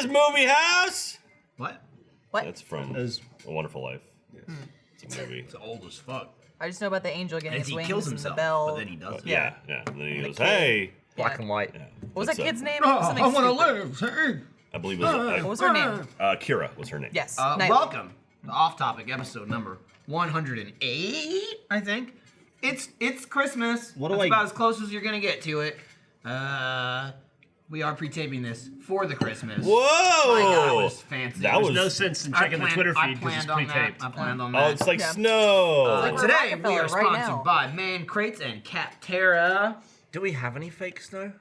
this movie house? What? What? That's from A Wonderful Life. Yes. It's a movie. It's old as fuck. I just know about the angel getting And his he wings kills and himself, the bell. but then he doesn't. Yeah. And then he goes, kid. hey. Black and white. Yeah. What was that kid's name? Oh, Something I want to stupid. live. Hey. I believe it was What was her name? Kira was her name. Yes. Knightley. Welcome to Off Topic episode number 108, I think. It's Christmas. What do That's I- about as close as you're gonna get to it. We are pre-taping this for the Christmas. Whoa! That was fancy. That There's was no sense in checking the Twitter feed because it's pre-taped. I planned on that. Oh, it's like Yeah. snow. like we're Today Rockefeller we are right sponsored now. by Man Crates and Capterra. Do we have any fake snow?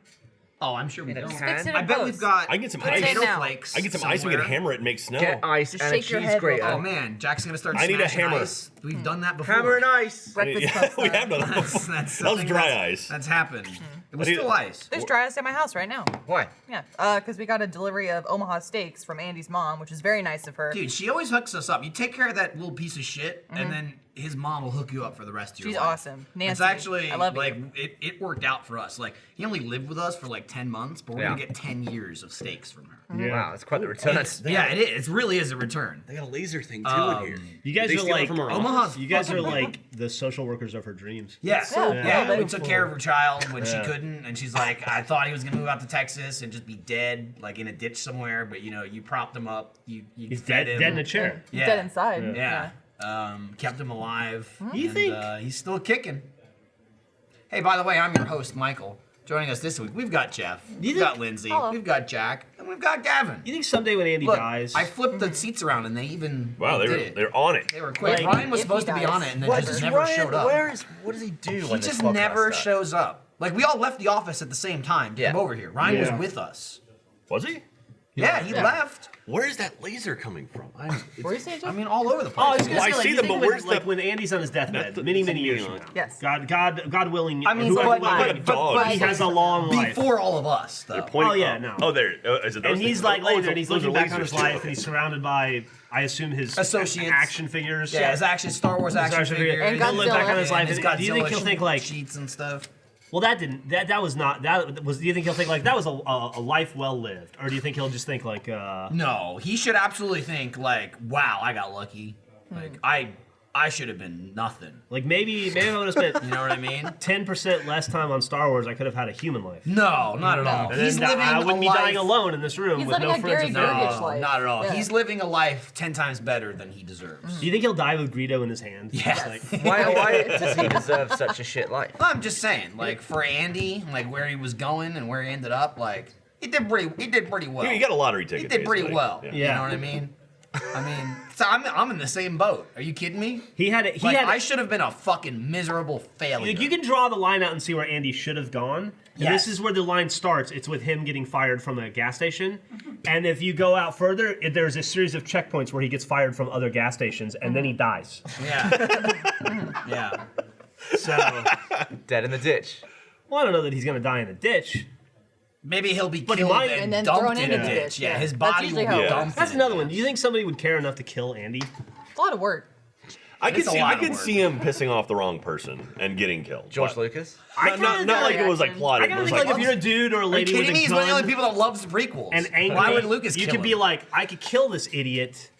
Oh, I'm sure we In a don't. can? Fix it in I bet post. we've got I can get some Put it in ice. potato now. flakes. I get some ice. We can somewhere. hammer it and make snow. Get ice Just and a shake your cheese head real grater. Oh quick. man, Jack's gonna start I need a smashing hammer. ice. We've done that before. Hammer and ice. Breakfast Yeah, Club we style. have done that before. That's That was something dry that's- ice. That's happened. It was I need- still ice. There's dry ice at my house right now. Why? Yeah, because we got a delivery of Omaha steaks from Andy's mom, which is very nice of her. Dude, she always hooks us up. You take care of that little piece of shit, and then his mom will hook you up for the rest of your She's life. awesome. Nancy, It's actually I love like you. it worked out for us. Like he only lived with us for like 10 months, but we're gonna Yeah. get 10 years of steaks from her. Wow, that's quite the return. Yeah, it is. It really is a return. They got a laser thing too Um, in here. You guys They are steal it like from our Omaha's you guys are fucking- like the social workers of her dreams. Yeah, Yeah. we took care of her child when she Yeah. couldn't, and she's like, I thought he was gonna move out to Texas and just be dead, like in a ditch somewhere. But you know, you propped him up. You He's fed dead, him. dead in a chair. He's Yeah. dead inside. Yeah. Kept him alive. You and, think- he's still kicking? Hey, by the way, I'm your host, Michael. Joining us this week, we've got Jeff, we've got Lindsay, Hello. we've got Jack, and we've got Gavin. You think someday when Andy Look, dies, I flipped the seats around and they even Wow, did they're it. they're on it. They were quick. Like, Ryan was if he supposed to be dies. on it and then What just does never Ryan, showed up. what does he do He when this just podcast never starts? shows up. Like we all left the office at the same time to Yeah. come over here. Ryan Yeah. was with us. Was he? Yeah, he left. Where is that laser coming from? What are you saying, Jeff? I mean, all over the place. oh, I was gonna Well, I say, like, see you them, think but when, where's like the- when Andy's on his deathbed, many years from now? Yes. God willing. I mean, whoever but, will- like a dog. he has a long life. before all of us, though. They're pointing. Oh, yeah, no. Oh, there. Is it those And he's things? like Oh, later, it's a- and he's those looking are back on his lasers. life, Okay. and he's surrounded by, I assume, his Associates. action figures. Yeah, his action, Star Wars action figures. And He'll look back on his Godzilla. life. his And do you think he'll think like, cheats and stuff? well, that was not, that was, do you think he'll think like, that was a life well lived? Or do you think he'll just think like, No, he should absolutely think like, "Wow, I got lucky. Like I should have been nothing." like maybe I would have spent You know what I mean? 10% less time on Star Wars, I could have had a human life. No, not at all. And He's then living I wouldn't a be life. dying alone in this room He's with living no a friends. Gary and no- Gergich life. Not at all. Yeah. He's living a life 10 times better than he deserves. Do you think he'll die with Greedo in his hand? Yeah. It's like, Why does he deserve such a shit life? I'm just saying, like for Andy, like where he was going and where he ended up, like he did pretty well. Yeah, you got a lottery ticket. He did pretty basically. well. Yeah. You know what I mean? So I'm in the same boat. Are you kidding me? I should have been a fucking miserable failure. Like, you can draw the line out and see where Andy should have gone. And Yes. this is where the line starts. It's with him getting fired from a gas station. And if you go out further, there's a series of checkpoints where he gets fired from other gas stations, and then he dies. Yeah. Yeah. So, Dead in the ditch. well, I don't know that he's going to die in a ditch. Maybe he'll be But he killed might- and, And then dumped thrown in into a the ditch. ditch, Yeah, yeah. his That's body usually will how be it dumped. works. That's in a another one. Do ditch. you think somebody would care enough to kill Andy? It's a lot of work. I It's a lot I of could work. see him pissing off the wrong person and getting killed. George But- Lucas. Not like it was like reaction. plotted. I But gotta it was think like like, if you're a dude or a Are you lady with kidding me? a He's one of the only gun people that loves prequels. and angry, Why would Lucas you kill could be him? like, I could kill this idiot,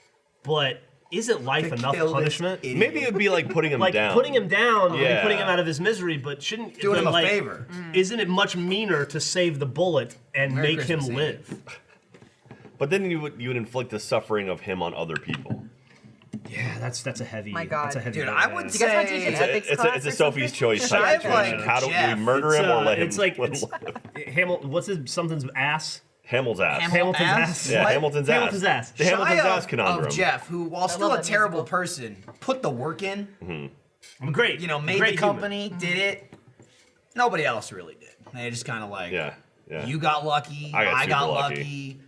but isn't life enough kill this punishment? idiot. maybe it would be like putting him Like down. putting him down, would be Yeah. putting him out of his misery, but shouldn't Doing him but, a like, favor. Isn't it much meaner to save the bullet and Merry make Christmas, him Andy. live? But then you would inflict the suffering of him on other people. Yeah, that's a heavy. My God. That's a heavy. Dude, load, I man. would Do you guys want to teach say an ethics class It's or a Sophie's something? choice Should type I have, situation. like, How do Jeff? we murder him or let him? It's like let it's, him live? what's his something's ass? Hamill's ass. Hamilton's ass? Yeah, What? Hamilton's ass. Hamilton's ass. The Hamilton's Shia ass conundrum. of Jeff, who while still love a that terrible musical. person, put the work in. I'm great. You know, made great the human. company, did it. Nobody else really did. They just kind of like, Yeah. you got lucky, I got I got super lucky.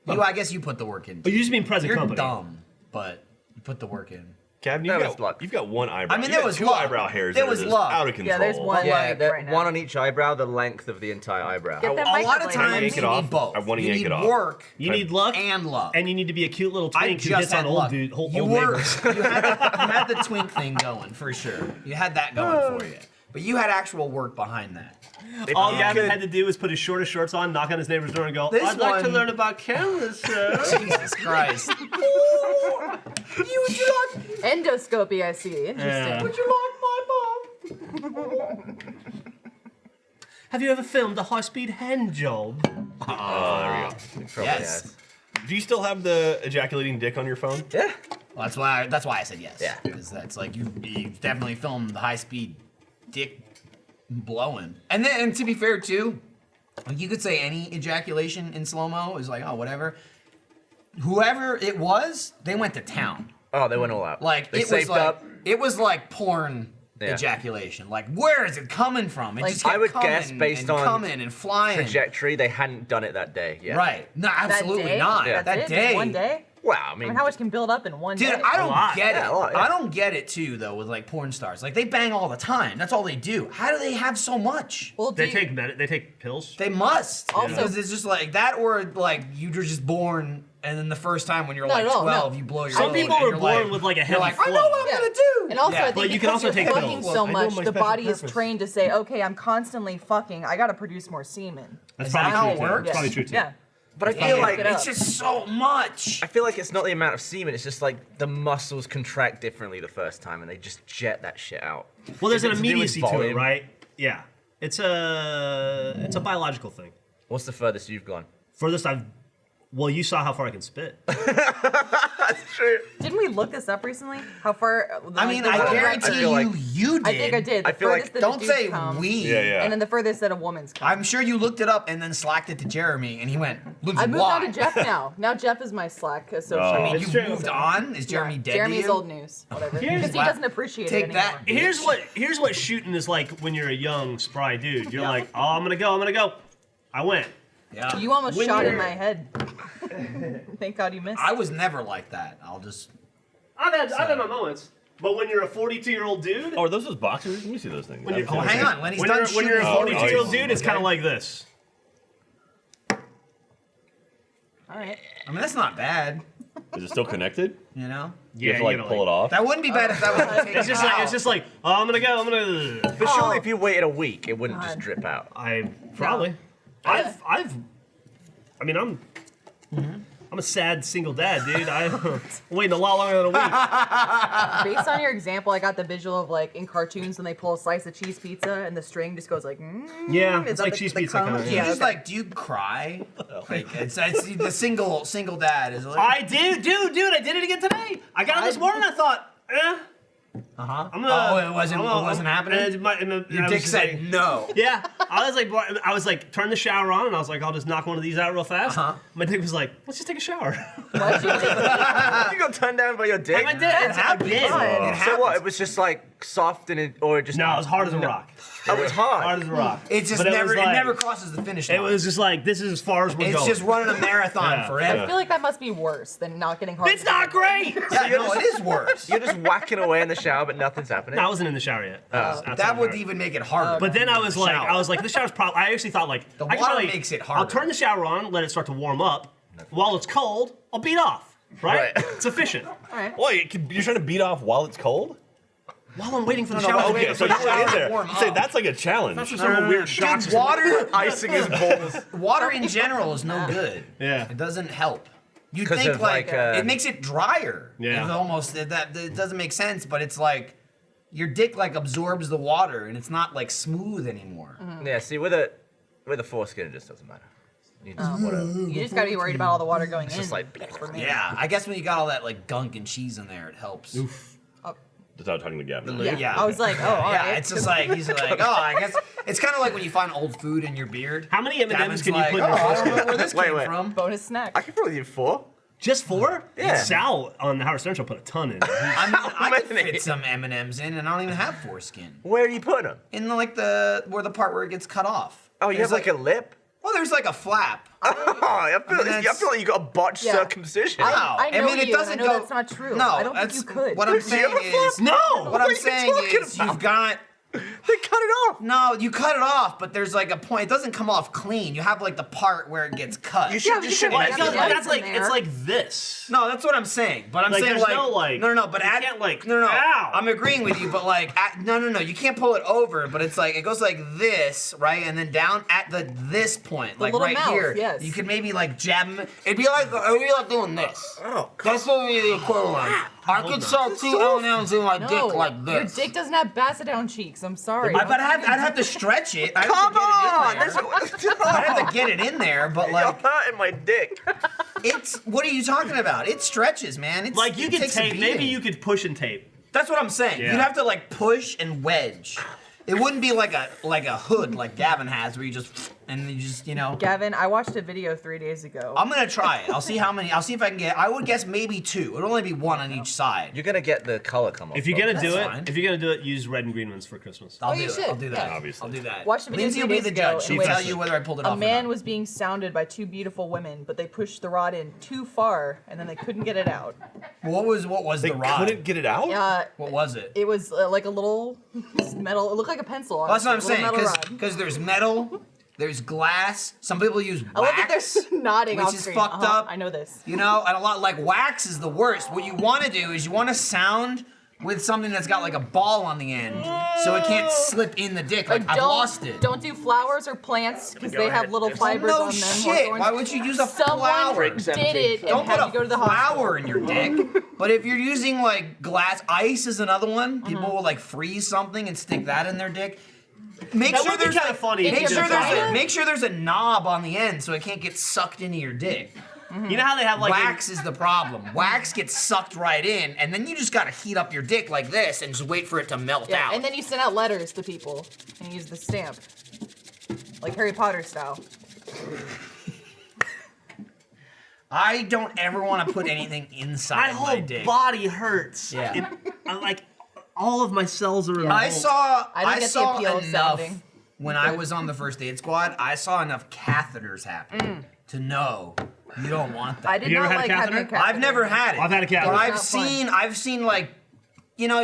I guess you put the work in. But you just mean present You're company. dumb, but you put the work in. Gavin, That was luck. you've got one eyebrow. I mean, You there got was two luck. eyebrow hairs. There that are was just luck. out of control. Yeah, there's one. Yeah, Like, the, right now. one on each eyebrow, the length of the entire eyebrow. Get that A lot of microblade. times yank you it off? need both. I wanna you yank need it off. work You need luck, and luck. and you need to be a cute little I twink who just gets had on luck. old dude, old you were neighbors. you had the twink thing going for sure. You had that going for you. But you had actual work behind that. All Gavin had to do was put his shortest shorts on, knock on his neighbor's door, and go, This I'd like to one- learn about cameras, sir. Jesus Christ. Endoscopy, I see. Interesting. Yeah. Would you like my mom? Have you ever filmed a high-speed hand job? There we go. Probably Yes. has. Do you still have the ejaculating dick on your phone? Yeah. Well, that's why I said yes. Yeah. Because that's like you definitely filmed the high speed dick blowing. And then and to be fair too, like you could say any ejaculation in slow-mo is like, oh whatever. Whoever it was, they went to town. Oh, they went all out. Like they it was saved like up. it was like porn ejaculation. Like where is it coming from? It Like, just kept I would coming guess based and on coming and flying. Trajectory, they hadn't done it that day. Yeah. Right. No, absolutely that day? not. Yeah. That's That it? day. One day? Well, I I mean, mean, how much can build up in one Dude, day? I don't lot. get it. Yeah, a lot, yeah. I don't get it too, though, with like porn stars. Like they bang all the time. That's all they do. How do they have so much? Well, They take pills. They must. Also- because it's just like that, or like you were just born, and then the first time when you're Not like at all, 12, no. you blow your Some load, people and were you're born like, with like a you're heavy like, I flow. know what I'm gonna do. And also, Yeah. I think But you can because also you're take fucking pills. so I know much, my the special body is purpose. trained to say, okay, I'm constantly fucking. I gotta produce more semen. That's Is that probably how true. it too. works? That's probably true too. Yeah. but I Yeah. feel like Look it It's up. just so much. I feel like it's not the amount of semen. It's just like the muscles contract differently the first time, and they just jet that shit out. Well, there's Is an it to do with immediacy to it, volume? right? Yeah. It's a biological thing. What's the furthest you've gone? Furthest well, you saw how far I can spit. That's true. Didn't we look this up recently? How far? I mean, the I world guarantee record- feel like- you did. I think I did. The I feel like- furthest that a Don't dude's say come, we. Yeah, yeah. And then the furthest that a woman's come. I'm sure you looked it up and then slacked it to Jeremy, and he went, Lindsay, I moved why? on to Jeff now. Now Jeff is my Slack associate. Oh. I mean, It's you true. moved on? Is Jeremy Yeah, dead Jeremy's to you? old news. Whatever. Here's- Because he doesn't appreciate Take it that. anymore. Here's what shooting is like when you're a young spry dude. You're like, oh, I'm gonna go. I went. Yeah. You almost When shot in you're- my head. Thank God you missed. I was never like that. I'll just. I've had my moments. But when you're a 42-year-old dude, Oh, are those boxers? Let me see those things. When you're- Oh, hang on. Lenny's when done you're, when you're a shooting. 42-year-old Oh, dude, it's okay. kind of like this. All right. I mean, that's not bad, Is it still connected? you know? You have to like pull it off. That wouldn't be bad if that was taken It's just like, oh, I'm gonna. But surely, if you waited a week, it wouldn't just God. drip out. I probably. I'm a sad single dad, dude. I'm waiting a lot longer than a week. Based on your example, I got the visual of like in cartoons when they pull a slice of cheese pizza and the string just goes like. Yeah, Is it's that like the- cheese the pizza crumb? kind of. You Yeah. just okay. like, do you cry? Like, it's the single dad is like. I did, dude. I did it again today. I got up this morning. I thought, Uh-huh. I'm gonna. Oh, it wasn't happening? Your dick said no. Yeah, I was like, turn the shower on, and I was like, I'll just knock one of these out real fast. Uh-huh. My dick was like, let's just take a shower. Why'd you do You got turned down by your dick. And I did. I did. God. So what? It was just like soft and or it just. No, it was hard as a rock. Oh, it's hard. Hard as a rock. It just But never was like- it never crosses the finish line. It was just like, this is as far as we're It's going. just running a marathon Yeah. forever. I feel like that must be worse than not getting hard. It's not great. Yeah, no, it is worse. You're just whacking away in the shower, but nothing's happening. No, I wasn't in the shower yet. I was outside That the would shower. even make it harder. But then I was like, Shower. the shower's probably. I actually thought like, The I can water probably- makes it I'll harder. turn the shower on, let it start to warm up. While it's cold, I'll beat off. Right? Right. It's efficient. All right. Wait, you're trying to beat off while it's cold? While I'm waiting for the No, shower. no, to wait, Okay, get so the you went in shower there. warm You say up. that's like a challenge. That's just some weird shocks. Dude, water, Icing his balls. water in general is no good. Yeah. It doesn't help. You 'Cause think of, like, like, it makes it drier. Yeah. It's almost that it doesn't make sense, but it's like your dick like absorbs the water and it's not like smooth anymore. Yeah. See, with a foreskin, it just doesnn't matter. You just whatever. You just gotta be worried about all the water going in. just like- for me. Yeah, I guess when you got all that like gunk and cheese in there, it helps. That's how I'm talking to Gavin. Yeah. Yeah. I was like, oh, all Yeah, right. it's just like he's like, oh, I guess it's kind of like when you find old food in your beard. How many M&Ms Gavin's can you like, put in oh, your I don't foreskin? know where this Wait, came wait. from. Bonus snack. I could probably do 4. Just 4? Yeah. Sal on the Howard Stern Show put a ton in. I mean, I could Many. fit some M&Ms in, and I don't even have foreskin. Where are you putting them? In like the part where it gets cut off. Oh, you There's have like a lip. well, there's like a flap. Oh, I feel that's- like you got a botched Yeah. circumcision. I know mean, it you, doesn't and I know go. that's not true. No, I don't think that's you could. What I'm Do you saying have a flap? is No! What I'm are you saying talking is about? you've got They cut it off. No, you cut it off, but there's like a point. It doesn't come off clean. You have like the part where it gets cut. You should just but shouldn't you have got to. That's in like there. it's like this. No, that's what I'm saying. But I'm Like, saying there's like no, like- no. But you at can't, like, no. ow. I'm agreeing with you, but like no. You can't pull it over. But it's like it goes like this, right, and then down at this point, like little right mouth, here. yes. You could maybe like jab him. It'd be like doing this. Oh, That's what would be the equivalent. I could suck 2 M&Ms in my dick No, like this. your dick doesn't have basset-down cheeks. I'm sorry. But I'd have to stretch it. I'd come on! have to get it in there. I'd have to get it in there, but You're like hurting my dick. it's. What are you talking about? It stretches, man. It's, Like you it could takes a tape. Maybe beating. you could push and tape. That's what I'm saying. Yeah. You'd have to like push and wedge. It wouldn't be like a hood like Gavin has, where you just and you just Gavin, I watched a video 3 days ago. I'm gonna try it. I'll see how many. I'll see if I can get. I would guess maybe 2. It'll only be 1 on each side. You're gonna get the color come off. If you're gonna that's do it, fine. use red and green ones for Christmas. I'll Oh, do you it. should, I'll do that. yeah. Obviously. I'll do that. Watch the video Lindsay will 3 be the days ago judge. She'll in which tell you whether I pulled it off. A man or not. was being sounded by 2 beautiful women, but they pushed the rod in too far, and then they couldn't get it out. What was They the rod? couldn't get it out? What was it? It was like a little metal. It looked like a pencil. Well, that's what I'm honestly, a saying. little metal rod. Because there's metal, there's glass. Some people use I love that wax. they're nodding which off is screen. fucked up. I know this. You know, and a lot like wax is the worst. What you want to do is you want to sound with something that's got like a ball on the end, so it can't slip in the dick. Like I've lost it. Don't do flowers or plants because Go they ahead. have little Yes. fibers No on them. shit. Hawthorns. Why would you use a Someone flower? did it and Don't had put to go to a the hospital. flower in your dick. But if you're using like glass, ice is another one. Mm-hmm. People will like freeze something and stick that in their dick. Make That sure would be there's kind of funny. if Make you sure did there's that. a- make sure there's a knob on the end so it can't get sucked into your dick. You know how they have like Wax is the problem. Wax gets sucked right in, and then you just gotta heat up your dick like this and just wait for it to melt Yeah, out. and then you send out letters to people and use the stamp, like Harry Potter style. I don't ever want to put anything my inside my whole dick. body hurts. Yeah. I'm like all of my cells are I involved. saw I don't get the saw appeal of enough sounding. when I was on the first aid squad. I saw enough catheters happen to know you don't want that. I did You ever not had a like having a catheter? catheter. I've never had it. I've had a catheter. But It's not fun. I've seen like, you know,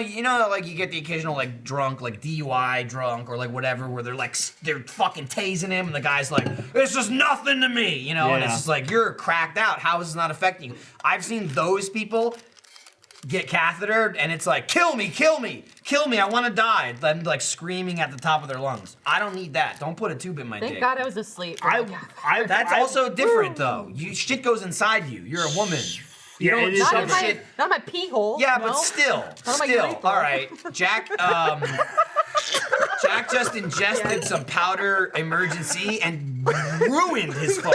like you get the occasional like drunk, like DUI drunk or like whatever, where they're like they're fucking tasing him, and the guy's like, "It's just nothing to me," you know, and it's Yeah. just like you're cracked out. How is this not affecting you? I've seen those people get cathetered, and it's like, "Kill me, kill me, kill me! I want to die!" Them like screaming at the top of their lungs. I don't need that. Don't put a tube in my Thank dick. God I was asleep. That's also different though. Shit goes inside you. You're a woman. You Yeah, don't it is not shove in my shit. not my pee hole. Yeah, no? but still, Not my still. urethra. All right, Jack. Jack just ingested some powder emergency and ruined his phone.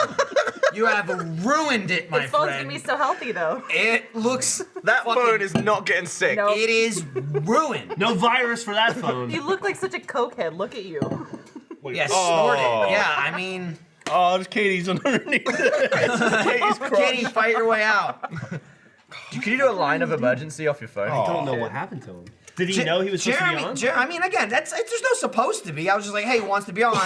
You have ruined it, my His phone's friend. gonna be so healthy though. It looks That fucking- phone is not getting sick. No. It is ruined. No virus for that phone. You look like such a cokehead. Look at you. Yeah, snorted. Yeah, I mean, Oh, there's Katie's underneath. Katie, fight your way out. Can you do a line of emergency off your phone? I don't know what happened to him. Did he know he was supposed to be on? I mean, again, there's no supposed to be. I was just like, hey, who wants to be on?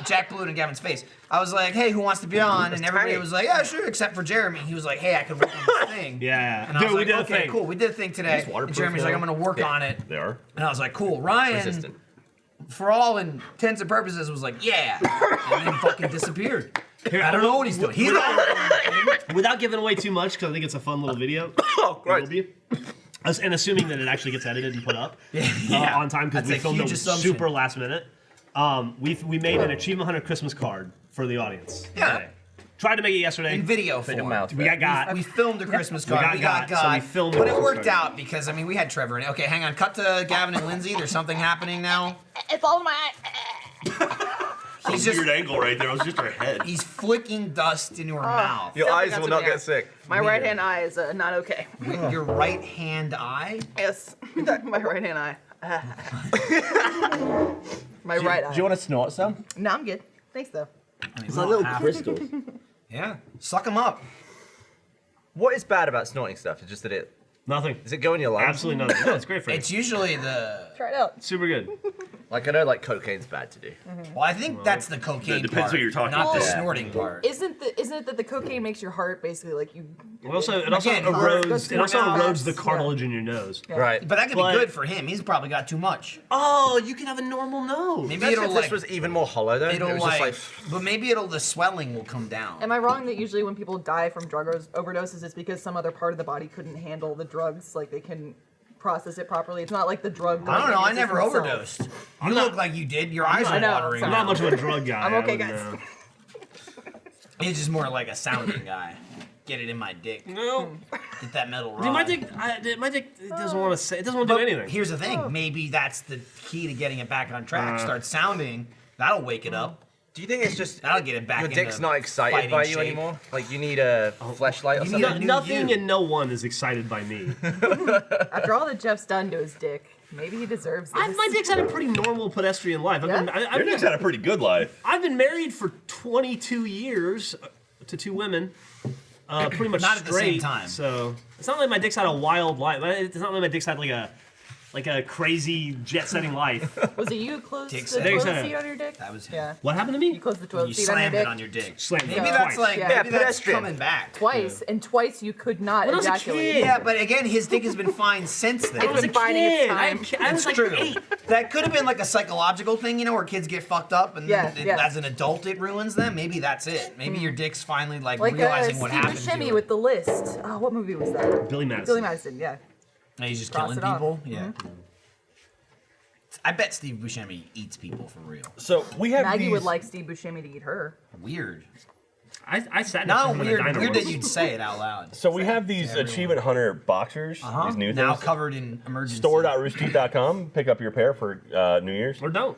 Jack blew it in Gavin's face. I was like, hey, who wants to be on? And everybody tiny. was like, yeah, sure, except for Jeremy. He was like, hey, I could work on this thing. Yeah. And I Dude, was we like, did a okay, thing. cool, we did a thing today. These waterproof And Jeremy's like, now? I'm gonna work Yeah. on it. They are. And I was like, cool. Ryan, Resistant. for all intents and purposes, was like, yeah. And then fucking disappeared. I don't know what he's doing. He's not working on anything. Without giving away too much, because I think it's a fun little video. Oh, It will gross. be. And assuming that it actually gets edited and put up Yeah. on time, because That's we a filmed huge it assumption. super last minute. We made an Achievement Hunter Christmas card for the audience. Yeah. today. Tried to make it yesterday. In video Big form. mouth. We got. We filmed a Christmas card. We got God. so we filmed but a it Christmas worked card. out because, I mean, we had Trevor in it. Okay, hang on. Cut to Gavin and Lindsay. There's something happening now. It's all in my He's just, Weird angle right there. It was just her head. he's flicking dust into her mouth. Your Something eyes got will to not be get on. sick. My right hand eye is not okay. With your right hand eye? Yes, my right hand eye. My right eye. Do you want to snort some? No, I'm good. Thanks though. It's like little crystals. Yeah. Suck them up. What is bad about snorting stuff? It's just that it Nothing. does it go in your lungs? Absolutely nothing. No, it's great for you. It's usually the Try it out. Super good. Like I know, like cocaine's bad to do. Well, I think that's the cocaine It depends part, what you're talking not about. the Yeah. snorting part. Isn't it that the cocaine makes your heart basically like you? It also Again, erodes. It also Yeah. erodes the cartilage in your nose. Yeah. Right. But that could But- be good for him. He's probably got too much. Oh, you can have a normal nose. Maybe Imagine it'll if like, this was even more hollow though. it'll it was like, just but maybe the swelling will come down. Am I wrong that usually when people die from drug overdoses, it's because some other part of the body couldn't handle the drugs, like they couldn't process it properly? It's not like the drug. I don't going know. I in the never system overdosed. itself. You look like you did. Your eyes I are know, watering. I'm sorry. not much of a drug guy. I'm okay, I wouldn't guys. know. He's just more like a sounding guy. Get it in my dick. No. Get that metal rod. Dude, my dick it doesn't want to say. It doesn't want to do anything. Here's the thing. Maybe that's the key to getting it back on track. Start sounding. That'll wake it up. Do you think it's just That'll get it back. your dick's into not excited fighting by you shape. anymore? Like you need a fleshlight or You need something? a new Nothing you. and no one is excited by me. After all that Jeff's done to his dick, maybe he deserves this. My dick's had a pretty normal pedestrian life. Yeah? Your dick's had a pretty good life. I've been married for 22 years to 2 women, pretty much Not at the straight. same time. So it's not like my dick's had a wild life. It's not like my dick's had like a crazy jet-setting life. Was it you who closed Dick the set. toilet Dick seat set. on your dick? That was him. Yeah. What happened to You me? closed the You toilet seat on your slammed dick it on your dick. Slammed it Maybe twice. that's like Yeah. maybe that's pedestrian. coming back. Twice, and twice you could not When I was a ejaculate. kid. Yeah, but again, his dick has been fine since then. It was a biding its kid. time. I was It's like true. 8. That could have been like a psychological thing, where kids get fucked up, and Yeah, then yeah. as an adult it ruins them. Maybe that's it. Maybe your dick's finally like Like realizing Steve what happened to Buscemi it. with The List. Oh, what movie was that? Billy Madison. Billy Madison, yeah. And he's just Cross killing it off. people. Yeah. I bet Steve Buscemi eats people for real. So we have Maggie these. would like Steve Buscemi to eat her. Weird. I sat next to Not him in a weird. diner Weird that once. you'd say it out loud. So we have these Achievement Hunter boxers. These new Now things. covered in emergency. Store.roosterteeth.com. Pick up your pair for New Year's. Or don't.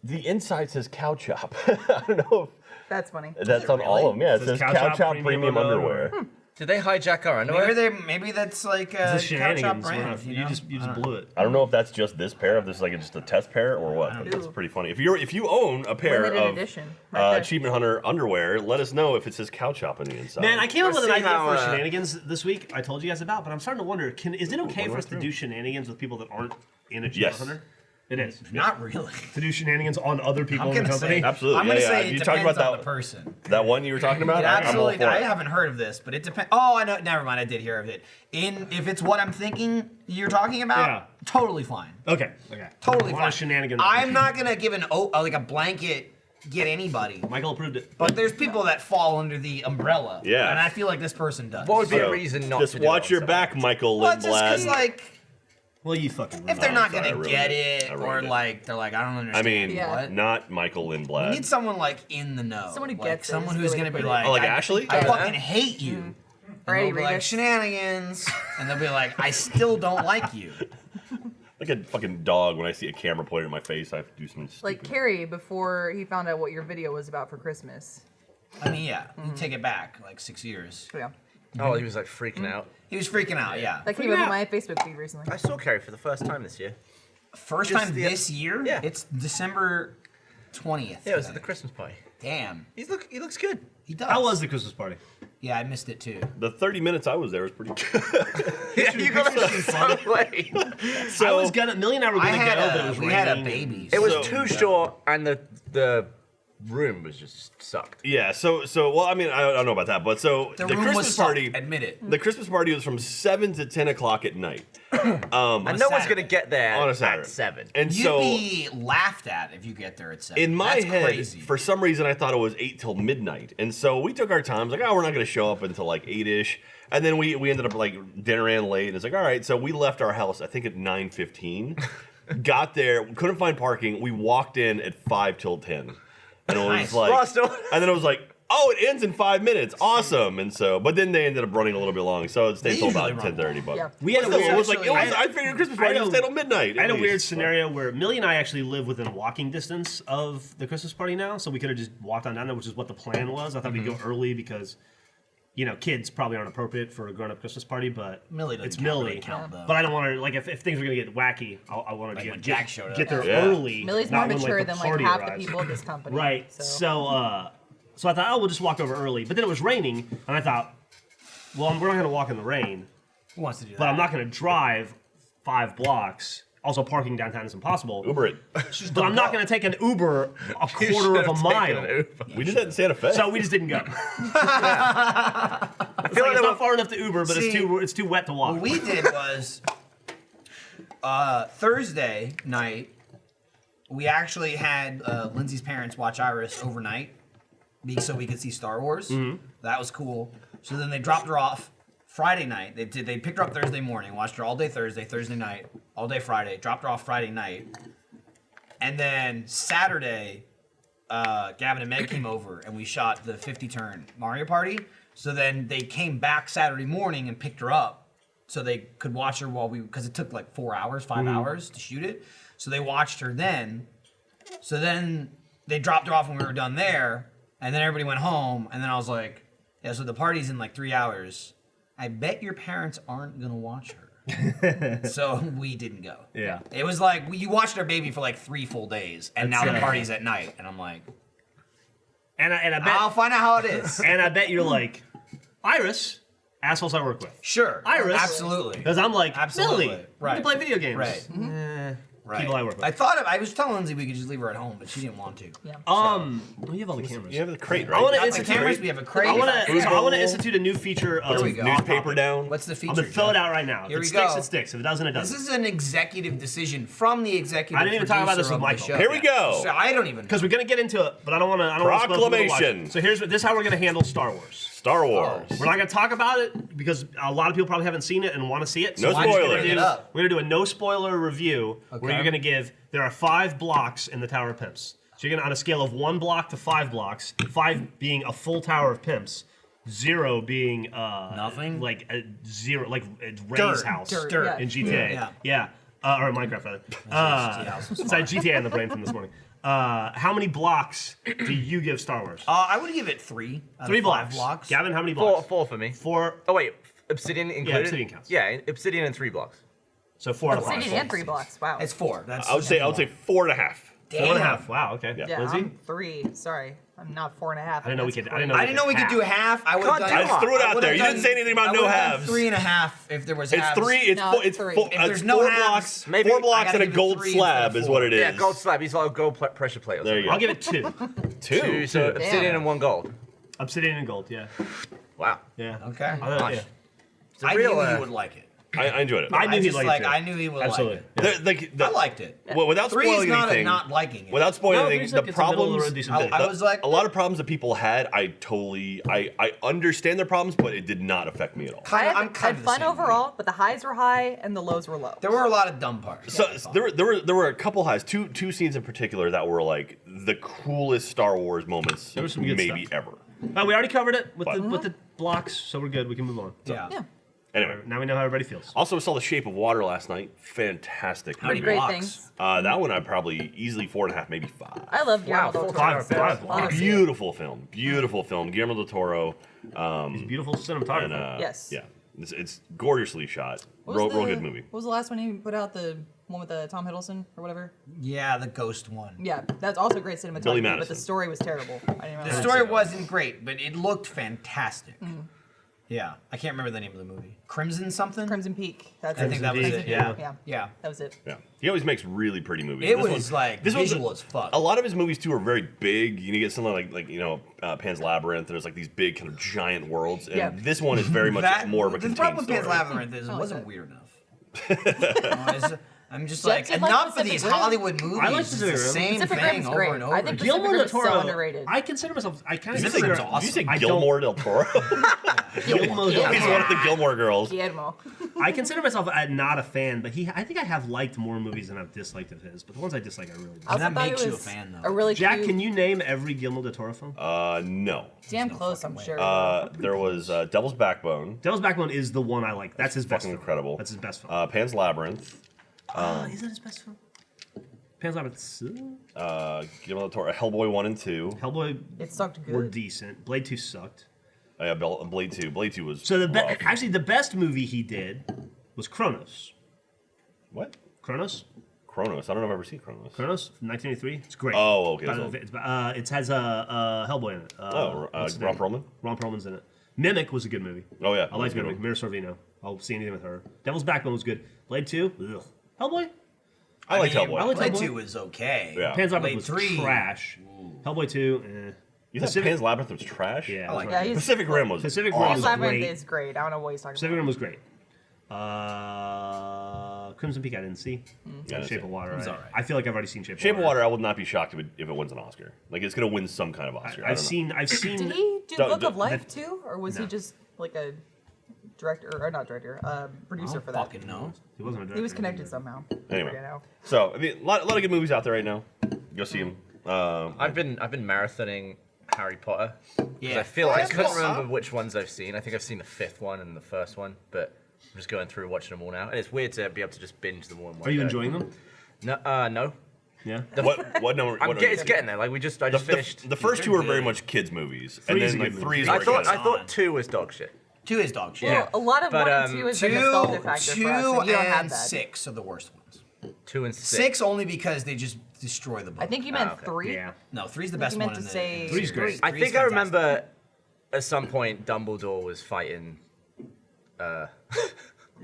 The inside says cow chop. I don't know That's funny. if that's on all of them. Yeah, it says cow chop premium underwear. Did they hijack our underwear? Maybe that's like It's a a couch shenanigans. brand. We're not- You You know? just blew it. I don't know if that's just this pair, if this is like just a test pair or what. But that's Ooh. pretty funny. If you own a pair Limited of edition. Right there. Achievement Hunter underwear, let us know if it says cow chop on the inside. Man, I came up with an Let's see idea how, for shenanigans this week. I told you guys about, but I'm starting to wonder: is it okay one for us right to through. do shenanigans with people that aren't in a Yes. Hunter? It is. Not really. To do shenanigans on other people I'm in the gonna company. say. Absolutely, I'm gonna yeah, say yeah. it You talking depends about on that- the person. that one you were talking about? It I'm all absolutely. for I it. haven't heard of this, but it depends. Oh, I know. Never mind. I did hear of it. If it's what I'm thinking you're talking about, Yeah. totally fine. Okay. Totally A lot fine. of shenanigans. I'm not gonna give like a blanket get anybody. Michael approved it. But there's people that fall under the umbrella. Yeah. And I feel like this person does. What would be So, a reason not just to do watch it your also? back, Michael Well, just because Lindblad. like Well, you fucking. if they're Oh, not sorry, I gonna ruined get it. I it, or ruined it. like they're like I don't I understand. mean, Yeah. what? not Michael We Lindblad. need someone like in the know. Someone who like, gets it, someone is who's really gonna be good. like, Oh, like I, Ashley? I Yeah. fucking hate you. Or And Eddie they'll be like Revis. shenanigans, and they'll be like, I still don't like you. Like a fucking dog. When I see a camera pointed at my face, I have to do something Like stupid. Carrie before he found out what your video was about for Christmas. I mean, yeah, you take it back like 6 years. So yeah. Oh, he was like freaking out. He was freaking out. Yeah, That came up on my Facebook feed recently. I saw Carrie for the first time this year. first Just time the- this year. Yeah. It's December 20th. Yeah, it was at the Christmas party. Damn, He looks good. he does. How was the Christmas party? Yeah, I missed it too. The 30 minutes I was there was pretty good. Yeah, you got to so late. I was gonna. Millie and I were I gonna had go, but it was we had a raining. baby. It was So- too short, and the room was just sucked. Yeah, so well, I mean, I don't know about that, but so The the room Christmas was party, Admit it. the Christmas party was from 7 to 10 o'clock at night. And no one's Saturday. gonna get there On a at Saturday. 7. And You'd so be laughed at if you get there at 7. in my That's head, crazy. for some reason, I thought it was 8 till midnight, and so we took our time. Like, oh, we're not going to show up until like 8ish, and then we ended up like dinner ran late. And it's like, all right, so we left our house I think at 9:15. Got there, couldn't find parking. We walked in at 5 till 10, and it was Nice. like, Lost all- and then it was like, oh, it ends in 5 minutes, awesome. And so, but then they ended up running a little bit long, so it stayed They till about usually run 10:30. But Yeah. We had a still, weird. it was like it was, actually- I figured Christmas party would stay till midnight. I had at a weird least, but- scenario where Millie and I actually live within walking distance of the Christmas party now, so we could have just walked on down there, which is what the plan was. I thought we'd go early because, you know, kids probably aren't appropriate for a grown-up Christmas party, but Millie doesn't it's count, Millie. really count, though. But I don't want to like if things are gonna get wacky, I want Like to when Jack showed up. get there Yeah. early. Millie's more not when, mature the than like party half arrives. the people at this company. Right. So I thought, oh, we'll just walk over early. But then it was raining, and I thought, well, we're not going to walk in the rain, Who wants to do that? but I'm not going to drive 5 blocks Also, parking downtown is impossible. Uber it. But I'm not going to take an Uber a quarter of a mile. We did that in Santa Fe. So we just didn't go. I feel like it's not far enough to Uber, but it's too wet to walk. What we did was Thursday night, we actually had Lindsay's parents watch Iris overnight so we could see Star Wars. That was cool. So then they dropped her off Friday night. They picked her up Thursday morning, watched her all day Thursday night, all day Friday, dropped her off Friday night. And then Saturday, Gavin and Meg came over and we shot the 50-turn Mario Party. So then they came back Saturday morning and picked her up so they could watch her because it took like 4 hours, 5 hours to shoot it. So they watched her then. So then they dropped her off when we were done there. And then everybody went home. And then I was like, yeah, so the party's in like 3 hours. I bet your parents aren't going to watch her. So we didn't go. Yeah. It was like, you watched our baby for like 3 full days. And now the party's at night. And I'm like, And I bet I'll find out how it is. and I bet you're like, Iris, assholes I work with. Sure. Iris. Absolutely. Because I'm like, Absolutely. Millie, Right. we can play video games. Right. Right. People I work with. I was telling Lindsay we could just leave her at home, but she didn't want to. Yeah. We have all the cameras. You have the crate, I right? want to Got the institute. cameras, we have a crate. I want to Food institute a new feature of Here we go. Newspaper down. What's the I'm feature? gonna fill Jeff? it out right now. Here If we it sticks, go. it sticks. If it doesn't, it This doesn't. is an executive decision from the executive. I didn't even talk about this producer with of the Michael. show. Here we go. So I don't even. Because we're gonna get into it, but I don't want to. Proclamation. So this is how we're gonna handle Star Wars. Star Wars. We're not gonna talk about it because a lot of people probably haven't seen it and want to see it. No we're just gonna spoilers. do- Bring it up. We're gonna do a no spoiler review where Okay. you're gonna give. There are 5 blocks in the Tower of Pimps. So you're gonna on a scale of 1 block to 5 blocks. 5 being a full Tower of Pimps. 0 being Nothing? like a 0, like Ray's Dirt. house Dirt, yeah. in GTA. Yeah. Or Minecraft rather. It's like GTA in the brain from this morning. How many blocks do you give Star Wars? I would give it 3. out of 3 5 blocks. Gavin, how many blocks? 4 for me. 4. Oh wait, Obsidian included? Obsidian counts. Yeah, Obsidian and 3 blocks. So 4 out of 5. Obsidian and 3 blocks. Wow. It's 4. That's. I would say 4.5. 4.5. Wow. Okay. Yeah. yeah, Lindsay? I'm 3. Sorry, I'm not 4.5. I didn't know we could. That's I didn't crazy. know. I didn't know we could do half. I would have done. I just threw it out there. You didn't say anything about no halves. 3.5 if there was It's halves. 3. It's No, four. it's It's three. four. If there's no 4 halves, blocks. maybe 4 I blocks gotta and a give it gold 3 slab instead of is what it is. Yeah, gold slab. He's like a gold pressure plate. Or There you something. go. I'll give it 2. 2. So Obsidian and 1 gold. Obsidian and gold. Yeah. Wow. Yeah. Okay. Yeah. I real, knew he would like it. I enjoyed it. I knew he'd like it. I knew he would Absolutely. like it. The- I liked it. well, without 3 is spoiling not anything. not liking it. Without spoiling No, anything, three's the like it's a middle of the problems. road decent movie. I was like- a lot of problems that people had. I understand their problems, but it did not affect me at all. I I'm had, kind had of the fun same overall, but the highs were high and the lows were low. There were a lot of dumb parts. So there were a couple highs, two scenes in particular that were like the coolest Star Wars moments There was some good maybe stuff. ever. We already covered it with But- the blocks, so we're good. We can move on. yeah. Yeah. Anyway, Now we know how everybody feels. also saw The Shape of Water last night. Fantastic How many movie. Great blocks? things. That one I probably easily 4.5, maybe 5. I love Guillermo Wow, del full Toro. five, so five. I wanna see it. Beautiful film. Beautiful film. Guillermo del Toro. It's beautiful cinematography. And, Yes. Yeah. It's gorgeously shot. What Real was the- good movie. What was the last one he put out? The one with the Tom Hiddleston or whatever? Yeah, the ghost one. Yeah, that's also great cinematography, Billy but Madison. the story was terrible. I didn't The remember. story wasn't great, but it looked fantastic. Mm. Yeah, I can't remember the name of the movie. Crimson something. Crimson Peak. That's I it. think that was Crimson it. Peak, Yeah. Yeah. Yeah. That was it. Yeah. He always makes really pretty movies. It This was one- like this one's- visual as fuck. A lot of his movies too are very big. You get something like Pan's Labyrinth. There's like these big kind of giant worlds, and Yeah. this one is very much more of a The contained problem with Pan's story. Labyrinth is it like wasn't that. weird enough. I'm just like, Jackson liked enough of these Pacific Rim. Hollywood movies. I like It's the Pacific Rim. same Pacific thing Rim's over great. and over. I think again. Guillermo Pacific del Rim's so Toro. underrated. I consider myself. I kind of Pacific consider. Rim's awesome. You say I don't- Gilmore del Toro? Guillermo del He's Toro. one of the Gilmore Girls. Guillermo. I consider myself not a fan, but I think I have liked more movies than I've disliked of his. But the ones I dislike, I really dislike. I also that thought makes it you a was fan, though. a really Jack, cute, can you name every Guillermo del Toro film? No. damn close, I'm sure. There was Devil's Backbone. Devil's Backbone is the one I like. That's his best Fucking film. incredible. That's his best film. Pan's Labyrinth. Is that his best film? Pan's Labyrinth. Guillermo del Toro. Hellboy 1 and 2. Hellboy it sucked good. were decent. Blade 2 sucked. Yeah, Blade 2. Blade 2 was So rough. actually the best movie he did was Kronos. What? Kronos? Kronos. I don't know if I've ever seen Kronos. Kronos from 1983. It's great. Oh, okay, But so- it has Hellboy in it. What's his Ron name? Perlman? Ron Perlman's in it. Mimic was a good movie. Oh, yeah. I liked That's a good Mimic. Mira Sorvino. I'll see anything with her. Devil's Backbone was good. Blade 2. Ugh. Hellboy. I like Hellboy. I like Blade Hellboy. 2 was okay. Yeah. Pan's Labyrinth Blade was 3. trash. Hellboy 2, You thought Pan's Labyrinth was trash? yeah. I like that's Yeah, right. he's Pacific Rim was Pacific Rim awesome. was Labyrinth great. is great. I don't know what he's talking Pacific about. Rim was great. Crimson Peak I didn't see. Yeah, Shape of Water. It's I, alright. I feel like I've already seen Shape Shape of of Water. Water, I would not be shocked if it wins an Oscar. Like it's gonna win some kind of Oscar. I I've don't seen. Did he do Don't- Book of don't- Life too, or was he No. just like a director or not director, I producer don't for that? fucking know. He wasn't a director. He was connected somehow. Anyway. I forget how. So I mean, a lot of good movies out there right now. Go see them. I've been marathoning Harry Potter. 'Cause Yeah. I feel like I That's couldn't cool. remember which ones I've seen. I think I've seen the 5th one and the first one, but I'm just going through watching them all now. And it's weird to be able to just binge them all in one Are you go. enjoying them? No, no. Yeah. What number? What It's getting there. Like I just finished. The first two are very much kids movies, and Three's then a like good three is movie. where I it gets- thought 2 was dog shit. 2 is dog shit. Yeah. Well, a lot of But, 1 and 2 is a nostalgia factor for us, and you don't have that. 6 are the worst ones. 2 and 6. 6 only because they just destroy the book. I think you meant okay. 3. Yeah. No, 3's the I think best you meant one. to say Three's great. I Three's think I fantastic. remember at some point Dumbledore was fighting.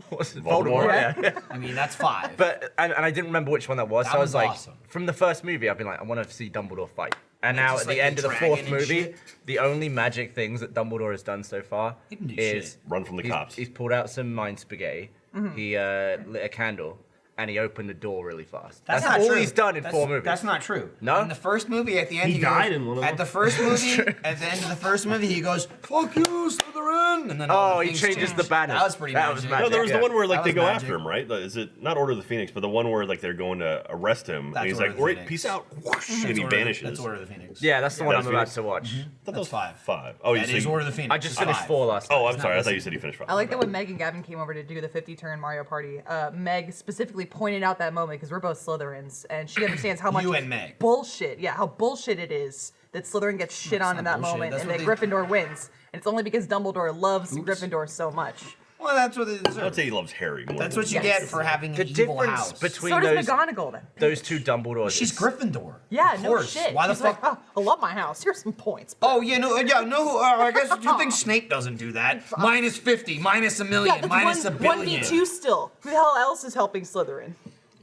What's it? Voldemort? Yeah. I mean, that's 5. But and I didn't remember which one that was. That So I was one's like, awesome. from the first movie, I've been like, I want to see Dumbledore fight. And It's now just at like the the end of the dragon 4th and movie, shit. the only magic things that Dumbledore has done so far He can do is shit. Run from the cops. He's pulled out some mind spaghetti. He lit a candle. And he opened the door really fast. That's not all true. he's done in That's- 4 movies. That's not true. No? In the first movie, at the end, He goes, died in one of At them. the first movie, at the end of the first movie, he goes, "Fuck you, Slytherin!" And then all Oh, the he things changes change. the banners. That was pretty That was magic. magic. No, there was Yeah. the one where like That they was go magic. after him, right? Is it not Order of the Phoenix, but the one where like they're going to arrest him, That's and he's Order like, of the "All right, Phoenix. peace out," whoosh, and he That's Order- vanishes. That's Order of the Phoenix. Yeah, that's the one That's I'm about Phoenix? to watch. I thought that was That's 5. Five. Oh, That you is see. Order of the Phoenix. I just finished 5. 4 last night. Oh, I'm It's sorry. not I thought you listening. said you finished 5. I like that when Meg and Gavin came over to do the 50-turn Mario Party, Meg specifically pointed out that moment because we're both Slytherins, and she understands how much You and Meg. bullshit, how bullshit it is that Slytherin gets shit on in not that bullshit. moment, That's and that what Gryffindor wins. And it's only because Dumbledore loves Gryffindor so much. Well, that's what they I would deserve. say he loves Harry more. That's than what you Yes. get for having The an evil difference house. between So does those McGonagall then. those two Dumbledores. She's is- Gryffindor. Yeah, Of no course. shit. Why the She's fuck? like, oh, I love my house. Here's some points. Oh, no. I guess you think Snape doesn't do that? Minus 50, minus a million, Yeah, that's minus a billion. 1v2 still. Who the hell else is helping Slytherin?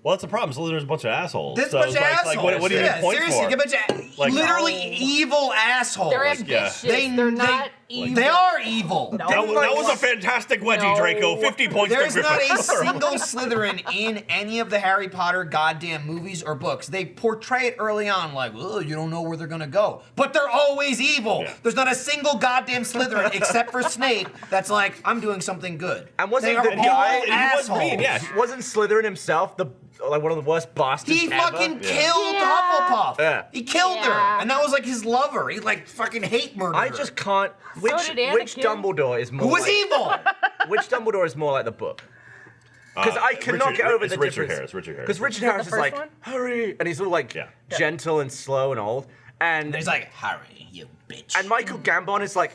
Well, that's the problem. Slytherin's a bunch of assholes. This So bunch it's of like, assholes. what do you yeah, need points seriously, for? a bunch of Like- literally No. evil assholes. They're yeah. ambitious. They- They're they- not evil. They are evil. No. That was a fantastic wedgie, No. Draco. 50 points There's to not a Gryffindor. single Slytherin in any of the Harry Potter goddamn movies or books. They portray it early on like, oh, you don't know where they're gonna go. But they're always evil. Yeah. There's not a single goddamn Slytherin except for Snape that's like, I'm doing something good. And wasn't they are the all guy- he was assholes. mean, yeah. Wasn't Slytherin himself one of the worst bastards He ever? fucking Yeah. killed Yeah. Hufflepuff. Yeah. He killed her, Yeah. and that was like his lover. He like fucking hate murdered I her. just can't. Which did Anakin. Dumbledore is more? Who was like, evil? Which Dumbledore is more like the book? Because I cannot get over it's the Richard difference. Harris. Richard Harris. Because Richard that Harris the is like, first one? hurry, and he's all like Yeah. gentle and slow and old, and And he's like, Harry, you bitch. and Michael Gambon is like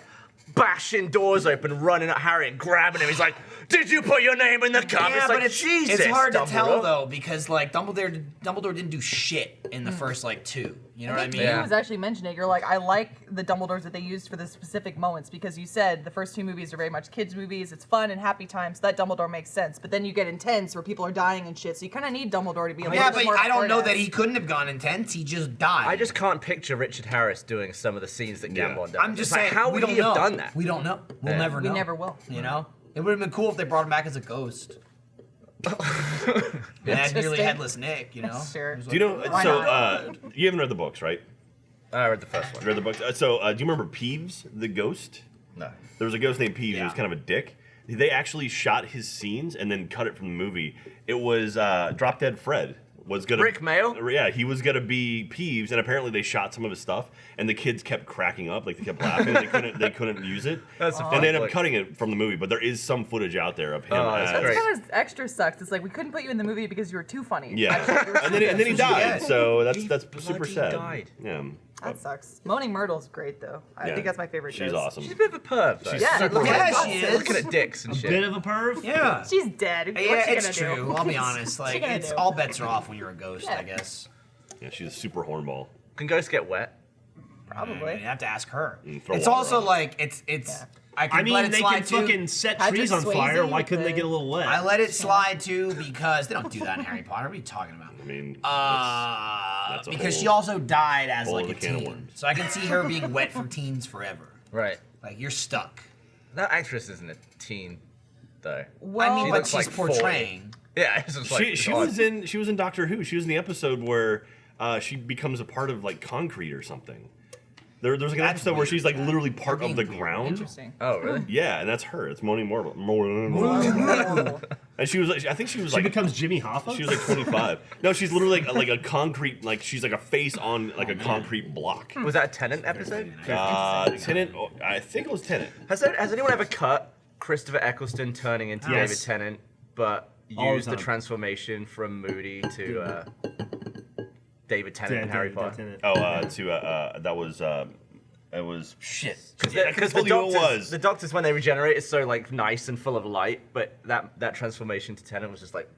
bashing doors open, running at Harry and grabbing him. He's like, "Did you put your name in the cup?" Yeah, it's like, but Jesus, it's hard to Dumbledore. tell though because like Dumbledore didn't do shit in the first like 2. You know what I mean? Yeah. You was actually mentioning it. You're like, I like the Dumbledores that they used for the specific moments because you said the first 2 movies are very much kids movies. It's fun and happy times. So that Dumbledore makes sense. But then you get intense where people are dying and shit. So you kind of need Dumbledore to be a little Yeah, bit but more. I don't know hard-ass. that he couldn't have gone intense. He just died. I just can't picture Richard Harris doing some of the scenes that Yeah. Gambon does. I'm just It's like, saying, how we would don't he know. have done that? We don't know. We'll Yeah. never know. We never will. You know, it would have been cool if they brought him back as a ghost. And that's nearly Interesting. headless Nick. You know. Sure. It was Do you know? Why So not? you haven't read the books, right? I read the first You one. read the books. Do you remember Peeves, the ghost? No. There was a ghost named Peeves. He Yeah. was kind of a dick. They actually shot his scenes and then cut it from the movie. It was Drop Dead Fred was gonna Rick Mail? Yeah, he was gonna be Peeves, and apparently they shot some of his stuff, and the kids kept cracking up, like they kept laughing. They couldn't use it. That's a and funny they ended up flick. cutting it from the movie. But there is some footage out there of him. Oh, that's as- great. Kind of extra sucks. It's like we couldn't put you in the movie because you were too funny. Yeah, Actually, you were and then he died. Yeah. So that's He super bloody sad. died. Yeah. That sucks. Moaning Myrtle's great though. I Yeah. think that's my favorite. She's ghost. awesome. She's a bit of a perv, though. She's Yeah, super look Yeah, at awesome. she that. is. Looking at dicks and A shit. bit of a perv. Yeah. She's dead. What's Yeah, she it's gonna true. do? I'll be honest. What's she Like, gonna it's do? all bets are off when you're a ghost, Yeah. I guess. Yeah, she's a super hornball. Can ghosts get wet? Probably. You have to ask her. throw It's water also on it. like it's. Yeah. I can I mean, let it they slide can too. fucking set Patrick trees on Swayze fire. Why with couldn't they the- get a little wet? I let it slide too because they don't do that in Harry Potter. What are you talking about? I mean, that's a Because whole- she also died as whole like a other can of teen, worms. so I can see her being wet for teens forever. Right. Like you're stuck. That actress isn't a teen, though. Well, I mean, She but looks she's like 40. portraying. Yeah, it's just like she was in Doctor Who. She was in the episode where she becomes a part of like concrete or something. There's like an That's episode where weird. she's like literally part You're of the being weird. ground. Interesting. Oh, really? Yeah, and that's her. It's Moni Mortal. And she was like, I think she was She like becomes Jimmy Hoffa? she was like 25. No, she's literally like a concrete, like she's like a face on like a concrete block. Was that a Tenant episode? Tenant, I think it was Tenant. Has anyone ever cut Christopher Eccleston turning into Yes. David Tennant, but All the used the time. transformation from Moody to David Tennant in Harry Potter? That was it was shit. Because the was. the doctors when they regenerate is so like nice and full of light, but that transformation to Tennant was just like.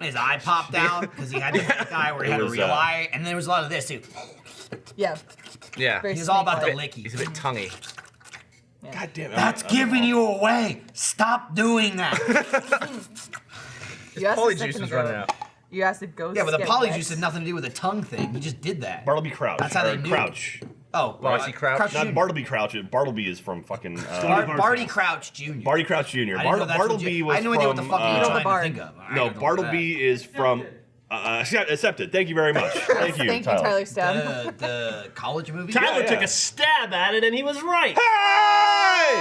His eye popped out because he had the guy where he had a was, real eye, and there was a lot of this too. Yeah. Yeah, Very He's all about the snake-like. licky. he's a bit tonguey. God damn it. That's giving you away. Stop doing that. You asked a Polyjuice second was ago- running out. You asked if ghosts. Yeah, but the get polyjuice wet. had nothing to do with the tongue thing. You just did that. Bartleby Crouch. That's how they knew. Crouch. Oh, Barty Crouch? Jr. Not Bartleby Crouch. Bartleby is from fucking. Barty Crouch Jr. Barty Crouch Jr. I didn't know that's what Bartleby you- was I had no idea what the from, fuck you were Neil the trying to Bard. think of. I No, don't know Bartleby is from. Accepted. Thank you very much. Thank you, Thank you, Tyler Stab. the college movie. Tyler Yeah, took yeah. a stab at it and he was right. Hey!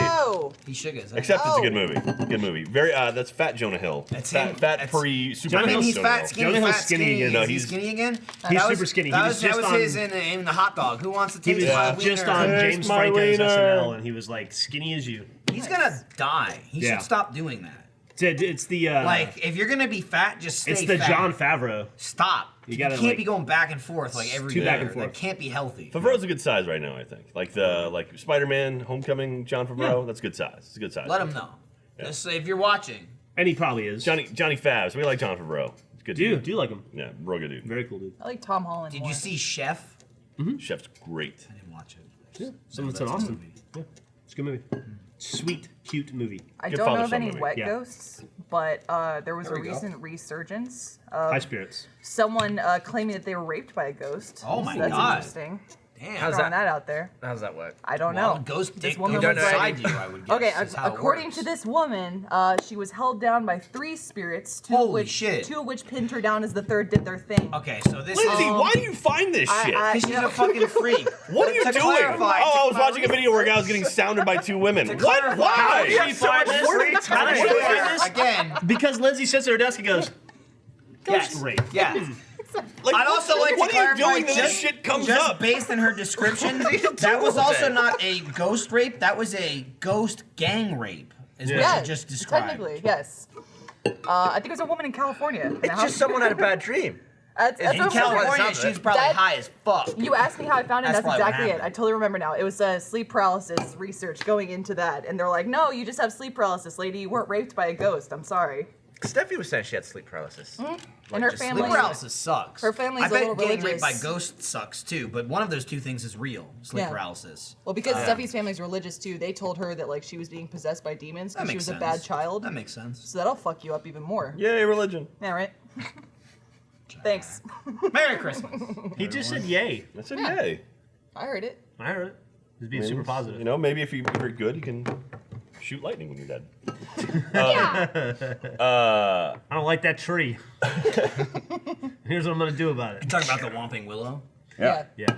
Oh, He shook his. Except it's a good Oh. movie. Good movie. Very. That's Fat Jonah Hill. That's fat, him. Fat That's- pre super. Jonah I mean, Hill's he's Jonah fat, Hill. skinny, Jonah Hill's fat, skinny skinny. again. No, Is he he's- skinny again? He's That super skinny. He That was was just on- his in the hot dog. Who wants to He taste was my just wiener? on Taste James my Franco's wiener. SNL and he was like skinny as you. He's gonna die. He Yeah. should stop doing that. It's the Like, if you're gonna be fat, just stay it's the fat. John Favreau. Stop. You You, gotta, can't like, be going back and forth like every too year. back and forth. That can't be healthy. Favreau's a good size right now, I think. Like Spider-Man, Homecoming, John Favreau. Yeah. That's good size. It's a good size. Let him know. Just if you're watching. And he probably is. Johnny Favs. We like John Favreau. It's good. Do dude. you like him? Yeah, real good dude. Very cool dude. I like Tom Holland. Did more. you see Chef? Chef's great. I didn't watch it. Yeah. Someone's That's in a Austin. movie. Yeah. It's a good movie. Sweet, cute movie. I Good don't know father of son any movie. wet Yeah. ghosts, but there was There a we go. recent resurgence High of spirits. someone claiming that they were raped by a ghost. Oh my so that's God. interesting. Damn. How's Throwing that? that out there. How does that work? I don't Well, know. ghost This dick woman goes was inside like, you, I would guess. okay, is how it according works. to this woman, she was held down by 3 spirits, Holy shit. two of which pinned her down as the third did their thing. Okay, so this Lindsay, is... why do you find this shit? Because she's a fucking freak. What are you To doing? clarify, Oh, I was to watching a video where a guy was getting sounded by 2 women. What? clarify- Why? How did she find this? Where did- How did she find this? Again, Because Lindsay sits at her desk and goes, yes. ghost rape. Yeah. Like, I'd also like what to are you clarify doing that this shit comes just up? based on her description, that was also not a ghost rape. That was a ghost gang rape, is what Yeah, she just described. technically, yes. I think it was a woman in California. in a It's house- just someone had a bad dream. That's In what I'm saying. California, sounds she's like- probably That- high as fuck. You asked me how I found it. That's That's probably what exactly it. happened. I totally remember now. It was sleep paralysis research going into that, and they're like, "No, you just have sleep paralysis, lady. You weren't raped by a ghost. I'm sorry." Steffi was saying she had sleep paralysis. And her just family. Sleep paralysis sucks. Her family's I a bet little getting raped by religious. ghosts sucks too, but one of those two things is real. Sleep Yeah. paralysis. Well, because Steffi's family's religious too, they told her that like she was being possessed by demons That because she makes was sense. a bad child. That makes sense. So that'll fuck you up even more. Yay, religion. Yeah, right. Thanks. Merry Christmas. He just said yay. I said yay. I heard it. I heard it. He's being super positive. You know, maybe if you're good, you can shoot lightning when you're dead. I don't like that tree. Here's what I'm gonna do about You it. talking about the Whomping Willow? Yeah. Yeah.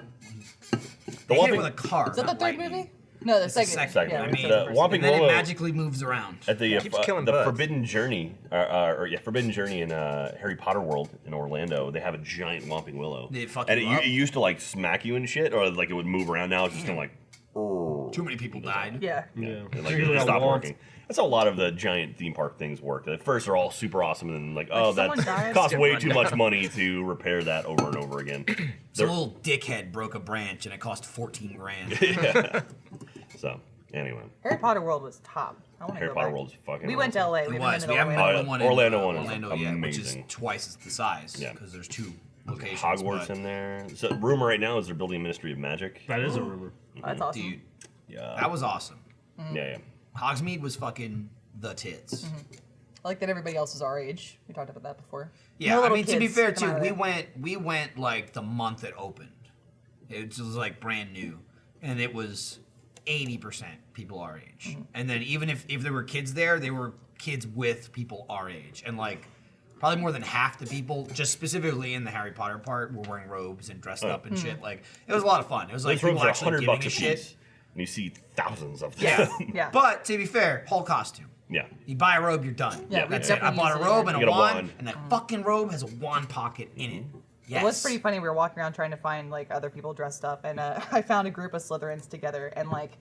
They hit Whomping- it with a car. Is that the not third lightning. movie? No, the It's the second. second Yeah, one. I it's mean, the the first. Whomping And then it Willow magically moves around. at the Keeps killing the birds. Forbidden Journey, Forbidden Journey in Harry Potter World in Orlando. They have a giant Whomping Willow. Did it fuck and you it up? used to like smack you and shit, or like it would move around. Now it's just kind of like. Too many people died. Yeah. Yeah. It, like, Really it stopped want- working. That's how a lot of the giant theme park things work. At first, they're all super awesome, and then like, oh, someone that dies? costs Get way run too down. much money to repair that over and over again. Some little dickhead broke a branch and it cost 14 grand. So anyway, Harry Potter World was top. I want to Harry go Potter back. World's fucking. We went to awesome. LA. It We was. haven't We been haven't to been Orlando. to the one in Orlando one is Orlando yet, which is amazing. twice the size Yeah. because there's 2 locations. Hogwarts but, in there. So rumor right now is they're building a Ministry of Magic. That is a rumor. That's awesome. dude, Yeah. that was awesome. Yeah. Hogsmeade was fucking the tits. I like that everybody else is our age. We talked about that before. Yeah, No I little mean to be kids fair come too, out of we there. went like the month it opened. It was like brand new, and it was 80% people our age. And then even if there were kids there, they were kids with people our age, and like probably more than half the people, just specifically in the Harry Potter part, were wearing robes and dressed up and shit. Like it was a lot of fun. It was like Those robes people are actually $100 giving a a shit. piece, and you see thousands of them. Yeah, Yeah. But to be fair, whole costume. Yeah. You buy a robe, you're done. Yeah, That's we it. I definitely bought a use it, robe yeah. and You a get a wand, wand. and that fucking robe has a wand pocket in it. Yes. It was pretty funny. We were walking around trying to find like other people dressed up, and I found a group of Slytherins together, and like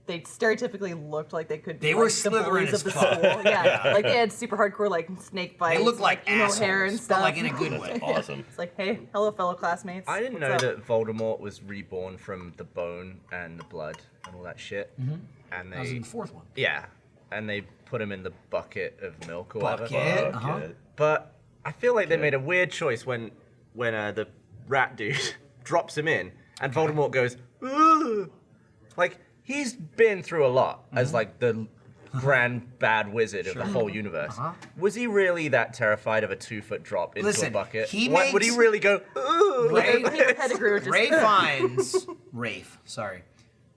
they stereotypically looked like they could be They like, were the bullies Slytherin of the as fuck. school. Yeah, like they had super hardcore like snake bites. They look like emo assholes, hair and but stuff. like in a good way. Awesome. It's like, hey, hello, fellow classmates. I didn't What's know up? that Voldemort was reborn from the bone and the blood and all that shit. And That was in they, the fourth one. yeah, and they put him in the bucket of milk or whatever. Bucket. Fuck Uh-huh. it. But I feel like they made a weird choice when the rat dude drops him in and Voldemort goes, "Ugh." Like he's been through a lot as like the grand bad wizard of the whole universe. Was he really that terrified of a 2-foot drop into Listen, a bucket? he Would he makes- really go? "Ugh"? Ray, Pettigrew just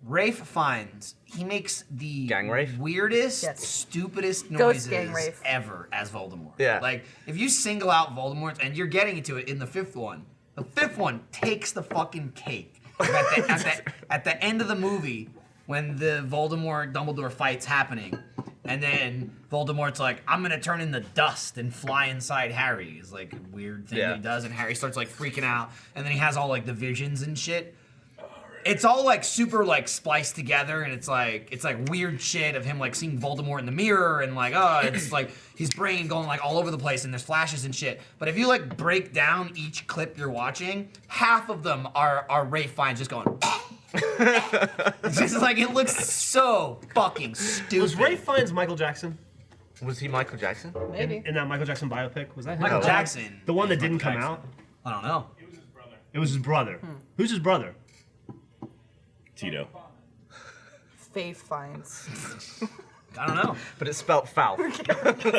Rafe finds he makes the Gang Rafe? weirdest, Yes. stupidest Ghost noises Gang Rafe. ever as Voldemort. Yeah. Like if you single out Voldemort, and you're getting into it in the fifth one takes the fucking cake. Like, at the end of the movie, when the Voldemort Dumbledore fight's happening, and then Voldemort's like, I'm gonna turn into dust and fly inside Harry. Is like a weird thing Yeah. he does, and Harry starts like freaking out, and then he has all like the visions and shit. It's all like super like spliced together, and it's like weird shit of him like seeing Voldemort in the mirror, and like it's like his brain going like all over the place, and there's flashes and shit. But if you like break down each clip you're watching, half of them are Rafe Fiennes just going. It's just like it looks so fucking stupid. Was Ray Fiennes Michael Jackson Was he Michael Jackson? Maybe. in that Michael Jackson biopic? Was that him? Michael No. Jackson? The one that is didn't Michael come Jackson. out? I don't know. It was his brother. Who's his brother? Tito. Faith finds. I don't know. But it's spelt foul.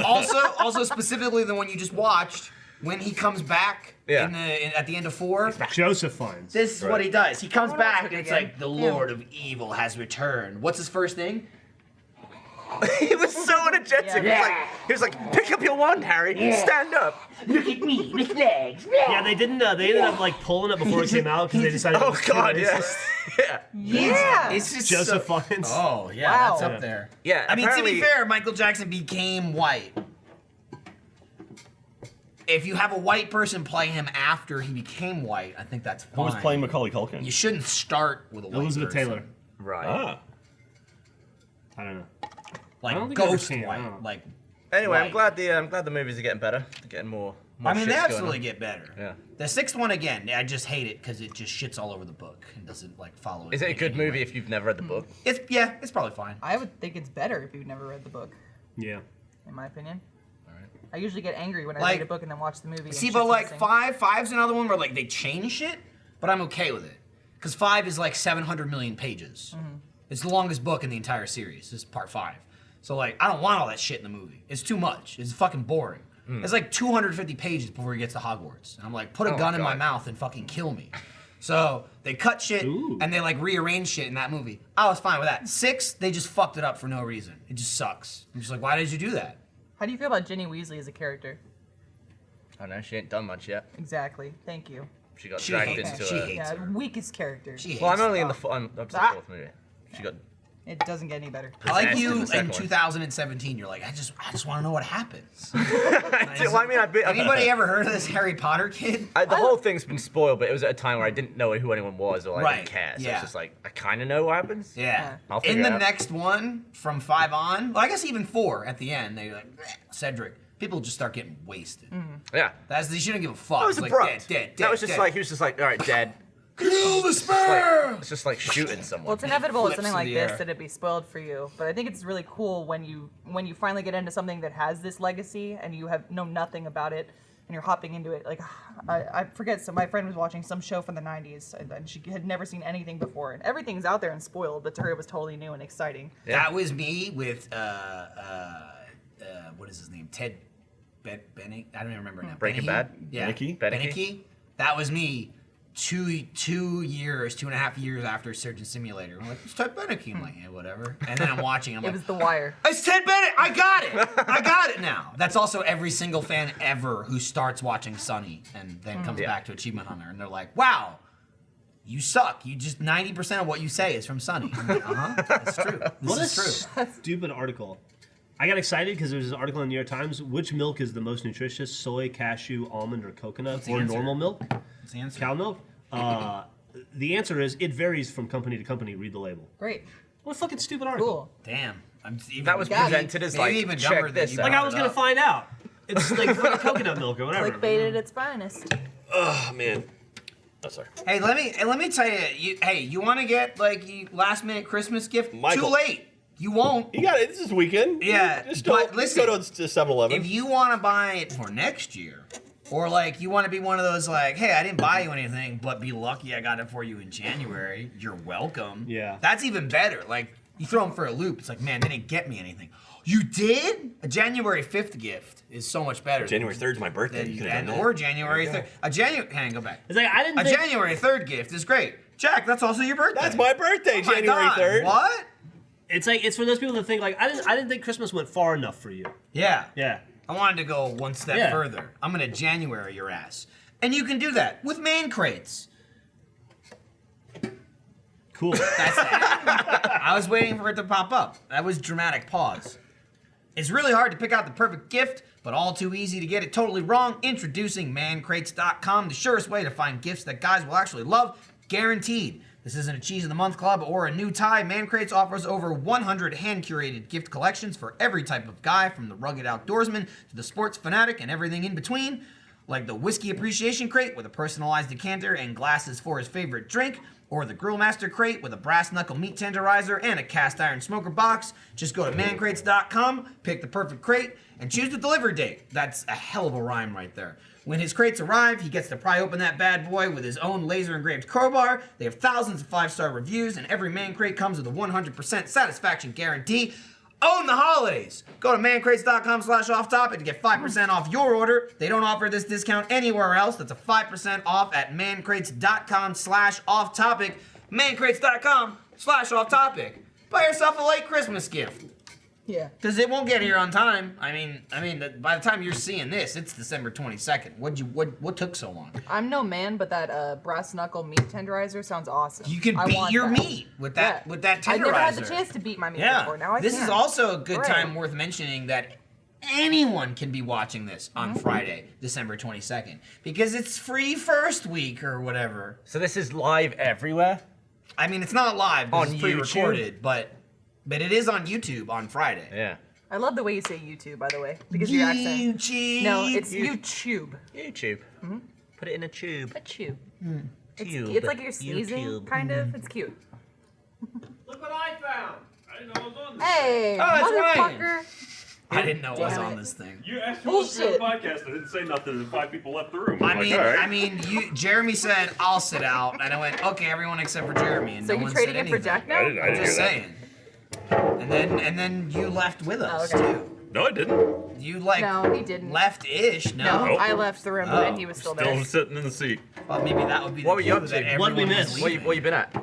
Also specifically the one you just watched, when he comes back Yeah. at the end of 4. Joseph Fiennes. This is what he does. He comes What back else and it's again? like, the Yeah. Lord of Evil has returned. What's his first thing? He was so energetic. Yeah. He was like, pick up your wand, Harry. Stand up. Look at me with legs. Yeah, they didn't. They ended up like pulling it before it came out because they decided. it Oh was too God, yeah. racist. Yeah. Yeah. It's just Joseph so, Fiennes. Oh, yeah, Wow. that's up Yeah. there. Yeah, I mean, to be apparently- fair, Michael Jackson became white. If you have a white person play him after he became white, I think that's fine. Who was playing Macaulay Culkin? You shouldn't start with a white Elizabeth person. Taylor. Right. Ah. I don't know. Like I don't think I've ever ghost seen it, I don't know. white. Like, Anyway, I'm white. glad the movies are getting better. They're getting more I mean, they shit's going absolutely on. get better. Yeah. The 6th one, again, I just hate it because it just shits all over the book and doesn't like follow it. Is it a in good any way. movie if you've never read the book? It's probably fine. I would think it's better if you've never read the book, Yeah. in my opinion. I usually get angry when I Like- read a book and then watch the movie. and See, shit's but like missing. five's another one where like they change shit, but I'm okay with it because 5 is like 700 million pages. It's the longest book in the entire series. This is part 5. So like, I don't want all that shit in the movie. It's too much. It's fucking boring. It's like 250 pages before he gets to Hogwarts, and I'm like, put a Oh, gun in my God. mouth and fucking kill me. So they cut shit Ooh. and they like rearrange shit in that movie. I was fine with that. 6, they just fucked it up for no reason. It just sucks. I'm just like, why did you do that? How do you feel about Ginny Weasley as a character? I don't know, she ain't done much yet. Exactly. Thank you. She got She dragged hates into her. She a... hates Yeah, her. weakest character. She hates Well, I'm her. only in the up to the Ah. 4th movie. She got... It doesn't get any better. I like possessed you in the second in one. 2017. You're like, I just want to know what happens. Well, I mean, Anybody ever heard of this Harry Potter kid? the whole thing's been spoiled, but it was at a time where I didn't know who anyone was or I Right, didn't care. So yeah. it's just like, I kind of know what happens. Yeah. I'll In figure the it out. next one, from 5 on, well, I guess even 4 at the end, they're like, Cedric. People just start getting wasted. Yeah. They shouldn't give a fuck. That was It's like, abrupt. dead, That was just dead. like, he was just like, all right, dead. Kill the Like, sperm! it's just like shooting someone. Well, it's inevitable with Flips something in like the this air. that it'd be spoiled for you. But I think it's really cool when you finally get into something that has this legacy and you have know nothing about it. and you're hopping into it. Like I forget. So my friend was watching some show from the '90s, and she had never seen anything before, and everything's out there and spoiled, but to her it was totally new and exciting. That was me with what is his name? Ted Bennick? I don't even remember now. Breaking Bennicky? Bad? Yeah. Bennicky? Bennicky? That was me 2.5 years after Surgeon Simulator. I'm like, it's Ted Bennicky. I'm like, yeah, whatever. And then I'm watching. I'm It like, was The Wire. it's Ted Bennett. I got it. I got it now. That's also every single fan ever who starts watching Sunny and then comes back to Achievement Hunter. And they're like, wow, you suck. You just 90% of what you say is from Sunny. I'm like, that's true. What This a is true. stupid article. I got excited because there was this article in the New York Times. Which milk is the most nutritious? Soy, cashew, almond, or coconut? What's the Or answer? normal milk? What's the answer? Cow milk? The answer is it varies from company to company. Read the label. Great. What a fucking stupid article. Cool. Damn. I'm even, That was Yeah. presented as maybe like, even check dumber than this you out. Like I was it gonna up. find out. It's like fucking coconut milk or whatever. Clickbaited at its finest. Oh man. Oh, sorry. Hey, let me tell you. You want to get like last minute Christmas gift? Michael. Too late. You won't. You got it. This is weekend. Yeah, Just but go to 7-Eleven. If you want to buy it for next year, or like you want to be one of those like, hey, I didn't buy you anything, but be lucky I got it for you in January. You're welcome. Yeah. That's even better. Like you throw them for a loop. It's like, man, they didn't get me anything. You did? A January 5th gift is so much better. January 3rd is my birthday. You could have done that. Or January 3rd. Hang on, go back. It's like I didn't A think. January 3rd gift is great. Jack, that's also your birthday. That's my birthday, Oh my January God, 3rd. What? It's like it's for those people that think like I didn't think Christmas went far enough for you. Yeah. Yeah. I wanted to go one step Yeah. further. I'm gonna January your ass. And you can do that with man crates. Cool. That's that. I was waiting for it to pop up. That was dramatic pause. It's really hard to pick out the perfect gift, but all too easy to get it totally wrong. Introducing mancrates.com, the surest way to find gifts that guys will actually love, guaranteed. This isn't a Cheese of the Month club or a new tie. Man Crates offers over 100 hand-curated gift collections for every type of guy, from the rugged outdoorsman to the sports fanatic and everything in between. Like the Whiskey Appreciation Crate with a personalized decanter and glasses for his favorite drink, or the Grill Master Crate with a brass knuckle meat tenderizer and a cast iron smoker box. Just go to mancrates.com, pick the perfect crate, and choose the delivery date. That's a hell of a rhyme right there. When his crates arrive, he gets to pry open that bad boy with his own laser engraved crowbar. They have thousands of 5-star reviews, and every man crate comes with a 100% satisfaction guarantee. Own the holidays! Go to mancrates.com/off-topic to get 5% off your order. They don't offer this discount anywhere else. That's a 5% off at mancrates.com/off-topic. mancrates.com/off-topic. Buy yourself a late Christmas gift. Yeah. Because it won't get here on time. I mean, by the time you're seeing this, it's December 22nd. What took so long? I'm no man, but that brass knuckle meat tenderizer sounds awesome. You can I beat want your that. meat with that Yeah. with that tenderizer. I've never had the chance to beat my meat Yeah. before. Now I This can. is also a good Hooray. time worth mentioning that anyone can be watching this on Friday, December 22nd, because it's free first week or whatever. So this is live everywhere? I mean, it's not live, On because it's pre-recorded, YouTube? but it is on YouTube on Friday. Yeah. I love the way you say YouTube, by the way, because of your accent. YouTube. No, it's YouTube. YouTube. Put it in a tube. A tube. Tube. It's like you're sneezing, YouTube. kind of. It's cute. Look what I found. I didn't know it was on Hey, Oh, it's Ryan. motherfucker. I didn't know it was Damn on it. this thing. You asked who was doing the Bullshit. podcast. I didn't say nothing, and 5 people left the room. I I'm mean, like, all right. Jeremy said I'll sit out, and I went, okay, everyone except for Jeremy, and So no you one trading said it for anything. Jack now? I didn't I'm hear just that. saying. And then you left with us Oh, okay. too. No, I didn't. You like No, he didn't. left-ish. No, No. Nope. I left the room, Oh. and he was still there. Still sitting in the seat. Well, maybe that would be. What the were you cue up that to? What did we everyone was miss? leaving. What you been at?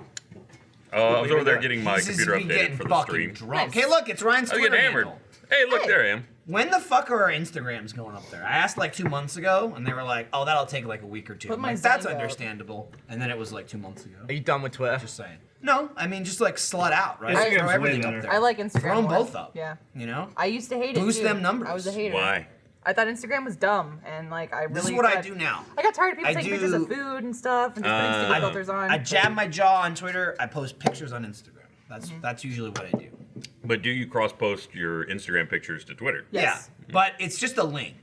I was over there getting my He's just computer been updated getting for the fucking stream. drunk. Nice. Hey, look, it's Ryan's I was Twitter getting hammered. handle. Hey, look, Hey. there I am. When the fuck are our Instagrams going up there? I asked like 2 months ago, and they were like, "Oh, that'll take like a week or two." Put I'm my like, that's Zynga up. understandable. And then it was like 2 months ago. Are you done with Twitter? Just saying. No, I mean just like slut out, right? Instagram's Throw way everything better. up there. I like Instagram. Throw 'em more. both up. Yeah. You know. I used to hate it. Boost too. them numbers. I was a hater. Why? I thought Instagram was dumb, and like I really. This is what I got- do now. I got tired of people I taking do- pictures of food and stuff, and just putting stupid filters on. I jab my jaw on Twitter. I post pictures on Instagram. Mm-hmm. That's usually what I do. But do you cross post your Instagram pictures to Twitter? Yes. Yeah, but it's just a link.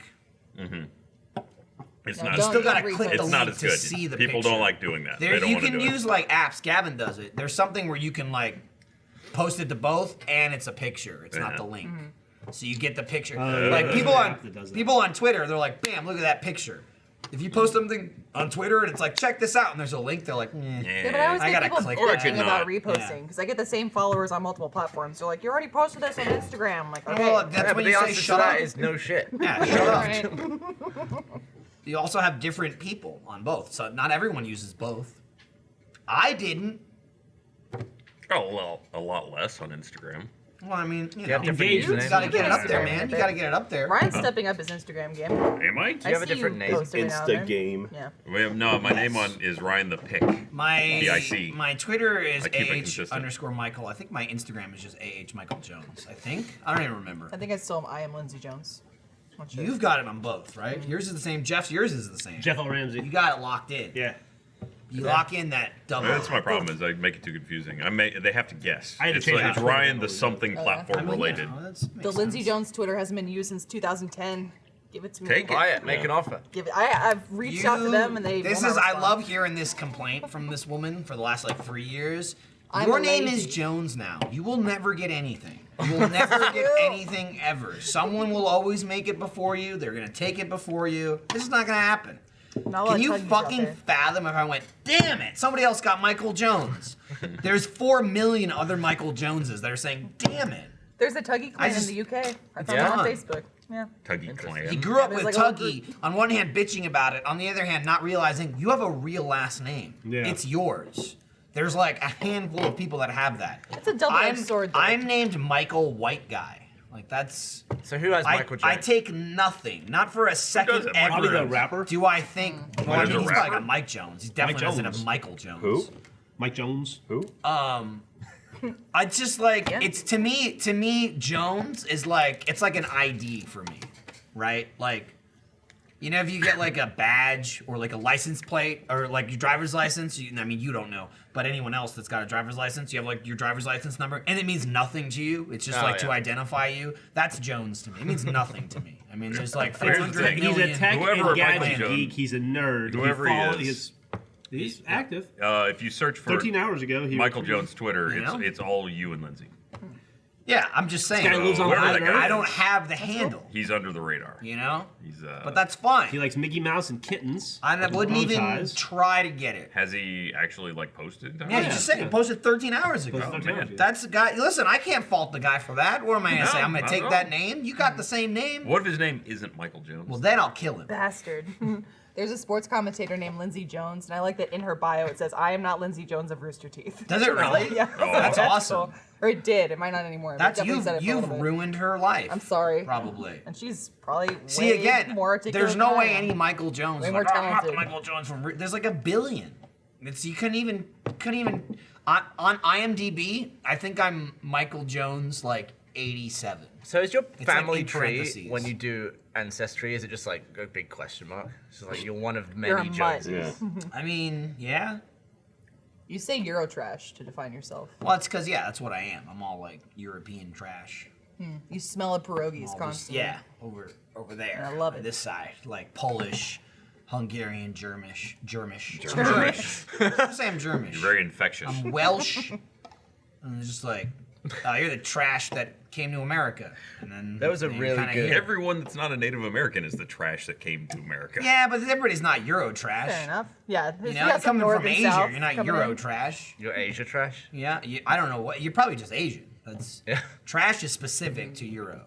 It's No, not. don't Still gotta repost. click the It's link not as to good. see the People picture. don't like doing that. There, They don't you want to can do use like apps. Gavin does it. There's something where you can like post it to both, and it's a picture. It's not Yeah. the link. So you get the picture. yeah. Like people That does that. people on Twitter, they're like, bam, look at that picture. If you post something on Twitter and it's like, check this out, and there's a link, they're like, Yeah, but I always I get gotta people click Or I bitching could about not. reposting because I get the same followers on multiple platforms. They're like, you already posted this on Instagram. I'm like, okay. well, that's Yeah, when but you the say answer to shut that up. is no shit. Yeah, shut up. Right. You also have different people on both, so not everyone uses both. I didn't. Oh, well, a lot less on Instagram. Well, I mean, you You have know, different Engage. you usernames. gotta get it up there, Instagram man. a You gotta get it up there. Ryan's stepping up his Instagram game. Am I? I you have a see different name? post every now and then. Insta game. Yeah. No, my name on is Ryan the Pick. My BIC. my Twitter is I keep it consistent. AH_Michael. I think my Instagram is just AH Michael Jones. I think. I don't even remember. I think I still I am Lindsay Jones. Not sure. You've got it on both, right? Yours is the same. Jeff's yours is the same. Jeff L. Ramsey. You got it locked in. Yeah. You lock in that double. That's my problem is I make it too confusing. They have to guess. I had to It's change like my it's Twitter Ryan the handle. something platform I mean, related. yeah, makes The Lindsay sense. Jones Twitter hasn't been used since 2010. Give it to me. Take it. Buy it. Make an offer. Give it. I've reached out to them and they. This will is. not I respond. love hearing this complaint from this woman for the last like 3 years. I'm Your a name lady. is Jones now. You will never get anything. You will never get anything ever. Someone will always make it before you. They're gonna take it before you. This is not gonna happen. Not a lot Can of you tuggies out fucking there. fathom if I went, damn it, somebody else got Michael Jones? There's 4 million other Michael Joneses that are saying, damn it. There's a Tuggy clan just- in the UK. I found Yeah. it on Facebook. Yeah. Tuggy He clan. grew up There's with like a Tuggy, on one hand bitching about it, on the other hand not realizing you have a real last name. Yeah. It's yours. There's like a handful of people that have that. It's a double-edged sword, though. I'm named Michael White Guy. Like that's So who has Michael I Jones? take nothing, not for a second it? ever. Probably the rapper. Do I think? Well, I There's mean, a he's probably rapper? got Mike Jones. He definitely doesn't Jones. have Michael Jones. Who? Mike Jones. Who? I just like Yeah. it's to me Jones is like it's like an ID for me, right? Like, you know, if you get like a badge or like a license plate or like your driver's license, I mean you don't know, but anyone else that's got a driver's license, you have like your driver's license number, and it means nothing to you. It's just Oh, like to yeah. identify you. That's Jones to me. It means nothing to me. I mean, there's like Here's the 400 thing. million. He's a tech Whoever and Michael gadget Jones- geek. He's a nerd. Whoever he is. He's active. If you search for 13 hours ago, he Michael Jones Twitter, You know? it's all you and Lindsay. Yeah, I'm just saying. guy lives on Whoever planet that guy I is, don't have the handle. He's under the radar. You know, He's but that's fine. He likes Mickey Mouse and kittens. I wouldn't bow even ties. try to get it. Has he actually like posted? Yeah, you just said he posted 13 hours ago. Posted 13 hours ago. That's the guy. Listen, I can't fault the guy for that. What am I gonna No, say? I'm gonna not take at that all. name. You got the same name. What if his name isn't Michael Jones? Well, then I'll kill him. Bastard. There's a sports commentator named Lindsay Jones, and I like that in her bio it says, I am not Lindsay Jones of Rooster Teeth. Does it really? Yeah. Oh, that's awesome. Cool. Or it did. It might not anymore. but That's it definitely you've said it for a you've little bit. ruined her life. I'm sorry. Probably. And she's probably See way again. more articulate There's than no I way am. any Michael Jones. Way is more like, "Oh, I'm not the talented." Michael Jones from. There's like a billion. It's you couldn't even on IMDb. I think I'm Michael Jones like 87. So is your like family in tree parentheses. when you do ancestry? Is it just like a big question mark? It's like you're one of You're many a mutt. Joneses. Yeah. I mean, yeah. You say Eurotrash to define yourself. Well, it's because that's what I am. I'm all like European trash. You smell of pierogies All this- constantly. yeah, over there. I love on it. This side, like Polish, Hungarian, Germish. Just say I'm Germish. You're very infectious. I'm Welsh. And it's just like, you're the trash that came to America. And then That was a then you really kinda good- hear- Everyone that's not a Native American is the trash that came to America. Yeah, but everybody's not Euro trash. Fair enough. Yeah. You You know, got you're some coming north from and Asia. south You're not coming Euro in. trash. You're Asia trash? Yeah, I don't know what. You're probably just Asian. That's Yeah. trash is specific to Euro.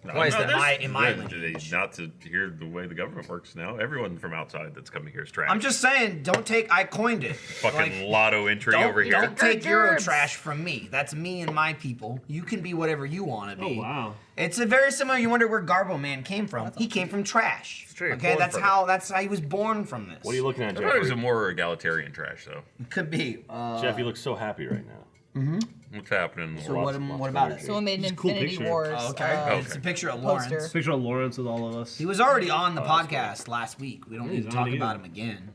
Why is No, that? in my Yeah, lineage. not to hear the way the government works now. Everyone from outside that's coming here is trash. I'm just saying, don't take. I coined it. fucking lotto entry over here. Don't take Euro Gerbs. trash from me. That's me and my people. You can be whatever you want to Oh be. wow. It's a very similar. You wonder where Garbo Man came from. He came from trash. It's true, Okay, born that's from how he was born from this. What are you looking at, I thought it was a Jeffrey? more egalitarian trash, though. Could be. Jeff, you look so happy right now. What's happening in the So world? what about it? Someone made an It's a cool Infinity picture. Wars. Oh, okay. Okay. It's a picture of poster. Lawrence. Picture of Lawrence with all of us. He was already on the podcast last week. We don't need he's to on talk again. about him again.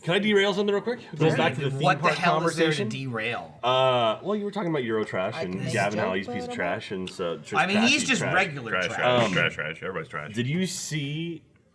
Can I derail something real quick? It goes back to the theme What the park hell is there to conversation. derail? Well, you were talking about Eurotrash I and can make a Gavin how joke, he's a piece of but trash, and so I mean, he's trash, just trash. regular Trash, trash. trash, trash, trash. Everybody's trash. Did you see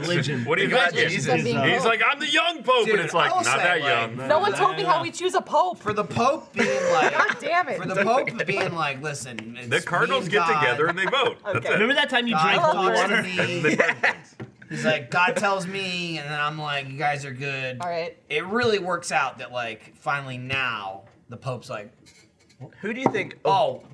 religion. What do you think? Congratulations on being He's Pope. like, I'm the young Pope, Dude, and it's like, I will not say, that like, young. No one told me how we choose a pope. For the Pope being like, God damn it. for the Pope being like, listen, it's The Cardinals me get and God. together and they vote. That's Okay. it. Remember that time you God drank holy talks to water? me. They burn things. He's like, God tells me, and then I'm like, you guys are good. All right. It really works out that like finally now the Pope's like, Who do you think?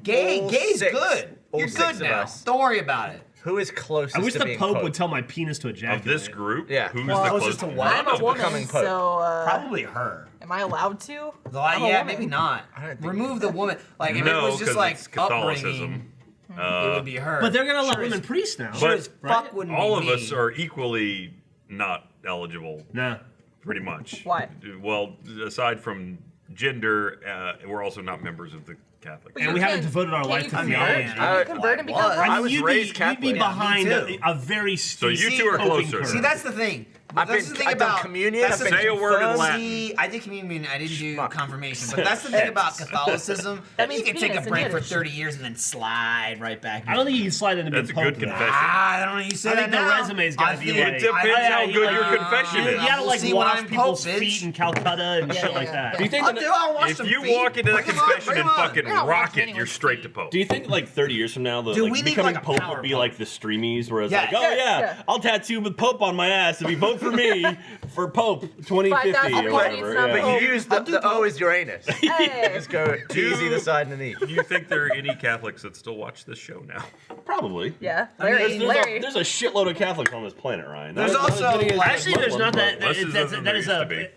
Gay's good. You're good now. Don't worry about it. Who is closest I wish to the being Pope would tell my penis to ejaculate. Of this group, Yeah. who's Well, the closest closest to what? I'm a woman, becoming pope. so Probably her. am I allowed to? Yeah, woman. maybe not. I don't think Remove the woman. Like if it No, was just because like it's upbringing, Catholicism. it would be her. But they're gonna let Sure as- women priests now. Sure But as fuck wouldn't All be of me. us are equally not eligible, Nah. pretty much. Why? Well, aside from gender, we're also not members of the Catholic. But And you we haven't can- devoted our can life you to convert? theology. Can you convert and become was. one? I was you'd raised You'd Catholic. be behind Yeah, me too. a very steep. So you two are coping closer. curve. See, that's the thing. I've That's the thing done about communion. that's I've the- Say a word in confirmed. Latin. See, I did communion. I didn't do confirmation, but that's the thing about Catholicism. That you means can take a penis in break for Yiddish. 30 years and then slide right back. I don't think you can slide into being That's a pope. good though. confession. I don't know. You say I that think the now. resume's gotta I be think- like- It depends how good your you- confession You is. gotta We'll like see when wash I'm people's pope, bitch. feet in Calcutta and shit like that. Do you think that, I'll wash If some you feet. walk into that Bring 'em on, confession bring and 'em on. fucking You're not rock washing it, you're anyone's straight feet. to Pope. do you think like 30 years from now, Dude, we need, becoming like, a Pope power would be Pope. like the streamies, where it's Yeah, like, oh yes, yeah, yeah. I'll tattoo the Pope on my ass if you vote for me for Pope 2050 5,000 or people whatever. need some Yeah. Pope. You use the O as your anus. Hey. Just go easy the side and the knee. Do you think there are any Catholics that still watch this show now? Probably. Yeah, Larry. There's a shitload of Catholics on this planet, Ryan. There's Not as also, many as like- Actually, there's not that. Less is That than that there is used a. to be.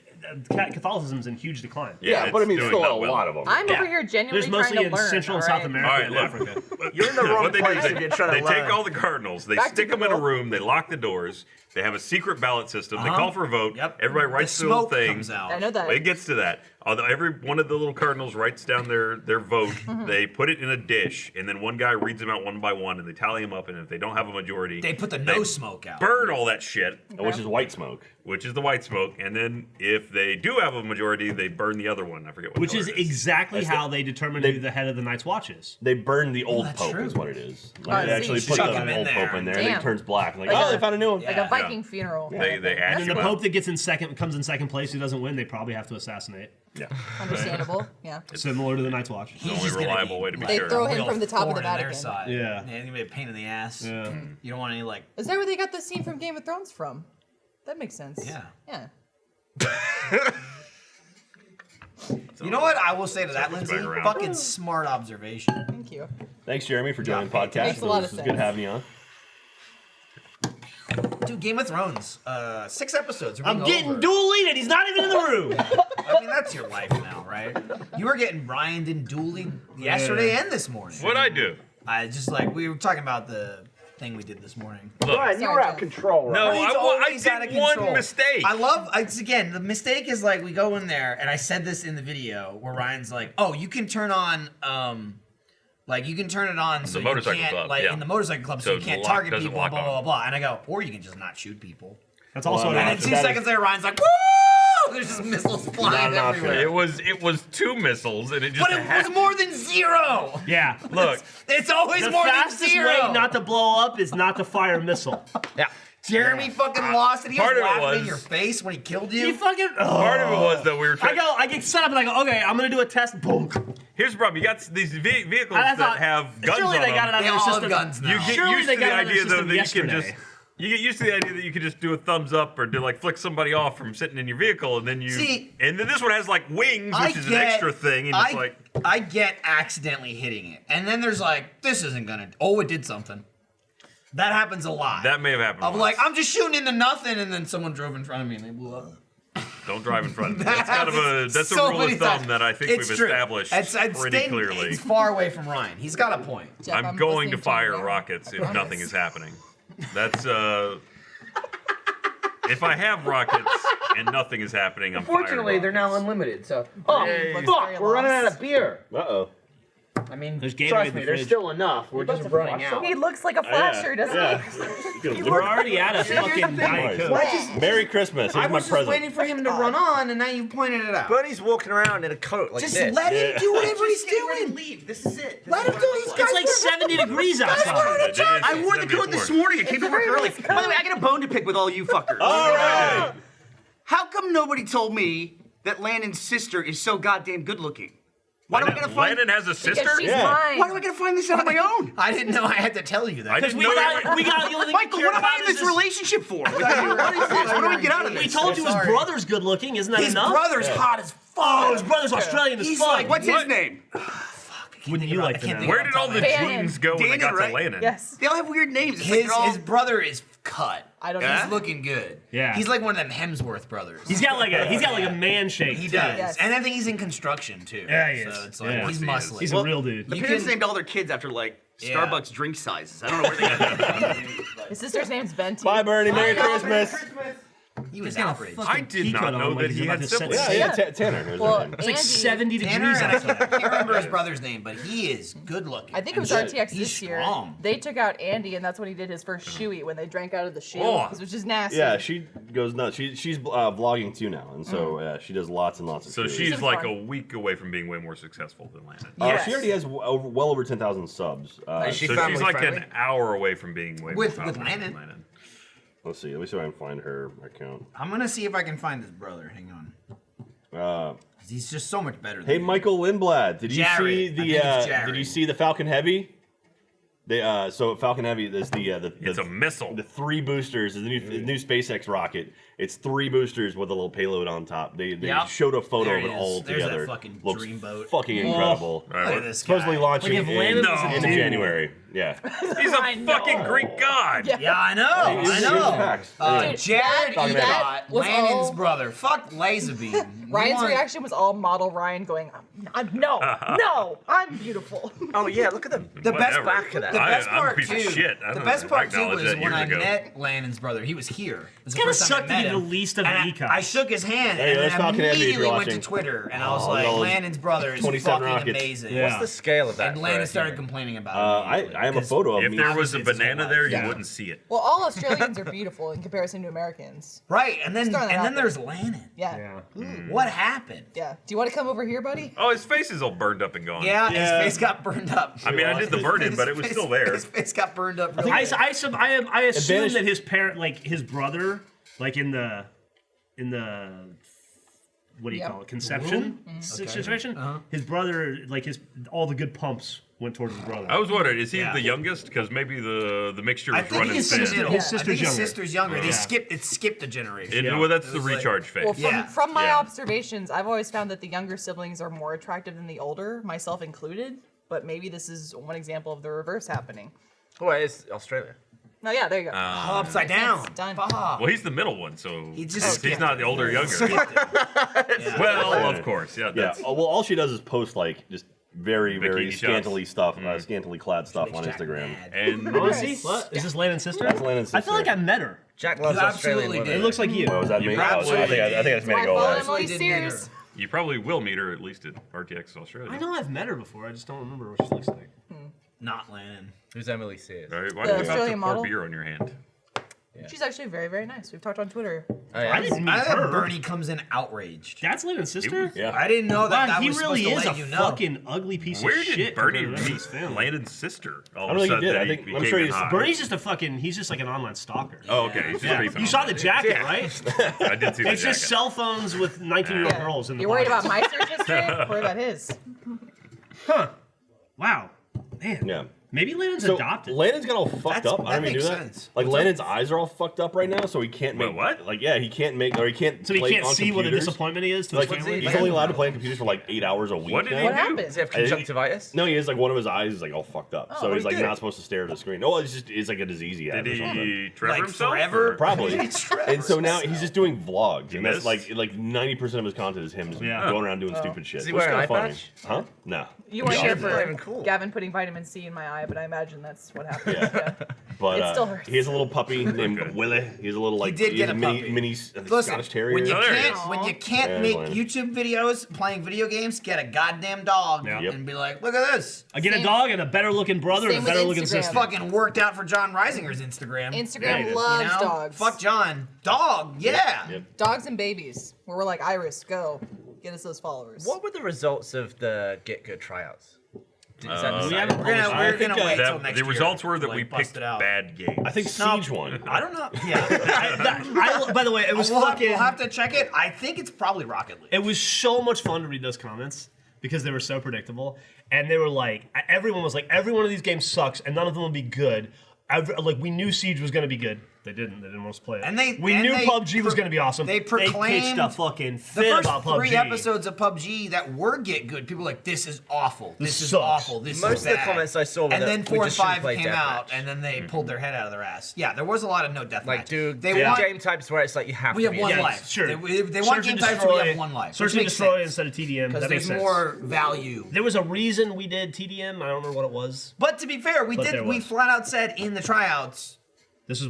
Catholicism's in huge decline. Yeah, but I it's mean, doing still not a well. lot of them. I'm Yeah. over here genuinely There's mostly trying in to learn. Central and all South right? America All right, and look. Africa. You're in the wrong What they place do if is you're trying they to learn. take all the cardinals, they Back to stick them in a Google. room, they lock the doors, they have a secret ballot system, they call for a vote, Yep. everybody The writes the little smoke thing. comes out. I know that. It gets to that. Although every one of the little cardinals writes down their vote, Mm-hmm. they put it in a dish, and then one guy reads them out one by one, and they tally them up, and if they don't have a majority, They put the no smoke out. burn all that shit, Which is white smoke. which is the white smoke, and then if they do have a majority, they burn the other one. I forget what Which color is it is. exactly how they determine who the head of the Night's Watch is. They burn the old that's Pope, true. is what it is. Oh, Like, they so actually you put chuck the him in old there. Pope in there, and Damn. he turns black. Like, Like oh, a- they found a new one. Like a Viking funeral. They add And you the up. Pope that gets in second comes in second place who doesn't win, they probably have to assassinate. Yeah. Understandable. Yeah. Similar to the Night's Watch. It's the only just gonna reliable be way to be They sure. throw him Real from the top of the thorn in their Vatican. side. Yeah. And it's gonna be a pain in the ass. Yeah. You don't want any like. Is that where they got the scene from Game of Thrones from? That makes sense. Yeah. Yeah. You know what I will say to that, Circles Lindsay? back around. Fucking smart observation. Thank you. Thanks, Jeremy, for joining the Yeah, podcast. makes a lot of This is good sense. having you on. Dude, Game of Thrones. 6 episodes. Are I'm being getting over. dueling and he's not even in the room. I mean, that's your life now, right? You were getting Ryan and dueling yesterday and this morning. What'd I do? I just like we were talking about the thing we did this morning. Look, Sorry, Jeff. control. no, Ryan's I always out did of one control. mistake. I love, it's again, the mistake is like we go in there, and I said this in the video where Ryan's like, "Oh, you can turn on, like you can turn it on so you motorcycle can't, club, like yeah. in the motorcycle club, so, So you the can't lock target doesn't people, lock blah blah blah on. blah." And I go, or you can just not shoot people. That's also Well, an no, And then so 2 that seconds is- later, Ryan's like, "Woo!" There's just missiles flying Not an option. everywhere. It was 2 missiles, and it just But it was more than 0. Yeah. look. It's always The more than fastest 0. way not to blow up is not to fire a missile. Yeah. Jeremy fucking lost it. He was Part of it laughing in was- your face when he killed You you. fucking. Part of it was that we were trying. I get set up and I go, okay, I'm gonna do a test. Boom. Here's the problem: you got these vehicles I that thought, have guns surely on they them. got it out They of all their have system. guns now. You get Surely used they to the got it out of idea their though system that you can yesterday. just. You get used to the idea that you could just do a thumbs up or do like flick somebody off from sitting in your vehicle, and then you. See, and then this one has like wings, I which is an get- extra thing, and it's like. I get accidentally hitting it, and then there's like, this isn't gonna. Oh, it did something. That happens a lot. That may have happened. Of once. like, I'm just shooting into nothing, and then someone drove in front of me and they blew up. Don't drive in front of me. That That's kind of a happens a so rule many of thumb times. that I think It's we've true. established It's pretty staying- clearly. It's far away from Ryan. He's got a point. Jeff, I'm going to listening fire you now. rockets I if promise. nothing is happening. That's if I have rockets and nothing is happening, I'm Fortunately, firing they're now rockets. unlimited, so. Oh, Looks fuck, very we're running out lost. of beer. Uh-oh. I mean, There's Gatorade trust in me, the there's fridge. still enough. We're just running out. He looks like a flasher, doesn't he? We're already at a fucking Diet Coke. Merry Christmas. Here's I my was just present. waiting for him to run on, and now you pointed it out. But he's walking around in a coat like Just this. let him do whatever he's doing. Leave. This is it. Let him do it. These guys It's like 70 degrees outside. It is I wore the coat this morning. I came to work very early. nice By the way, I got a bone to pick with all you fuckers. All right. How come nobody told me that Landon's sister is so goddamn good looking? Why do I gotta find? Landon has a sister? Because she's Yeah. mine. Why do I gotta find this out on my own? I didn't know I had to tell you that. I Because didn't we know that. got, the only thing Michael, we care what am I about in is this relationship for? With you? What is this? What do we get out of We this? told you his Sorry. brother's good looking, isn't that His enough? brother's hot as fuck. Oh, his brother's Australian as He's fuck. like, What's his name? Wouldn't you like to know? Where did all the Bannon. genes go when they got Bannon, right? to Landon? Yes. They all have weird names. It's like His they're all... his brother is cut. I don't He's know. looking good. Yeah. He's like one of them Hemsworth brothers. He's got like a man shake. He too. does, Yes. and I think he's in construction too. Yeah, he is. So it's like Yeah. he's muscly. He's a real dude. The You parents can- named all their kids after like Yeah. Starbucks drink sizes. I don't know where they got it. His sister's name's Venti. Bye, Bernie. Merry Christmas. He was got a outraged. fucking I did He not cut know on, like that he's he about had to set siblings. Yeah, Yeah. Tanner. Who's Well, her name? It's like Andy- 70 Tanner, degrees and I outside. can't remember his brother's name, but he is good looking. I think it was And RTX he's this year. strong. They took out Andy, and that's when he did his first shoey when they drank out of the shoe, Oh. which is nasty. Yeah, she goes nuts. She's vlogging too now, and so she does lots and lots of. So series. she's Seems like fun. a week away from being way more successful than Landon. Yes. She already has well over 10,000 subs. Is she So family she's like friendly? an hour away from being way With more popular Landon. than Landon. Let's see. Let me see if I can find her account. I'm gonna see if I can find his brother. Hang on. 'Cause he's just so much better. Hey, than Michael Lindblad, did you Jared. see I think it's Jared. did you see the Falcon Heavy? They so Falcon Heavy is It's a missile. the 3 boosters, the new SpaceX rocket. It's 3 boosters with a little payload on top. They Yep. showed a photo There of he it is. all There's that together. fucking Looks dreamboat. fucking incredible. All right, Look at what- this guy. Supposedly launching Like if in Landon was a dude. January. Yeah. He's a I know. fucking Greek god. Yeah, I know. I Here's the know. facts. Dude, Jared that got was Landon's all- brother. Fuck Laserbeam. Ryan's reaction was all model Ryan going, no, I'm beautiful. Oh yeah, look at them. The best Whatever. back of that. The best I'm a part piece too. of shit. I The don't best know. part I too acknowledged was that when I years ago. met Landon's brother. He was here. It was the kinda first time sucked I to met be him. the least of And the econs. I shook his hand Hey, and that's then I Falcon Heavy if you're immediately went to watching. Twitter and I was Oh, like, those Landon's brother is 27 fucking rockets. amazing. Yeah. What's the scale of that? And for Landon a started human? complaining about I it. have a photo of If me. there was a Obviously, it's his banana whole there, life. you Yeah. wouldn't see it. Well, all Australians are beautiful in comparison to Americans. Right, and then Just throwing that out there. there's Landon. Yeah. What happened? Yeah. Do you want to come over here, buddy? Oh, his face is all burned up and gone. Yeah, Yeah. his face got burned up. I mean, I did the burning, but it was still there. His face got burned up. Real I bad. assume Advantage- that his parent, like his brother, like in the what do you Yep. call it, conception situation. His brother, like all the good pumps went towards his brother. I was wondering, is he Yeah. the youngest? Because maybe the mixture I was think running his thin. sister. His I sister's think his younger. sister's younger. They Yeah. skipped a generation. Well, that's It the was like- recharge phase. Well, Yeah. from my Yeah. observations, I've always found that the younger siblings are more attractive than the older, myself included. But maybe this is one example of the reverse happening. Oh, it's Australia. No, yeah, there you go. Oh, upside down. Done. Fuck. Well, he's the middle one, so He just he's not the older or younger. Skipped it. Yeah. Well, of course, yeah. Yeah. That's, Well, all she does is post like just very Bikini shots. scantily stuff, scantily clad stuff Makes on Jack Instagram. mad. And Oh, is he? What? Is this Landon's sister? That's Landon's I feel like sister. I met her. Jack loves You Australian absolutely women. did. It looks like you. What was that me? absolutely I think I just made Why it go follow away. Emily Didn't meet her. Sears? you probably will meet her at least at RTX Australia. I know I've met her before. I just don't remember what she looks like. Not Landon. Who's Emily Sears? All right, why The do you have Australian to pour model? beer on your hand? She's actually very, very nice. We've talked on Twitter. Oh, yeah. I didn't meet I think her. Bernie comes in outraged. That's Landon's sister. Yeah. I didn't know that. Wow, That he was really supposed is to a let you know. fucking ugly piece Where of shit. did Bernie compared to meet his family. Landon's sister? All I don't of a think he sudden did. that I think- I'm became sure in he's- hot. Bernie's just a fucking. He's just like an online stalker. Oh, okay. He's just Yeah. creeping You on saw me. the jacket, Yeah. right? I did see the It's just jacket. cell phones with 19-year-old Yeah. girls in the You're worried about pockets. my search history? Worry about his. Huh. Wow. Man. Yeah. Maybe Landon's So adopted. Landon's got all fucked up. I that don't even makes do that. sense. Like What's Landon's eyes are all fucked up right now, so he can't Wait, make what? Like he can't make or he can't. So he play can't on see what a computers. disappointment he is to Like his family. he's only allowed to play on computers for like 8 hours a week. What did now. he What do? happened? Does he have conjunctivitis? No, he is like one of his eyes is like all fucked up, so what he's do like you do? not supposed to stare at the screen. No, it's like a disease he has Did or something. he Trevor Like himself? forever? or- Probably. Trevor. And so now he's just doing vlogs, and that's missed? like 90% of his content is him just Yeah. going around doing stupid shit. Does he which is wear an kinda eye funny. patch? Huh? No. You weren't Yeah. here Not for even cool. Gavin putting vitamin C in my eye, but I imagine that's what happened. Yeah. Yeah. But It still hurts. he has a little puppy named Willie. He's a little like did he get has a mini puppy. mini Listen, Scottish Terrier. when you Oh, there he can't, is. when you can't Yeah, make Landon. YouTube videos playing video games, get a goddamn dog Yeah. Yep. and be like, look at this. I get a Same- dog and a better-looking brother and Same a with better-looking Instagram. sister. Fucking worked out for John Reisinger's Instagram. Instagram Yeah, loves you know? dogs. Fuck John. Dog, yeah. Yep. Dogs and babies. Where we're like, Iris, go. Get us those followers. What were the results of the Git Good Tryouts? Is that we decided? haven't- We're gonna, I we're think, gonna wait till That, next the year results were to, that like, we bust picked it out. bad games. I think Siege won. I don't know. Yeah. By the way, it was fucking. We'll have to check it. I think it's probably Rocket League. It was so much fun to read those comments because they were so predictable, and they were like, everyone was like, every one of these games sucks, and none of them will be good. Like we knew Siege was going to be good. They didn't want us to play it. And they we knew PUBG was going to be awesome. They proclaimed pitched a fucking the fit first about PUBG. 3 episodes of PUBG that were Get Good. People were like, this is awful. This is sucks. awful. This Most is of the bad. comments I saw were and that then we 4 and just shouldn't 5 play came deathmatch. out, and then they pulled their head out of their ass. Yeah, there was a lot of no deathmatch. Like, dude, they want game types where it's like you have we to have be one a- life. Sure. They want Search and game types where we have destroy- one life. Search which and makes destroy sense. instead of TDM. Because That makes there's sense. more value. There was a reason we did TDM. I don't remember what it was. But to be fair, we But there we was. flat out said in the tryouts, This is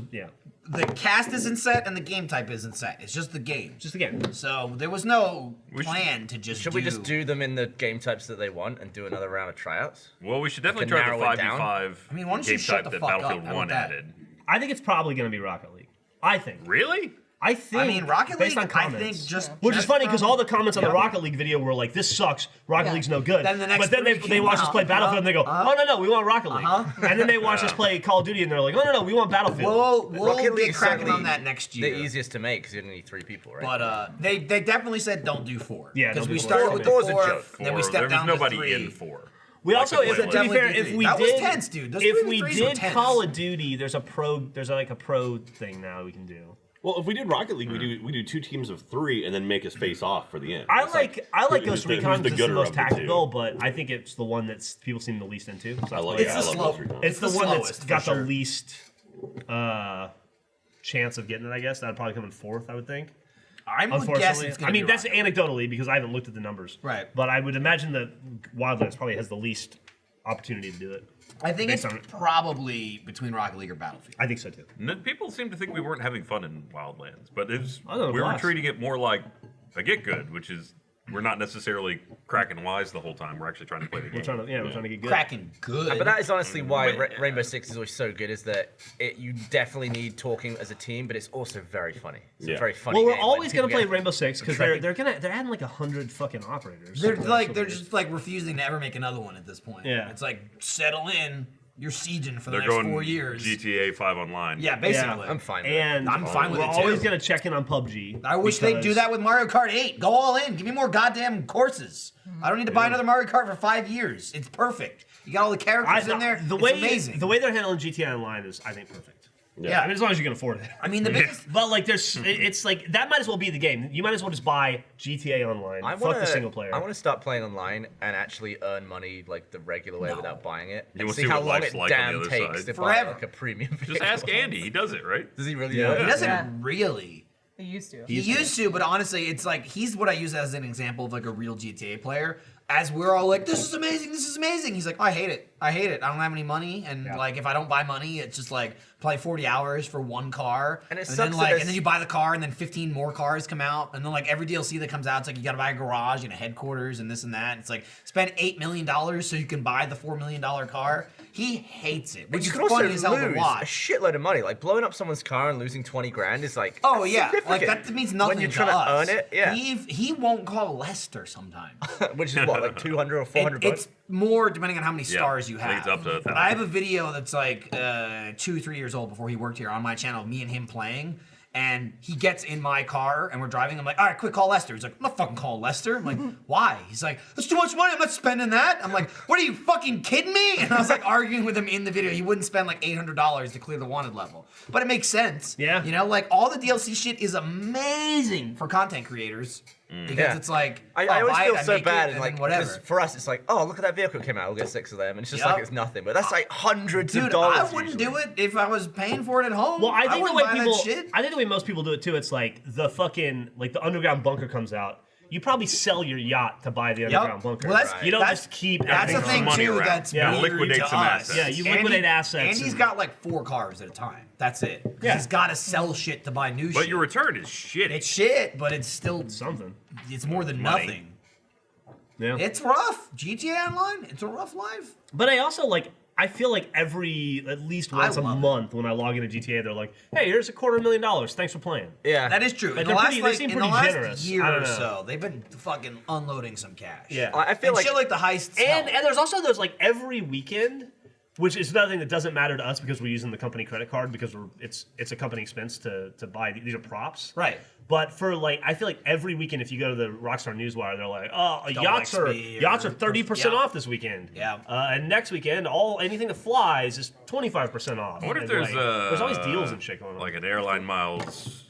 the cast isn't set and the game type isn't set. It's just the game. just again. So there was no plan to just Should we just do them in the game types that they want and do another round of tryouts? Well, we should definitely Can try the narrow it down? 5v5 I mean, why don't you game shut type the that fuck up? Battlefield How 1 about that? added. I think it's probably going to be Rocket League. I think. Really? I think. I mean, Rocket based League, on I comments. think just Which is funny because from- all the comments on the Yeah. Rocket League video were like, "This sucks. Rocket Yeah. League's no good." Then the next but then three they came watch us out. play Battlefield and they go, "Oh no, we want Rocket League." And then they watch us play Call of Duty and they're like, "Oh no, we want Battlefield." We'll Rocket get League's cracking certainly on that next year. The easiest to make because you only need 3 people, right? But they definitely said don't do 4. Yeah, because don't we do started four. with Four the was a 4, joke. then we There stepped was down nobody to 3. in 4. We Like also, the if, play to be one. fair, Definitely if do we that was did, tense, dude. Those if 3v3s we were did tense. Call of Duty, there's like a pro thing now we can do. Well, if we did Rocket League, we do 2 teams of 3 and then make us face off for the end. I It's like who's Ghost the- Recon who's because it's the gooder most of the two? tactical, but I think it's the one that's people seem the least into. So I love, It's yeah, the I love slow- Ghost Recon. It's the the one that's slowest, got for sure. the least chance of getting it, I guess. That'd probably come in 4th, I would think. I'm gonna guess Unfortunately, it's gonna I mean be that's Rocket League. anecdotally because I haven't looked at the numbers. Right. But I would imagine that Wildlands probably has the least opportunity to do it. I think it's based on it. probably between Rocket League or Battlefield. I think so too. People seem to think we weren't having fun in Wildlands, but it's, I don't know, we were blast. treating it more like a Get Good, which is we're not necessarily cracking wise the whole time. We're actually trying to play the game. We're trying to get good. Cracking good. But that is honestly why Yeah. Rainbow Six is always so good. Is that you definitely need talking as a team, but it's also very funny. It's a very funny. Well, we're game when always gonna people play get- Rainbow Six because they're adding like 100 fucking operators. They're So they're just like refusing to ever make another one at this point. Yeah. It's like settle in. You're sieging for the They're next going 4 years. GTA 5 online. Yeah, basically. I'm fine. With it. And I'm fine with we're it, always too. gonna check in on PUBG. I wish they'd do because- that with Mario Kart 8. Go all in. Give me more goddamn courses. I don't need to buy another Mario Kart for 5 years. It's perfect. You got all the characters in there. The it's way amazing. the way they're handling GTA Online is, I think, perfect. Yeah. I mean, as long as you can afford it. I mean, the biggest. But like, it's like that might as well be the game. You might as well just buy GTA Online. Fuck the single player. I want to start playing online and actually earn money like the regular way No. without buying it. You And wanna see see how what long life's it like on the damn other takes side. to Forever. buy like a premium vehicle. Just ask Andy. He does it, right? Does he really? Yeah. do it? He doesn't Yeah. really. They used to. He used to, but honestly, it's like he's what I use as an example of like a real GTA player. As we're all like, this is amazing, this is amazing. He's like, I hate it. I hate it. I don't have any money, and like if I don't buy money, it's just like play 40 hours for one car, And it then sucks that like, it's- and then you buy the car, and then 15 more cars come out, and then like every DLC that comes out, it's like you got to buy a garage and a headquarters and this and that. It's like spend $8 million so you can buy the $4 million car. He hates it, which You is can also funny as hell to lose a watch. shitload of money. Like blowing up someone's car and losing 20 grand is like Oh that's yeah, like significant. that means nothing when you're to trying us. to earn it. Yeah, He won't call Lester sometimes. which is what like 200 or 400 bucks. It's more depending on how many Yeah, stars you I have. think it's up to 1,000. But I have a video that's like 2-3 years old before he worked here on my channel, me and him playing. And he gets in my car and we're driving. I'm like, all right, quick, call Lester. He's like, I'm not fucking calling Lester. I'm like, why? He's like, that's too much money. I'm not spending that. I'm like, what are you fucking kidding me? And I was like arguing with him in the video. He wouldn't spend like $800 to clear the wanted level. But it makes sense. Yeah. You know, like all the DLC shit is amazing for content creators. Because Yeah. it's like, I oh, always buy feel it, I so make bad, it, and like whatever. 'cause for us, it's like, oh, look at that vehicle came out, we'll get 6 of them, and it's just Yup. like it's nothing. But that's like hundreds of Dude, dollars. I wouldn't do it if I was paying for it at home. Well, I think the wouldn't way buy people, that shit. I think the way most people do it too. It's like the fucking like the underground bunker comes out. You probably sell your yacht to buy the underground bunker. Well, that's, You don't that's, just keep. That's the everything thing on. money too. around. That's Yeah. weird Liquidate to some us. assets. Yeah, you liquidate assets Andy's and- got like 4 cars at a time. That's it. 'Cause Yeah. He's got to sell shit to buy new shit. But your return is shitty. It's shit, but it's still Something. it's more than Money. nothing. Yeah. It's rough. GTA Online. It's a rough life. But I also like. I feel like at least once a love it. month when I log into GTA, they're like, "Hey, here's $250,000. Thanks for playing." Yeah, That is true. Like, in the they're last, pretty- they like, seem in the pretty last generous. year I don't or know. so, they've been fucking unloading some cash. Yeah. I feel And like shit like the heists. And help. there's also those like every weekend Which is another thing that doesn't matter to us because we're using the company credit card because it's a company expense to buy these are props. Right. But for like, I feel like every weekend if you go to the Rockstar Newswire, they're like, oh, Double yachts are XP 30% yeah. off this weekend. Yeah. And next weekend, anything that flies is 25% off. I wonder if And, there's there's always deals and shit going on. like an airline miles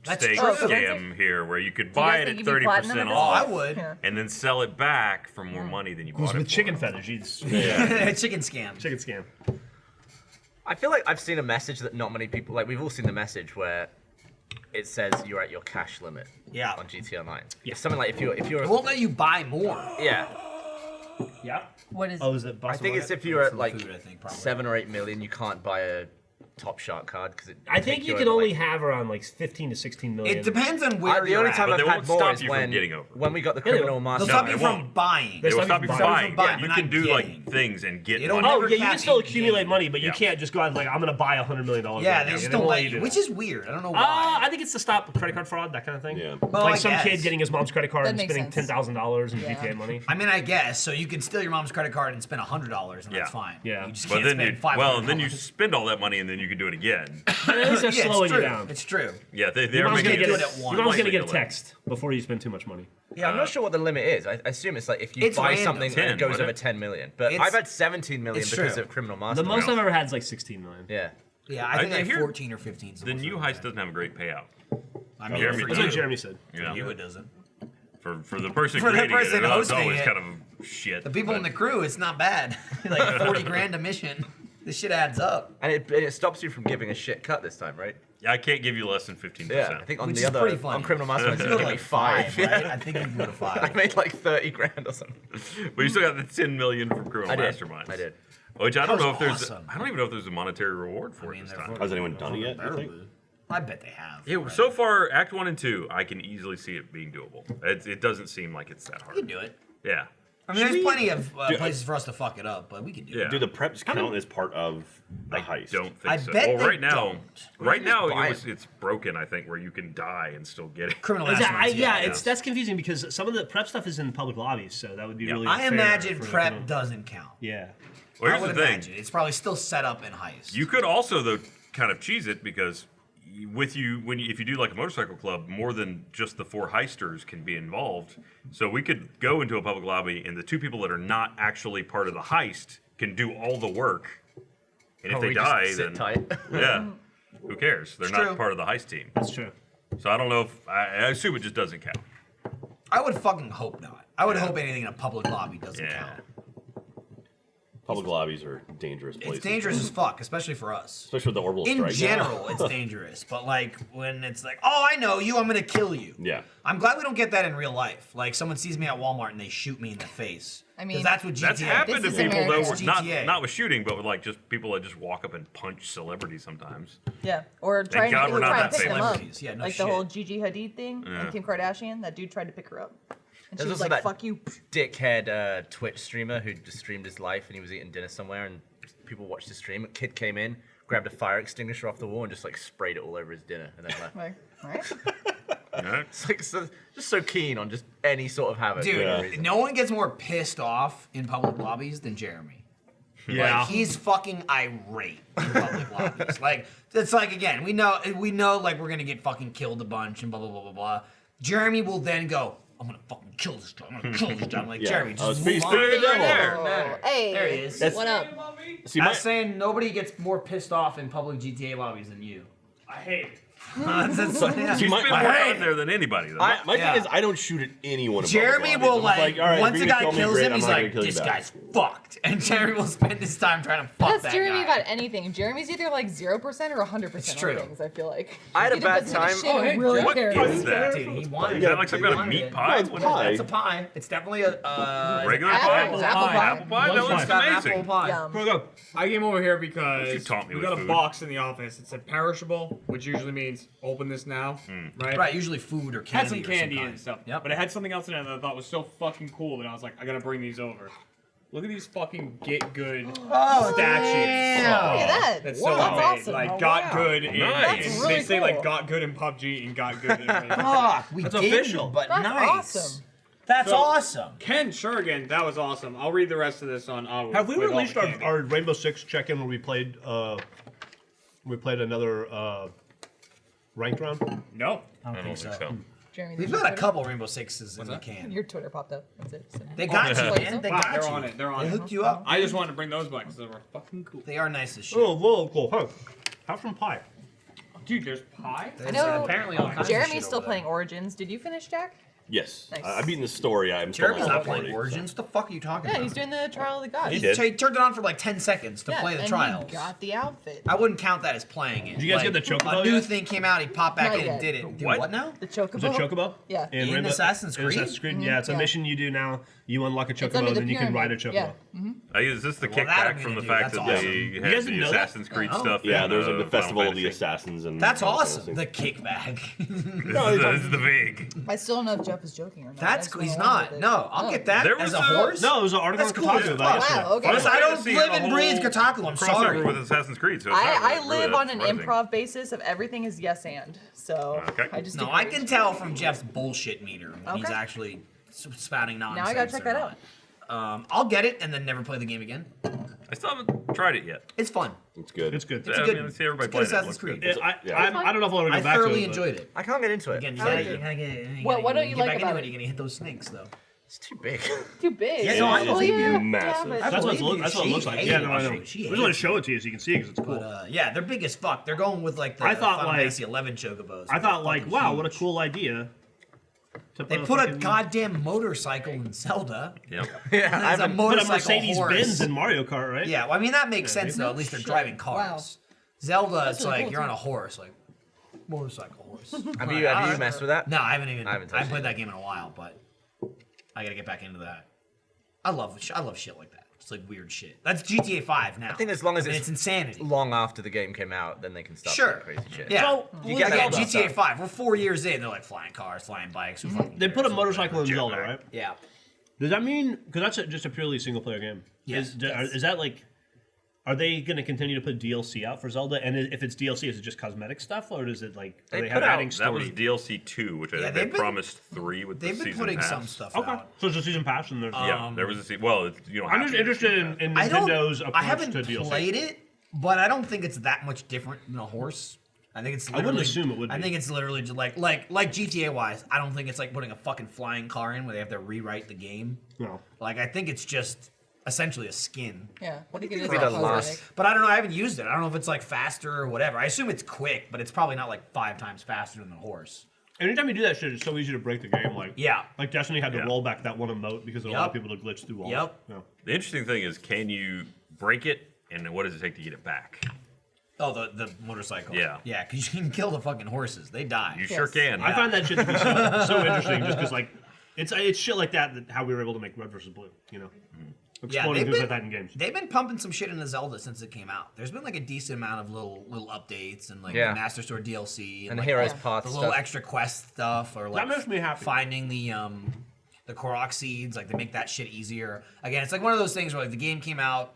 That's steak true. scam here where you could you buy guys it think at you'd be platinum 30% at this Oh, I off would. Yeah. and then sell it back for more money than you bought it with for. chicken fetishes. Chicken scam. Chicken scam. I feel like I've seen a message that not many people like. We've all seen the message where it says you're at your cash limit. Yeah. On GTA Online. Yeah. Something like if you're It won't let you buy more. yeah. Yeah. What is? Oh, is it? I think it's if you're at like food, I think, probably. 7 or 8 million, you can't buy a Top Shark card because I think you can only have around like 15 to 16 million. It depends on where the you're only at. time But I've they had won't more stop is you from when getting over. when we got the Yeah, they criminal will. They'll mastermind. stop you it from won't. buying. They will stop stop you you from from buying. buying. Yeah, You but can not do getting. like things and get It'll money. Oh never yeah, you can cap still you accumulate getting. money, but you Yeah. can't just go out and like I'm gonna buy $100 million. Yeah, right they now. just They don't won't let let you, do which that. is weird. I don't know why. I think it's to stop credit card fraud, that kind of thing. Yeah. Well, Like I some guess. kid getting his mom's credit card That and makes spending sense. $10,000 in Yeah. GTA money. I mean, I guess so. You can steal your mom's credit card and spend $100, and Yeah. that's fine. Yeah. You just But can't then spend you $500. and then you spend all that money and then you can do it again. At least they're Yeah, slowing it's you true. down. It's true. Yeah, they Your are mom's making gonna do get it at your once. mom's gonna get a Slightly text before you spend too much money. Yeah, I'm not sure what the limit is. I assume it's like if you It's buy random. something 10, and it goes wasn't over it? 10 million. But It's- I've had 17 million it's because true. of criminal The mastermind. most I've ever had is like 16 million. Yeah. Yeah, I think I like hear 14 or 15. The new heist doesn't have a great payout. I mean, Jeremy for That's does. you, what Jeremy said. Yeah. you it doesn't. For the person For the creating person it, it's hosting always it. kind of shit. The people in the but- crew, it's not bad. Like 40 grand a mission. This shit adds up. And it stops you from giving a shit cut this time, right? I can't give you less than 15%. Yeah. I think on Which the is other pretty funny. on criminal mastermind, You you go to give me like 5. five, right? I think you can go to I 5. made like 30 grand or something. But you still got the 10 million from criminal I did. masterminds. I did. Which I don't That know was if there's. awesome. I don't even know if there's a monetary reward for I it mean, this they're time. Has anyone done it yet? You think? I bet they have. Yeah, so far, Act 1 and 2, I can easily see it being doable. It doesn't seem like it's that We can hard. do it. Yeah. I mean, there's plenty of Dude, places for us to fuck it up, but we can do Yeah. it. Do the preps count as part of the I heist? don't think I so. bet well, they right now, don't. right now buy it's broken. I think where you can die and still get it. Criminal Yeah, masterminds, yeah, that's confusing because some of the prep stuff is in public lobbies, so that would be Yeah. really. I unfair imagine for the prep criminal- doesn't count. Yeah. Well, I here's would the thing: imagine it's probably still set up in heist. you could also though kind of cheese it because if you do like a motorcycle club, more than just the 4 heisters can be involved. So we could go into a public lobby, and the 2 people that are not actually part of the heist can do all the work. And if Or they we just die, sit then tight. yeah, who cares? They're It's not true. part of the heist team. That's true. So I don't know if I assume it just doesn't count. I would fucking hope not. I would hope anything in a public lobby doesn't Yeah. count. Public lobbies are dangerous places. It's dangerous as fuck, especially for us. Especially with the orbital In strike. general, it's dangerous. But like when it's like, oh, I know you, I'm gonna kill you. Yeah. I'm glad we don't get that in real life. Like someone sees me at Walmart and they shoot me in the face. I mean, 'Cause that's what GTA. That's happened to This is people though, America. with not GTA. with shooting, but with like just people that just walk up and punch celebrities sometimes. Yeah, or trying God to, we're not try and that pick them up. celebrities. Yeah, no like shit. the whole Gigi Hadid thing Yeah. and Kim Kardashian. That dude tried to pick her up, and she There's was also like, that "Fuck you." dickhead Twitch streamer who just streamed his life and he was eating dinner somewhere and people watched the stream. A kid came in, grabbed a fire extinguisher off the wall and just like sprayed it all over his dinner and then left. Like, all right. Yeah. It's like just so keen on just any sort of havoc. Dude, for no Yeah. reason. no one gets more pissed off in public lobbies than Jeremy. Yeah. Like, he's fucking irate in public lobbies. Like, it's like, again, we know, like, we're gonna get fucking killed a bunch and blah, blah, blah, blah, blah. Jeremy will then go, I'm gonna fucking kill this guy. I'm gonna kill this guy. I'm like, Yeah. Jeremy, Oh, just speak move to on. the devil. There. Hey, There he is. What up? See, I my, was saying nobody gets more pissed off in public GTA lobbies than you. I hate it. That's, yeah. See, You my- spend my- more Hey! time there than anybody. Though. my Yeah. thing is, I don't shoot at anyone. in Jeremy public will lobbies. I'm like, all right, once if a you're gonna guy kill me, kills great, him, I'm he's not gonna like, kill you this back. guy's fucked. And Jeremy will spend his time trying to fuck That's that Jeremy guy. about anything. Jeremy's either like 0% or 100% It's on true. things. I feel like I had a He doesn't bad give a time. shit Oh, or hey, really what cares. is that? Dude, he wanted Is that like some kind of wanted meat it. pie? it's What pie. is that? It's a pie. It's definitely a Regular Apple- pie? apple pie. Apple pie? That One looks It's got an amazing. apple pie. Yum. Go. I came over here You because taught me we with got a food. box in the office. It said perishable, which usually means open this now, right? Right, usually food or candy. Had some or candy kind. and stuff. Yep. But it had something else in it that I thought was so fucking cool that I was like, I gotta bring these over. Look at these fucking Get Good statues. Look at that. That's Wow, so that's amazing. awesome. Like Oh, got wow. good in Nice. That's really they say cool. like got good in PUBG and got good in Fuck, we That's did, official. but That's nice. awesome. That's So, awesome. Ken Shurigan, that was awesome. I'll read the rest of this on. Have we with all released the candy. our Rainbow Six check-in where we played another ranked round? No. I don't think so. Jeremy, We've there's got a your couple Rainbow Sixes in the Twitter. can. Your Twitter popped up. That's it. So. They got you, yeah. man. They Wow, got they're you. on it. They're on They it. hooked you up. I just wanted to bring those back because they were fucking cool. They are nice as shit. Oh, whoa, cool. Huh. Have some pie. Dude, there's pie? There's, know apparently all kinds of Jeremy's shit still over playing there. Origins. Did you finish, Jack? Yes, Nice. I've beaten the story. I'm still Jeremy's on not the playing party, Origins. What the fuck are you talking Yeah, about? he's doing the Trial of the Gods. He did. He turned it on for like 10 seconds to Yeah, play the and trials. He got the outfit. I wouldn't count that as playing it. Did you guys get the Chocobo A new yet? thing came out, he popped back Not in and yet. did it. Dude, What? what now? The Chocobo. Is it Chocobo? Yeah. In Assassin's Creed? Assassin's Creed, yeah. It's a Yeah. mission you do now. You unlock a It's under Chocobo, the then you can ride a pyramid. Chocobo. Yeah. Is this the Well, that I'm kickback from gonna the do. fact That's that awesome. they You had guys the didn't know that? Assassin's Creed Oh. stuff? Yeah, in, there's like the Final festival of the Fantasy? assassins and That's all that awesome. kind The of kickback. This is the big. I still don't know if Jeff is joking or not. That's I just cool. He's went along not. with it. No, I'll Oh. get that There as was a a- horse. No, it was an article That's on cool Kotaku as about fuck. yesterday. Wow, okay. Listen, I don't Fantasy live had a and breathe whole Kotaku. I'm crossover sorry. with Assassin's Creed, so it's not I really live that on an surprising. improv basis of everything is yes and. So Okay. I just No, agree. I can tell from Jeff's bullshit meter when he's Okay. actually spouting nonsense. Now I gotta check or that not. out. I'll get it and then never play the game again. I still haven't tried it yet. It's fun. It's good. It's good. It's a I good. mean, I see everybody it's good playing it. Assassin's Looks Creed. good. I don't know if I'll ever go I back to it. thoroughly but- enjoyed it. I can't get into it. Again, you How gotta, did you? you gotta get. What don't you get like back about into it? You're gonna hit those snakes though. It's too big. Too big. Yeah, no, I Well, believe yeah, you. Massive. Yeah, That's but what, that's what it looks like. Yeah, no, I know. She We just want to show it to you so you can see because it's cool. But yeah, they're big as fuck. They're going with like the I thought, Final like- Fantasy 11 chocobos. I thought, They're like, fucking wow, what a huge. cool idea. To They put a fucking- goddamn motorcycle in Zelda. Yep. Yeah, There's a Put a motorcycle Mercedes horse. Benz in Mario Kart, right? Yeah, well, I mean that makes Yeah, sense maybe. though. At least they're Shit. driving cars. Zelda, it's really like cool, you're on too. a horse, like motorcycle horse. Have you messed with that? No, I haven't even. I haven't I touched played it. that game in a while, but I gotta get back into that. I love shit like that. It's like weird shit. That's GTA 5 now. I think as long as And it's insanity. long after the game came out, then they can start Sure. doing crazy shit. Yeah. So, You Yeah, get yeah, Zelda GTA stuff. 5. We're 4 years in. They're like flying cars, flying bikes. Who fucking They put a cares? motorcycle in Jetpack. Zelda, right? Yeah. Does that mean because that's just a purely single player game? Yes. Is that like? Are they going to continue to put DLC out for Zelda? And if it's DLC, is it just cosmetic stuff, or is it like They are they put out- adding That was story? DLC 2, which I Yeah, think they've they been- promised 3 with the They've been season putting pass. some stuff Okay, out. so it's a season pass, and there's. Yeah, there was a season. Well, you don't I'm have just to get a interested season in pass. Nintendo's approach I haven't to DLC. played it, but I don't think it's that much different than a horse. I think it's. I wouldn't literally- assume it would I be. think it's literally just like GTA wise. I don't think it's like putting a fucking flying car in where they have to rewrite the game. No. Like I think it's just essentially a skin. Yeah. I think you it is think all of the last- cosmetic. But I don't know. I haven't used it. I don't know if it's like faster or whatever. I assume it's quick, but it's probably not like 5 times faster than a horse. Anytime you do that shit, it's so easy to break the game. Like Yeah. like Destiny had to Yeah. roll back that one emote because it allowed Yep. people to glitch through walls. Yep. Yeah. The interesting thing is, can you break it, and what does it take to get it back? Oh, the motorcycle. Yeah. Yeah, because you can kill the fucking horses. They die. You sure can. I find that shit to be so interesting, just because like it's shit like that how we were able to make Red versus Blue. You know, exploding they've things been- like that in games. They've been pumping some shit into Zelda since it came out. There's been like a decent amount of little updates and like Yeah. the Master Sword DLC And like, Heroes the Path little stuff. extra quest stuff or like makes me happy. finding the Korok seeds. Like they make that shit easier. Again, it's like one of those things where like the game came out.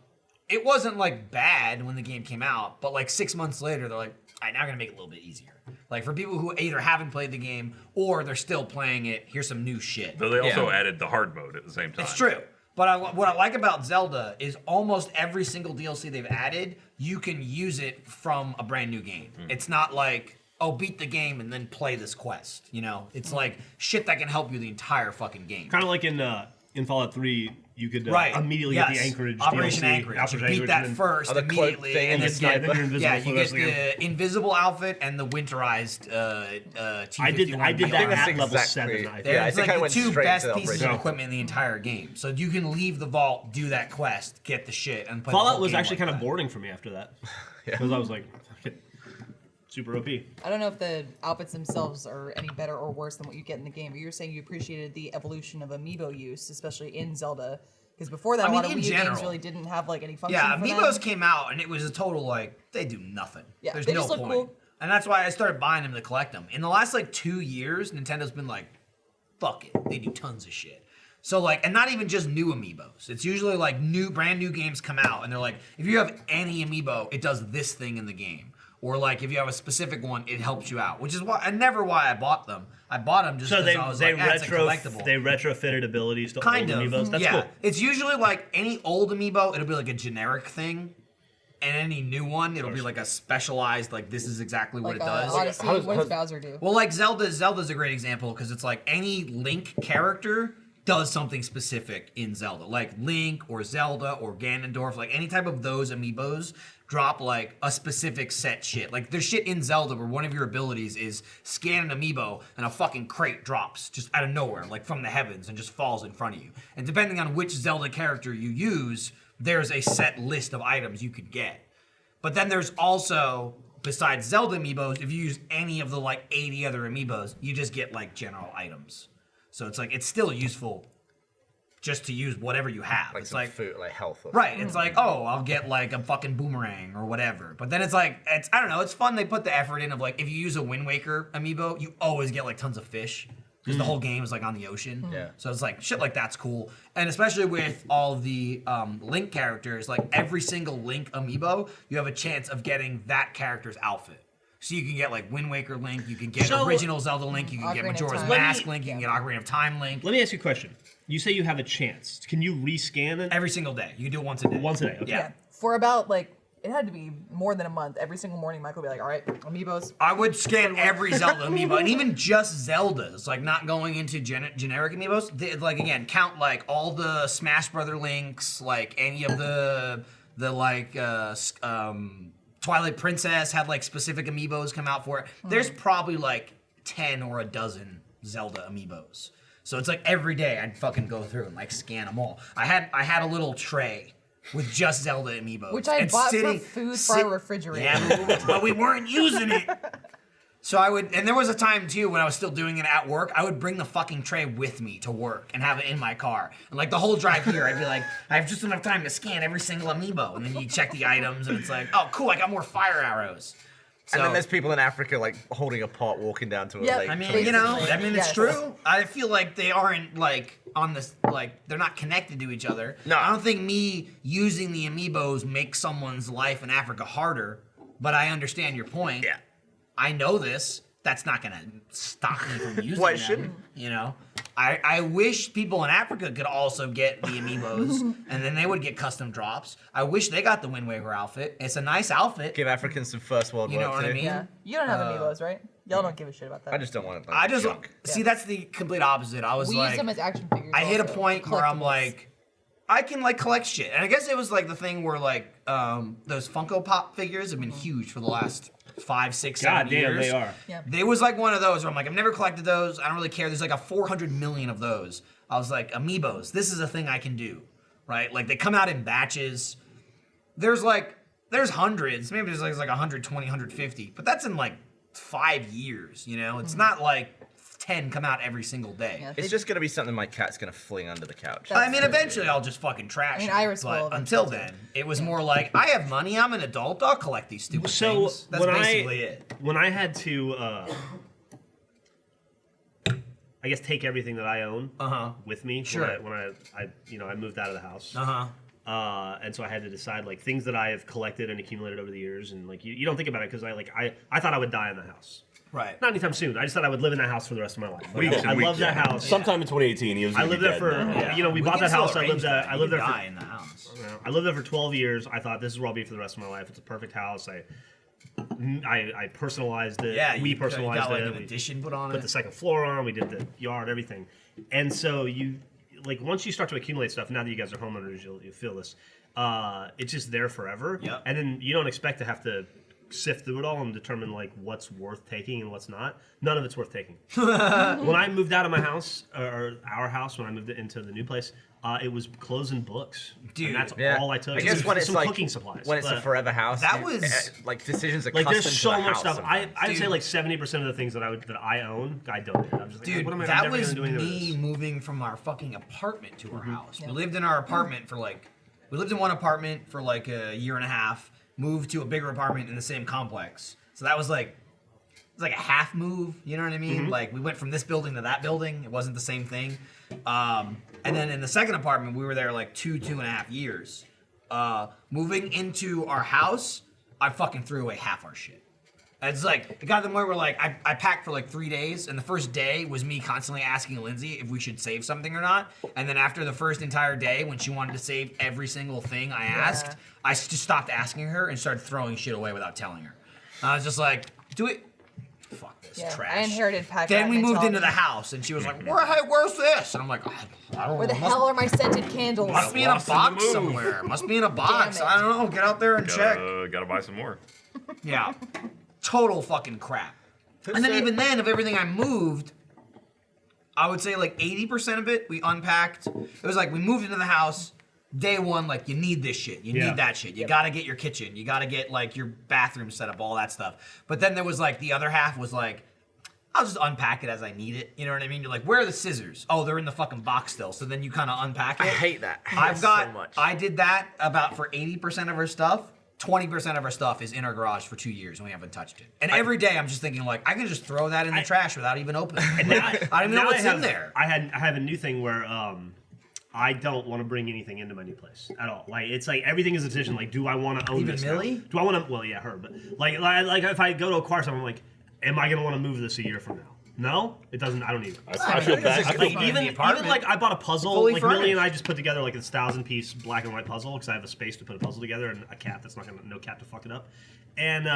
It wasn't like bad when the game came out, but like 6 months later, they're like, all right, now we're gonna make it a little bit easier. Like for people who either haven't played the game or they're still playing it, here's some new shit. Though they also Yeah. added the hard mode at the same time. It's true. But what I like about Zelda is almost every single DLC they've added, you can use it from a brand new game. It's not like, oh, beat the game and then play this quest. You know, it's like shit that can help you the entire fucking game. Kind of like in Fallout 3, you could Right. immediately get the Anchorage Operation DLC, Anchorage. You beat and that then- first Oh, the cloak immediately, thing and and then the Yeah, then you're invisible yeah, for you the rest get of the game. the invisible outfit and the winterized T51. I did I think that that's at level exactly- 7. I think. Yeah, I There's think like I the went two straight best to pieces of Operation. equipment in the entire game. So you can leave the vault, do that quest, get the shit, and play the Fallout whole was game actually like kind of that. boring for me after that, because I was like, super OP. I don't know if the outfits themselves are any better or worse than what you get in the game, but you were saying you appreciated the evolution of Amiibo use, especially in Zelda. Because before that, I a lot mean, of in Wii games general. really didn't have like any function. Yeah, for Amiibos them. came out and it was a total like they do nothing. Yeah, There's they no just look point. cool. And that's why I started buying them to collect them. In the last like 2 years, Nintendo's been like, fuck it, they do tons of shit. So like, and not even just new Amiibos. It's usually like brand new games come out and they're like, if you have any Amiibo, it does this thing in the game. Or like if you have a specific one, it helps you out, which is why I bought them. I bought them just So because they I was they like, it's a collectible. they retrofitted abilities to Kind old of. amiibos. That's yeah. cool. It's usually like any old amiibo, it'll be like a generic thing. And any new one, it'll be like a specialized, like this is exactly what Like it does. Odyssey, How's- what does how's- Bowser do? Well, like Zelda's a great example because it's like any Link character does something specific in Zelda. Like Link or Zelda or Ganondorf, like any type of those amiibos drop like a specific set shit. Like there's shit in Zelda where one of your abilities is scan an amiibo and a fucking crate drops just out of nowhere, like from the heavens, and just falls in front of you. And depending on which Zelda character you use, there's a set list of items you could get. But then there's also, besides Zelda amiibos, if you use any of the like 80 other amiibos, you just get like general items. So it's like, it's still useful just to use whatever you have. Like it's some like, food, like health. Or right, it's like, oh, I'll get like a fucking boomerang or whatever. But then it's like, I don't know, it's fun. They put the effort in of like, if you use a Wind Waker amiibo, you always get like tons of fish. Because the whole game is like on the ocean. Yeah. So it's like shit like that's cool. And especially with all of the Link characters, like every single Link amiibo, you have a chance of getting that character's outfit. So you can get like Wind Waker Link, you can get original Zelda Link, you can get Ocarina of Majora's Time. Mask Link, you can get Ocarina of Time Link. Let me ask you a question. You say you have a chance. Can you rescan it? Every single day. You can do it once a day. Once a day, okay. Yeah. For about like, it had to be more than a month. Every single morning, Michael would be like, all right, amiibos. I would scan every Zelda amiibo, and even just Zeldas, like not going into generic amiibos. Like again, count like all the Smash Brother links, like any of the like Twilight Princess had like specific amiibos come out for it. There's probably like 10 or a dozen Zelda amiibos. So it's like every day I'd fucking go through and like scan them all. I had a little tray with just Zelda amiibos. Which I and bought sitting, for food for our refrigerator. Yeah, but we weren't using it. So I would, and there was a time too when I was still doing it at work, I would bring the fucking tray with me to work and have it in my car. And like the whole drive here, I'd be like, I have just enough time to scan every single amiibo. And then you check the items and it's like, oh cool, I got more fire arrows. So, and then there's people in Africa like holding a pot, walking down to a Yeah, lake. I mean, trying to you get know, some- I mean, it's Yes. true. I feel like they aren't like on this, like they're not connected to each other. No. I don't think me using the amiibos makes someone's life in Africa harder, but I understand your point. Yeah. I know this. That's not gonna stop me from using Well, it them. shouldn't. You know, I wish people in Africa could also get the amiibos, and then they would get custom drops. I wish they got the Wind Waker outfit. It's a nice outfit. Give Africans some first world You know work what I too. mean? Yeah. You don't have amiibos, right? Y'all don't give a shit about that. I just don't want it. Like, I just junk. see that's the complete opposite. I was we like, use them as action figures. I hit a also, point where I'm collectibles. like, I can like collect shit, and I guess it was like the thing where like those Funko Pop figures have been huge for the last 5, 6, 7 God damn, years. they are. Yeah. They was like one of those where I'm like, I've never collected those. I don't really care. There's like a 400 million of those. I was like, amiibos. This is a thing I can do, right? Like they come out in batches. There's hundreds. Maybe there's like 120, 150, but that's in like 5 years. You know, it's not like 10 come out every single day. Yeah, It's just gonna be something my cat's gonna fling under the couch. I mean, eventually I'll just fucking trash I mean, it. Iris will but eventually until too. then, it was more like, I have money, I'm an adult, I'll collect these stupid So things. That's basically it. when I had to, I guess take everything that I own with me Sure. when I moved out of the house. Uh-huh. And so I had to decide like things that I have collected and accumulated over the years, and like you don't think about it because I thought I would die in the house. Right. Not anytime soon. I just thought I would live in that house for the rest of my life. Like, Weeks I and love weeks, that yeah. house. Sometime in 2018, he was. I gonna lived be there for dead. we We bought can that still house. I arrange lived there. that. I You lived can there for die in the house. I lived there for 12 years. I thought this is where I'll be for the rest of my life. It's a perfect house. I personalized it. Yeah, we you personalized got like it. an We addition put on put it. the second floor on. We did the yard, everything. And so once you start to accumulate stuff. Now that you guys are homeowners, you'll feel this. It's just there forever. Yep. And then you don't expect to have to sift through it all and determine like what's worth taking and what's not. None of it's worth taking. When I moved out of my house, or our house, when I moved into the new place, it was clothes and books. Dude. And that's Yeah. all I took. I guess when it's some like cooking supplies. when it's a but, forever house, That was- like decisions are like custom there's so to the much house stuff. sometimes. I'd say Dude. like 70% of the things that I own, I donate. I'm just like, Dude, what am I, I'm that never was gonna do anything with me this. moving from our fucking apartment to our house. Yeah. We lived in our apartment for like, we lived in one apartment for like a year and a half, moved to a bigger apartment in the same complex. So that was like, it was like a half move, you know what I mean? Like we went from this building to that building. It wasn't the same thing. And then in the second apartment, we were there like 2.5 years. Moving into our house, I fucking threw away half our shit. It's like, it got to the point where like I packed for like 3 days, and the first day was me constantly asking Lindsay if we should save something or not. And then after the first entire day, when she wanted to save every single thing I asked, I just stopped asking her and started throwing shit away without telling her. I was just like, do it. Fuck this trash. I inherited pack Then rat we moved mentality. into the house, and she was like, where's this? And I'm like, I don't know. Where the hell are my scented candles? Must be in a Lost in the box move. somewhere. Must be in a box. Damn it. I don't know. Get out there and check. Gotta buy some more. Yeah. Total fucking crap. And then even then, of everything I moved, I would say like 80% of it we unpacked. It was like we moved into the house. Day one, like you need this shit, you need that shit. You gotta get your kitchen, you gotta get like your bathroom set up, all that stuff. But then there was like the other half was like, I'll just unpack it as I need it. You know what I mean? You're like, where are the scissors? Oh, they're in the fucking box still. So then you kind of unpack it. I hate that. I hate got so much. I did that about for 80% of our stuff. 20% of our stuff is in our garage for 2 years and we haven't touched it. And every day I'm just thinking like I can just throw that in the trash without even opening it. And now, I don't even know what's in there. I have a new thing where I don't want to bring anything into my new place at all. Like it's like everything is a decision. Like, do I want to own Even this? Millie? Now? Do I want to? Well, yeah, her. But like if I go to acquire something, I'm like, am I gonna want to move this a year from now? No, it doesn't. I don't need it. I feel bad. I feel Even like I bought a puzzle. Fully Like Millie furnished. and I just put together like this 1,000-piece black and white puzzle because I have a space to put a puzzle together and a cat that's not gonna no cat to fuck it up. And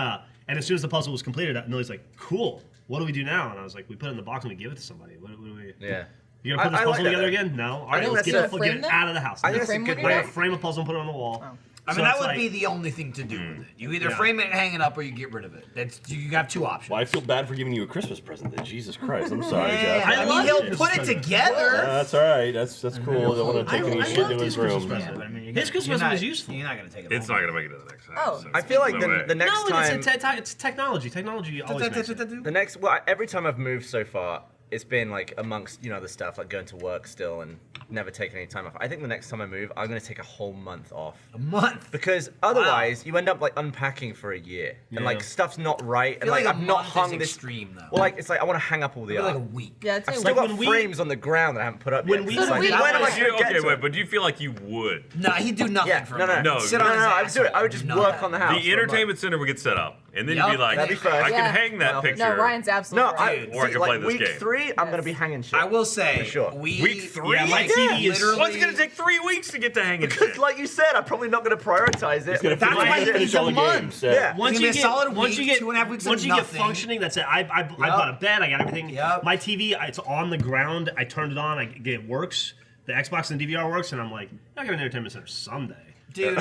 as soon as the puzzle was completed, Millie's like, "Cool. What do we do now?" And I was like, "We put it in the box and we give it to somebody. What do we?" Yeah. You gonna put this I puzzle like that, together though. again? No. All right, think let's that's get a- it Frame out of the house. I think No. that's a frame good would We're be gonna way. frame a puzzle and put it on the wall. I So mean, that it's would like- be the only thing to do with it. You either Yeah. frame it and hang it up, or you get rid of it. That's you have two options. Well, I feel bad for giving you a Christmas present. Then. Jesus Christ, I'm sorry, Jeff. I mean, love he'll it. put it together. That's all right. That's cool. I don't want to take any I shit loved into his his Christmas room. present. But I mean, His Christmas present was useful. You're not gonna take it. It's home. not gonna make it to the next time. Oh. so I feel like no way. the next No, time. it's technology. Technology always makes it. The next, well, every time I've moved so far, it's been like amongst the stuff, like going to work still and never taking any time off. I think the next time I move, I'm gonna take a whole month off A month. because otherwise you end up like unpacking for a year and like Yeah. stuff's not right and feel like like a I've not month is hung this. extreme, though. Well, like it's like I want to hang up all the Maybe art. like a week. Yeah, I'd say I've a still week. got we- frames on the ground that I haven't put up When yet. we- It's So do like, we. when am I But you- gonna get okay, to wait, it? but do you feel like you would? No, he'd do nothing Yeah, for no, a month. No, Sit no, on no, his no, I would do it. I would asshole. just Do work nothing. on the house. The entertainment center would get set up, and then Yup. you'd be like, That'd be first. I Yeah. can hang that Well, picture. No, Ryan's absolutely No, right. I Or I see, can play like this week game. 3, I'm gonna be hanging shit. I will say, For sure. Week 3? Yeah, my like, TV is- literally. Well, it's gonna take 3 weeks to get to hanging Because, shit. like you said, I'm probably not gonna prioritize it. It's gonna That's why finish, he's all a the month. games. Yeah. Once gonna you be a get, solid once week, you get, 2.5 weeks of once you get nothing. functioning, that's it. I bought a bed. I got everything. Yep. My TV, it's on the ground. I turned it on. It works. The Xbox and DVR works, and I'm like, I got an entertainment center someday. Dude,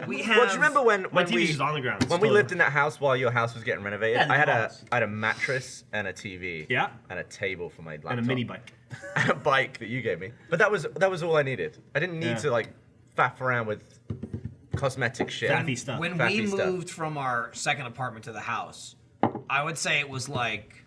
we have. Well, do you remember when My we TV's just on the ground. when we lived in that house while your house was getting renovated? Yeah, I had house. a mattress and a TV. Yeah. And a table for my laptop. and a mini bike. And a bike that you gave me. But that was all I needed. I didn't need Yeah. to like faff around with cosmetic shit. Faffy stuff. When Faffy we stuff. moved from our second apartment to the house, I would say it was like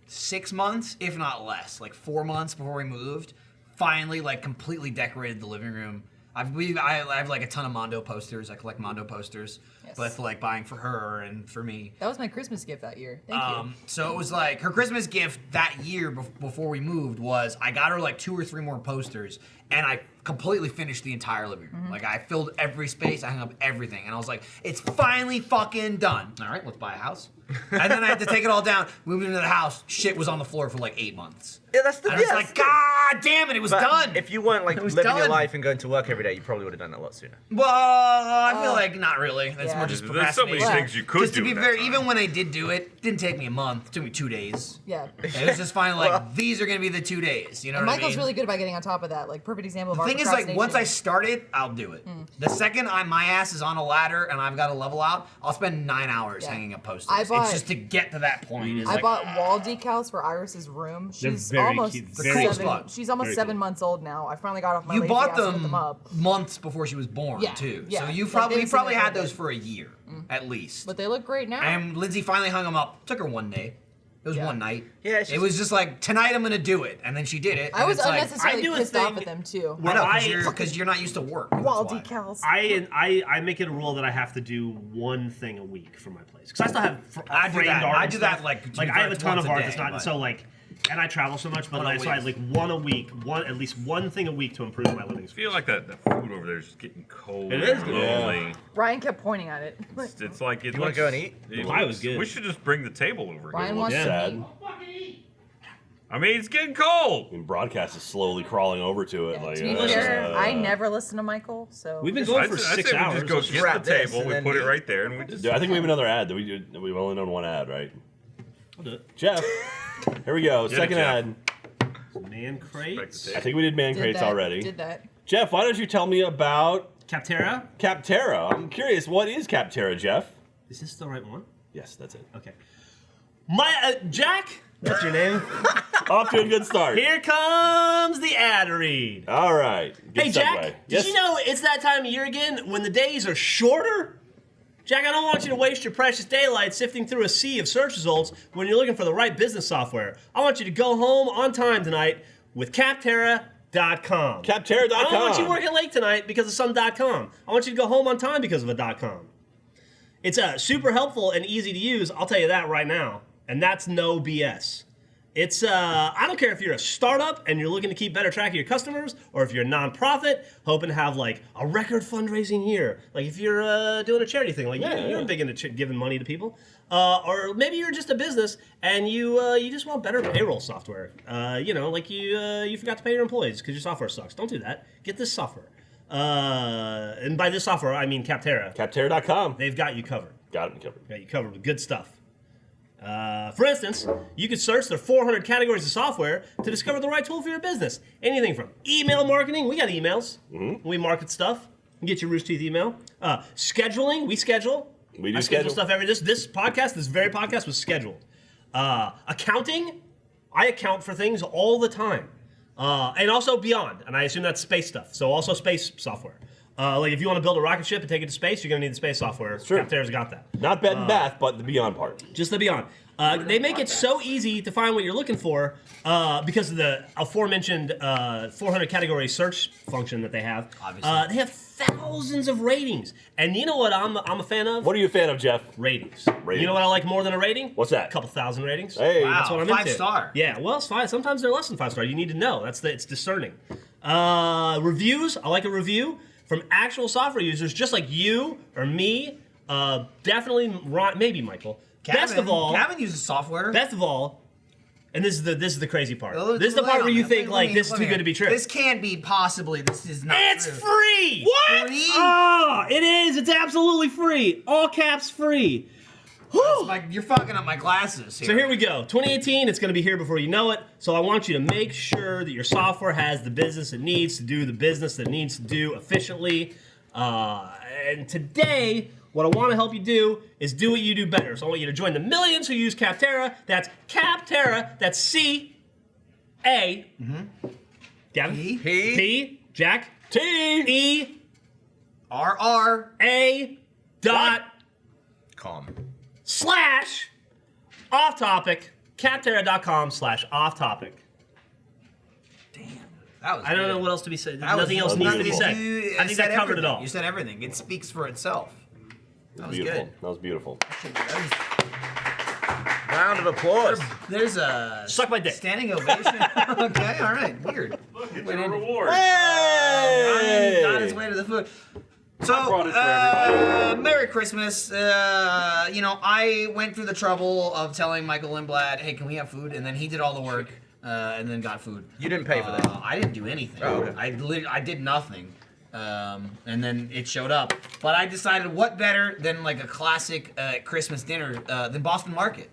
6 months, if not less, like 4 months before we moved. Finally, like completely decorated the living room. I have like a ton of Mondo posters. I collect Mondo posters, Yes. both like buying for her and for me. That was my Christmas gift that year. Thank you. So it was like her Christmas gift that year before we moved was I got her like 2 or 3 more posters, and I completely finished the entire living room. Like I filled every space, I hung up everything, and I was like, it's finally fucking done. All right, let's buy a house. And then I had to take it all down, move into the house. Shit was on the floor for like 8 months. Yeah, that's the And I was yeah, like, that's good. God damn it, it was But done. If you weren't like It was living your done. life and going to work every day, you probably would have done that a lot sooner. Well, I feel like not really. That's Yeah. more just There's so many procrastination. things you could Just do. to be in that fair, time. even when I did do it, it didn't take me a month. It took me 2 days. Yeah. It was just finally like, Well- these are gonna be the 2 days. You know And what I Michael's mean? really good about getting on top of that. Like, perfect example of The our thing is, like, once I procrastination. start it, I'll do it. The second my ass is on a ladder and I've got to level out, I'll spend 9 hours Yeah. hanging up posters. I bought- It's just to get to that point. It's I like, bought wall decals for Iris's room. They're She's very almost cute, very cool as seven. fuck. She's almost Very 7 cool. months old now. I finally got off my you lazy bought ass and put them up. months before she was born, Yeah, too. yeah. So you Like, probably they've you seen probably it had for a those bit. for a year, at least. But they look great now. And Lindsay finally hung them up. Took her one day. It was Yeah. one night. Yeah, it's it just- was just like, tonight I'm gonna do it, and then she did it. I and was it's like, unnecessarily I do a pissed off thing at them too. I know, I- because you're not used to work. that's Wall why. decals. I make it a rule that I have to do one thing a week for my place because I still have I do framed that. art. I and do stuff. that, like, to be I fair, have a it's ton once of a art day, that's not but- so like. and I travel so much, but so I Always. like at least one thing a week to improve my living I space. feel like that food over there is just getting cold. It is and good. lonely. Ryan kept pointing at it. It's like it You wanna looks- go and eat? it Pie looks- was good. We should just bring the table over Ryan here. wants Yeah. to Sad. eat. I mean, it's getting cold. I mean, broadcast is slowly crawling over to it. Like, To be fair, I never listen to Michael, so We've been going I'd for say 6 we hours. just go Let's get wrap the this table, and we then put it do- right there, and we just. I think we have another ad. We've only done one ad, right? I'll do it. Jeff, here we go. Get it, Second Jeff. ad. Man Respect crates. the I think we did man did crates that, already. Did that. Jeff, why don't you tell me about Capterra. Capterra? I'm curious, what is Capterra, Jeff? Is this the right one? Yes, that's it. Okay. Jack. That's your name. Off to a good start. Here comes the ad read. All right. Good Hey, Jack, segue. did you know it's that time of year again when the days are shorter? Jack, I don't want you to waste your precious daylight sifting through a sea of search results when you're looking for the right business software. I want you to go home on time tonight with Capterra.com. Capterra.com. I don't want you working late tonight because of some .com. I want you to go home on time because of a .com. It's super helpful and easy to use, I'll tell you that right now. And that's no BS. It's, I don't care if you're a startup and you're looking to keep better track of your customers, or if you're a nonprofit hoping to have like a record fundraising year. Like if you're doing a charity thing, like you're big into giving money to people. Or maybe you're just a business and you just want better payroll software. Like you forgot to pay your employees because your software sucks. Don't do that. Get this software. And by this software, I mean Capterra. Capterra.com. They've got you covered. Got it covered. Got you covered with good stuff. For instance, you could search their 400 categories of software to discover the right tool for your business. Anything from email marketing, we got emails. We market stuff. We get your Rooster Teeth email. Scheduling, we schedule. We do I schedule schedule. stuff every this podcast, this very podcast was scheduled. Accounting, I account for things all the time. And also beyond, and I assume that's space stuff. So also space software. Like if you want to build a rocket ship and take it to space, you're gonna need the space software. True. Capterra's got that. Not bed and bath, but the beyond part. Just the beyond. They make it so easy to find what you're looking for because of the aforementioned 400 category search function that they have. Obviously. They have thousands of ratings. And you know what I'm a fan of? What are you a fan of, Jeff? Ratings. Ratings. You know what I like more than a rating? What's that? A couple thousand ratings. Hey. Wow. That's what I'm 5 into. star. Yeah, well, it's fine. Sometimes they're less than 5 star. You need to know. It's discerning. Reviews. I like a review from actual software users, just like you or me. Definitely, maybe Michael. Best of all, Gavin uses software. Best of all, and this is the crazy part. This is the Lay part on where you me. think Let like me- this is let too me- good to be true. This can't be possibly. This is not. It's true. free. What? Free? Oh, it is. It's absolutely free. All caps free. Whew. You're fucking up my glasses here. So here we go. 2018, it's going to be here before you know it. So I want you to make sure that your software has the business it needs to do the business that it needs to do efficiently. And today, what I want to help you do is do what you do better. So I want you to join the millions who use Capterra. That's Capterra. That's C-A. Gavin? P. Jack? T. R. A. Dot. Calm. / off topic. Capterra.com/off topic. That was I don't good. know what else to be said. That was Nothing else needs to be beautiful. said. You I think said that covered it everything. all. You said everything. It speaks for itself. That was Beautiful. good. That was beautiful. Round of applause. There's a Suck my dick. standing ovation. Okay, all right, weird. Look, it's Wait, a Andy. reward. Ryan got his way to the food. So, brought it for everybody. Merry Christmas. I went through the trouble of telling Michael Lindblad, hey, can we have food? And then he did all the work and then got food. You didn't pay for that. I didn't do anything. Oh, okay. I did nothing. And then it showed up. But I decided what better than like a classic Christmas dinner than Boston Market.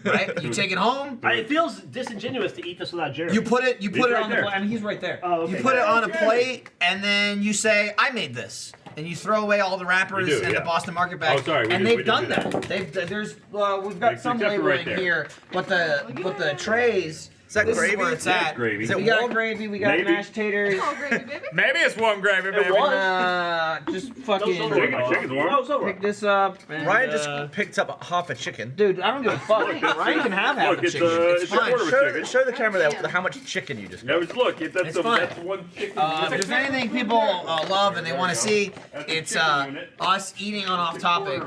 Right? You take it home. It feels disingenuous to eat this without Jeremy. You put it right on the there. plate. I mean, he's right there. Oh, okay. You put it on a plate, and then you say, "I made this," and you throw away all the wrappers We do, and yeah. the Boston Market bag. Oh, sorry, we and did- they've we did done do that. We've got some Except for right labeling there. here, but the trays. Is that this gravy? is where it's Yeah, at. gravy. Is it We got warm? gravy. We got Maybe. mashed taters. Oh, gravy, baby. Maybe it's warm gravy, baby. Just fucking Chicken's warm. Oh, so pick this up. And, Ryan just picked up half a chicken. Dude, I don't give a fuck. Ryan can have half Look, a it's chicken. it's It's a fine. quarter of a chicken. Show the camera there how much chicken you just got. No, look, It's fine. that's one chicken. If there's anything people love and they want to see, it's us eating on off topic.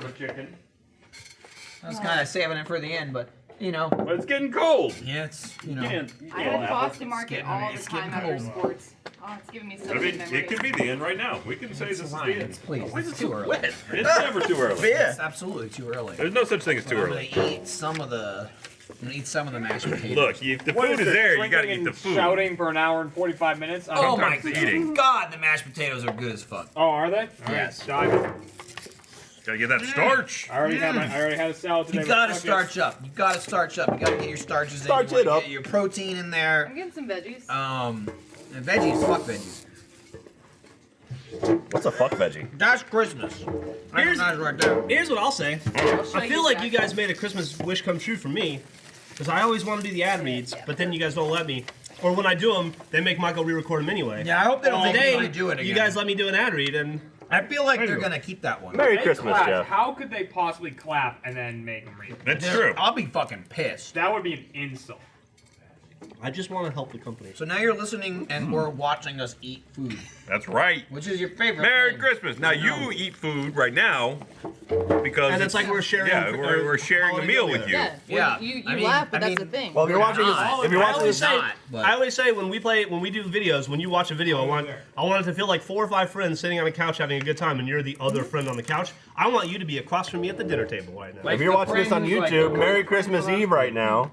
I was kind of saving it for the end, but you know. But it's getting cold. Yeah, it's you know. I had Boston Market getting- all the it's time getting after cold. sports. Oh, it's giving me so I many mean, memories. it could be the end right now. We can say this is the end. Please, Why is it it's so too early. wet? It's never too early. It's absolutely too early. There's no such thing as too I'm early. gonna eat some of the. I'm gonna eat some of the mashed potatoes. Look, if the What food is this, there, you gotta drinking eat the and food. Shouting for an hour and 45 minutes. I Oh don't my know. eating. God, the mashed potatoes are good as fuck. Oh, are they? All Yes. right, dive in. Gotta get that starch. I already had a salad today. You but gotta fuck it. starch up. You gotta starch up. You gotta get your starches in. Starch You wanna it up. Get your protein in there. I'm getting some veggies. And veggies. Fuck veggies. What's a fuck veggie? That's Christmas. Recognize right there. Here's what I'll say. show I feel you like you exactly. guys made a Christmas wish come true for me, because I always want to do the ad reads, but then you guys don't let me. Or when I do them, they make Michael re-record them anyway. Yeah, I hope they don't make Today, me do it again. you guys let me do an ad read, and I feel like they're gonna keep that one. Merry They Christmas, clapped. Jeff. How could they possibly clap and then make them read? That's true. I'll be fucking pissed. That would be an insult. I just want to help the company. So now you're listening and we're watching us eat food. That's right. Which is your favorite Merry thing? Christmas. Now you eat food right now because And it's like we're sharing. yeah, we're sharing a holiday meal meal with you. Yeah. Yeah, You I mean- laugh, but I that's mean- the thing. Well, if you're watching this, not. if you're I watching always this, say, not, but- I always say when we do videos, when you watch a video, I want it to feel like 4 or 5 friends sitting on a couch having a good time, and you're the other friend on the couch. I want you to be across from me at the dinner table right now. if you're watching this on YouTube, Merry Christmas Eve right now.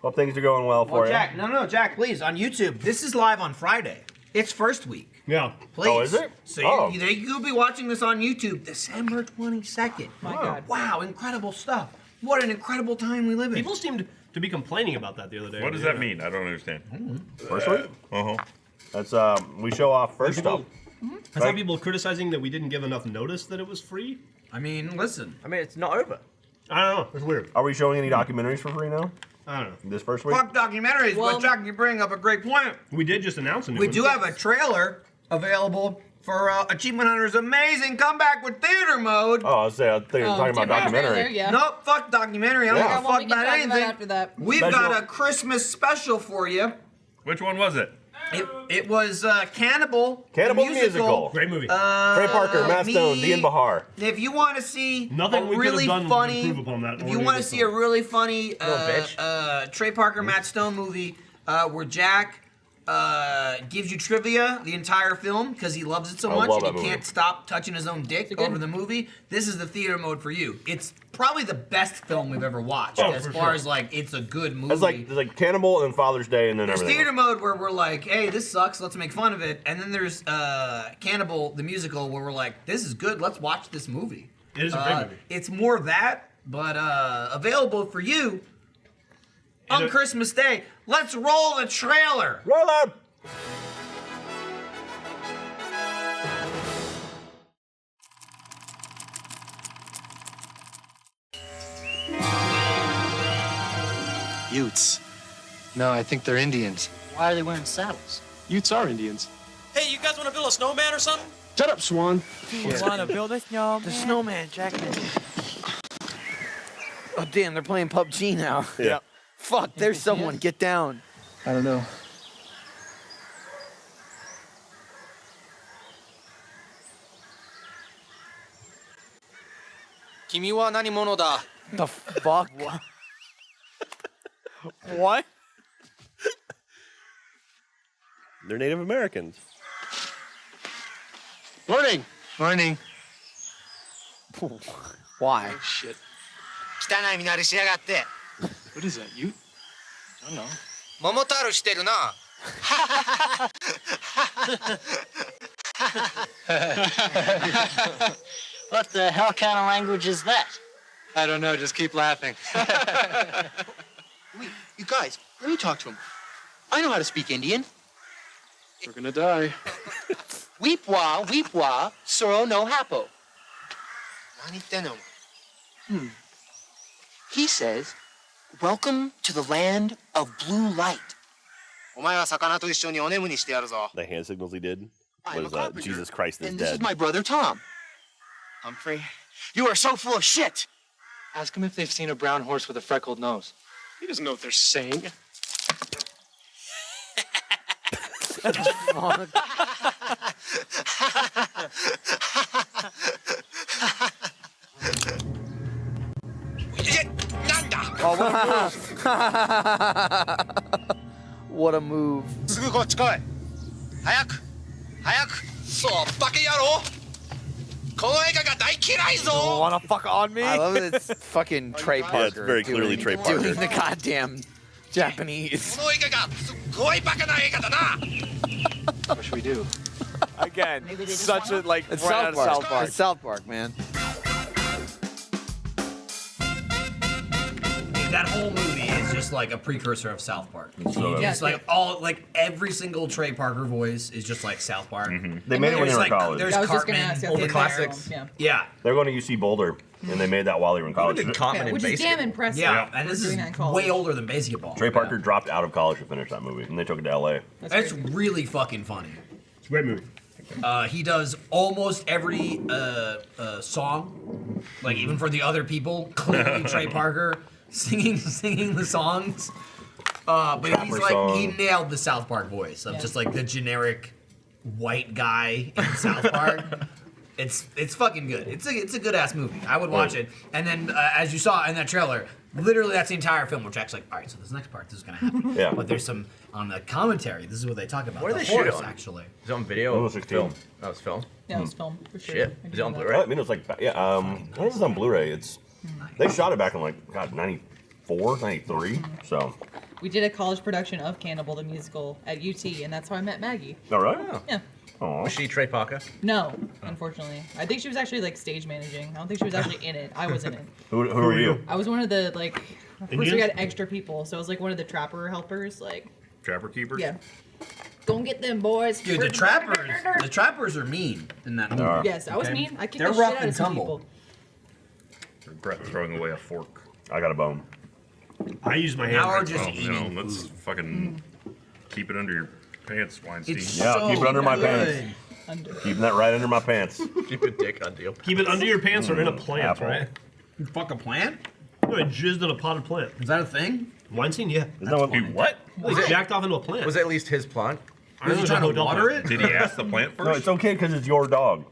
Hope things are going well for Well, you. Jack, no, Jack, please, on YouTube. This is live on Friday. It's first week. Yeah. Please. Oh, is it? So Oh. you'll be watching this on YouTube December 22nd. My God. Wow, incredible stuff. What an incredible time we live in. People seemed to be complaining about that the other day. What does that mean? I don't understand. First week? Uh-huh. That's we show off first stuff. I saw people criticizing that we didn't give enough notice that it was free. I mean, listen. I mean, it's not over. I don't know. It's weird. Are we showing any documentaries for free now? I don't know. This first week? Fuck documentaries, Well- but Jack, you bring up a great point. We did just announce a new We one. do have a trailer available for Achievement Hunter's amazing comeback with theater mode. Oh, I was saying, I think you're talking about documentary. Yeah. Nope, fuck documentary. I don't Yeah. give a What fuck we can about talk about anything. after that. We've Special. got a Christmas special for you. Which one was it? It was Cannibal. Cannibal the musical. Great movie. Trey Parker, Matt Stone, Dean Bahar. If you want to see Nothing a we could have really done would funny, improve upon that if you already want to this see a time. really funny bitch. Trey Parker, Matt Stone movie where Jack gives you trivia the entire film because he loves it so I much love and that he movie. can't stop touching his own dick good- over the movie. This is the theater mode for you. It's probably the best film we've ever watched Oh, as for far sure. as like it's a good movie. It's like Cannibal and then Father's Day and then There's everything. theater mode where we're like, hey, this sucks, let's make fun of it. And then there's Cannibal, the musical, where we're like, this is good, let's watch this movie. It is a great movie. It's more that, but available for you on Christmas Day. Let's roll the trailer. Roll up! Utes. No, I think they're Indians. Why are they wearing saddles? Utes are Indians. Hey, you guys want to build a snowman or something? Shut up, Swan. Want to build a snowman? The snowman, Jackman. Oh, damn, they're playing PUBG now. Yeah. Fuck, there's someone. Get down. I don't know. Kimi wa nani mono da? The fuck? What? They're Native Americans. Morning. Morning. Why? Oh, shit. 汚い身なりしやがって。 What is that, Ute? I don't know. 桃太郎してるな。What the hell kind of language is that? I don't know, just keep laughing. Wait, you guys, let me talk to him. I know how to speak Indian. We're gonna die. Weepwa, soro no hapo. 何言ってんのお前。He says, welcome to the land of blue light. お前は魚と一緒にお眠にしてやるぞ。 The hand signals he did I'm a was carpenter, Jesus Christ is and this dead. is my brother Tom. Humphrey, you are so full of shit. Ask them if they've seen a brown horse with a freckled nose. He doesn't know what they're saying. Oh, what a move. すぐこっち来い。早く早く。そうバケ野郎。この映画が大嫌いぞ。 Wanna fuck on me? I love that it's fucking Trey Parker. Yeah, it's very clearly Trey Parker. Doing the goddamn Japanese. この映画がすっごいバカな映画だな。 What should we do? Again, such a like It's right out of South South Park. Park. It's South Park, man. That whole movie is just like a precursor of South Park. So It's like every single Trey Parker voice is just like South Park. They made it when they were in college. There's I was just gonna Cartman, ask you, all the if they made classics. their own, Yeah. They're going to UC Boulder, and they made that while they were in college. Which is damn impressive. Yeah, for and this doing is that in college. way older than Basketball. Trey Parker dropped out of college to finish that movie, and they took it to LA. It's really fucking funny. It's a great movie. He does almost every song, like even for the other people. Clearly, Trey Parker singing the songs. But Trapper he's like song. he nailed the South Park voice of just like the generic white guy in South Park. It's fucking good. It's a good ass movie. I would watch it. And then as you saw in that trailer, literally that's the entire film. Where Jack's like, all right, so this next part, this is gonna happen. Yeah. But there's some on the commentary. This is what they talk about. Where the did they shoot it horse, on? actually. Is it on video? It was 16. Film. That was film. Yeah, it was film for sure. Shit. Is it on Blu-ray? I mean, it was like, yeah, I think it was on Blu-ray. They shot it back in like, God, 94, 93, so. We did a college production of Cannibal the musical at UT, and that's how I met Maggie. All right. Yeah. Aww. Was she Trey Parker? No, unfortunately. I think she was actually like stage managing. I don't think she was actually in it. I was in it. Who are you? I was one of the like. Of course, we Indians? had extra people, so I was like one of the trapper helpers. Like, Trapper keepers? yeah. Go and get them boys. Dude, the trappers are mean in that movie. Yes, I was mean. I kicked They're the shit rough out and of some tumble. people. Regret throwing away a fork. I got a bone. I use my hand. Now we're right just Oh, eating. no, let's fucking keep it under your pants, Weinstein. It's Yeah, so keep it under my good. pants. Keeping that right under my pants. Keep your dick under your Keep it under your pants or in a plant, Apple. right? You fuck a plant? No, I jizzed in a potted plant. Is that a thing? Weinstein, yeah. Is that what? What? He jacked off into a plant. Was it at least his plant? I was trying to water it? Did he ask the plant first? No, it's okay because it's your dog.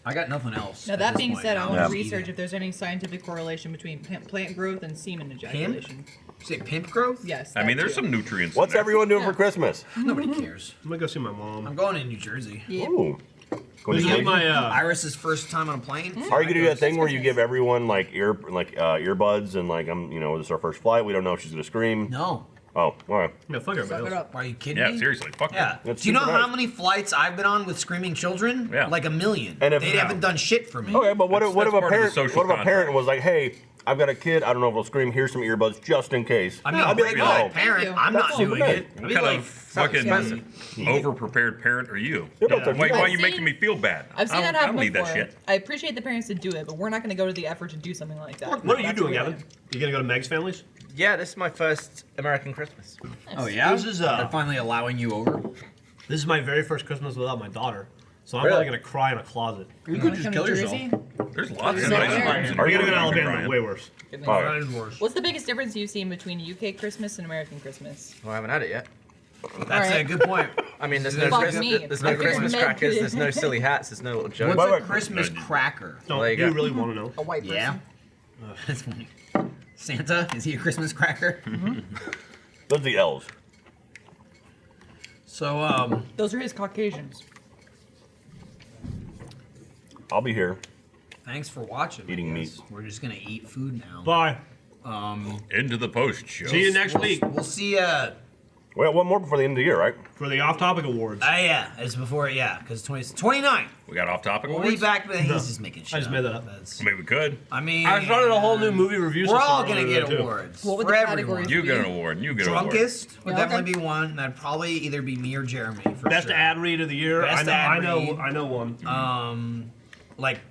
I got nothing else. Now at that this being point. said, I I'm want to just research eating. if there's any scientific correlation between plant growth and semen ejaculation. You say pimp growth? Yes. I mean, that there's too. some nutrients. What's in there. everyone doing for Christmas? Nobody cares. I'm gonna go see my mom. I'm going to New Jersey. Yep. Ooh. Going This to is Vegas? my Iris's first time on a plane. Are you gonna do that thing where you give everyone like earbuds and like this is our first flight. We don't know if she's gonna scream. No. Oh, all right. Yeah, fuck Suck it everybody else. up. Are you kidding Yeah, me? seriously. Fuck Yeah. that. That's Do you know super how nice. many flights I've been on with screaming children? Yeah. Like a million. And if- they haven't done shit for me. Okay, but what if That's a part of the parent? social What if a contract. parent was like, "Hey, I've got a kid. I don't know if it'll scream. Here's some earbuds just in case." I mean, I'd be like, good "Oh, parent. you. I'm That's not super doing nice. it. I'd What be kind like, of fucking over-prepared parent are you? Yeah, but Why are you I've making seen- me feel bad? I've seen I that don't happen need before. that shit. I appreciate the parents to do it, but we're not going to go to the effort to do something like that. What are you That's doing, who I Evan? am. You gonna go to Meg's family's? Yeah, this is my first American Christmas. oh yeah? This is, They're finally allowing you over? This is my very first Christmas without my daughter. So I'm Really? probably gonna cry in a closet. You Wanna could just come kill to yourself. Jersey? There's lots of So nice where? rooms in Are you gonna go to Jersey. Alabama? Way worse. all That right. is worse. What's the biggest difference you've seen between UK Christmas and American Christmas? Well, I haven't had it yet. That's Alright. a good point. I mean, there's Fuck no, me. there's I no figured Christmas Meg crackers, could- there's no silly hats, there's no little jokes. What's a wait. Christmas cracker? Don't There you you go. really want to know? A white person? Yeah. That's funny. Santa? Is he a Christmas cracker? Those are the L's. So, Those are his Caucasians. I'll be here. thanks for watching. I Eating guess. meat. We're just gonna eat food now. Bye. Into the post show. See you next week We'll see ya. Well, one more before the end of the year, right? for the off-topic awards. Yeah, it's before, yeah, because 29. We got off topic. We'll be back, but he's just making shit I just made that up. That's, I mean, we could. I mean, I started a whole new movie review we're system all gonna earlier get too. awards. What would for the everyone. categories You get an award. You get an award. Drunkest would Yeah, definitely okay. be one. That'd probably either be me or Jeremy. For Best sure. ad read of the year. Best ad I know. read. I know one. Like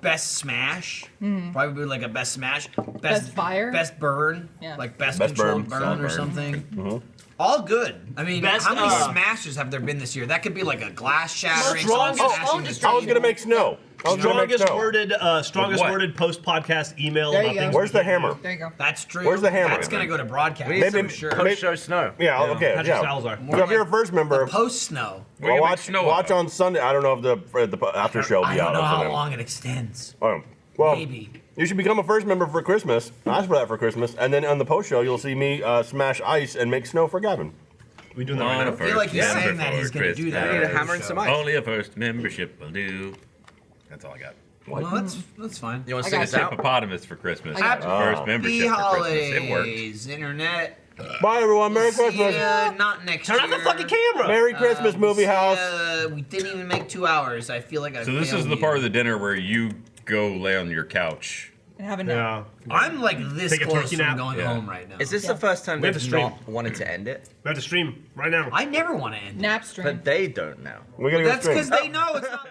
best smash, probably like a best smash, Best fire? best burn, Yeah. like best, Best controlled burn, burn, solid or burn. something. All good. I mean, Best, how many uh, smashes have there been this year? That could be like a glass shattering, Strongest- someone smashing the I was gonna make snow. I was gonna make Strongest snow. worded, strongest What? worded post-podcast email There you about go. things. Where's we the can't hammer? do. There you go. That's true. Where's the hammer? That's gonna go to broadcast. We need Maybe- some post-show snow. Yeah, okay, Patrick yeah. Salazar. So if you're a first member, Post snow. What do you well, make snow watch out of? on Sunday. I don't know if the after show will I be don't out. know or how something. long it extends. Oh, Well, Maybe. you should become a first member for Christmas. Ask for that for Christmas, and then on the post show, you'll see me smash ice and make snow for Gavin. We doing that right now? I feel like he's saying that he's going to do that. We need a hammer and some ice. Only a first membership will do. That's all I got. Well, that's fine. You want to sing us out? Hippopotamus for Christmas. Happy First membership for Christmas. It worked. holidays, internet. Bye, everyone. Merry See Christmas. ya, not next year. Turn off the fucking camera. Merry Christmas, movie house. We didn't even make 2 hours. I feel like I So this is the part of the dinner where you go lay on your couch. And have a nap. I'm like this Take a close turkey from nap. going home right now. Is this the first time We have they've to stream. not wanted to end it? We have to stream right now. I never want to end. Nap stream. But they don't now. We gotta go That's stream. because they know it's not.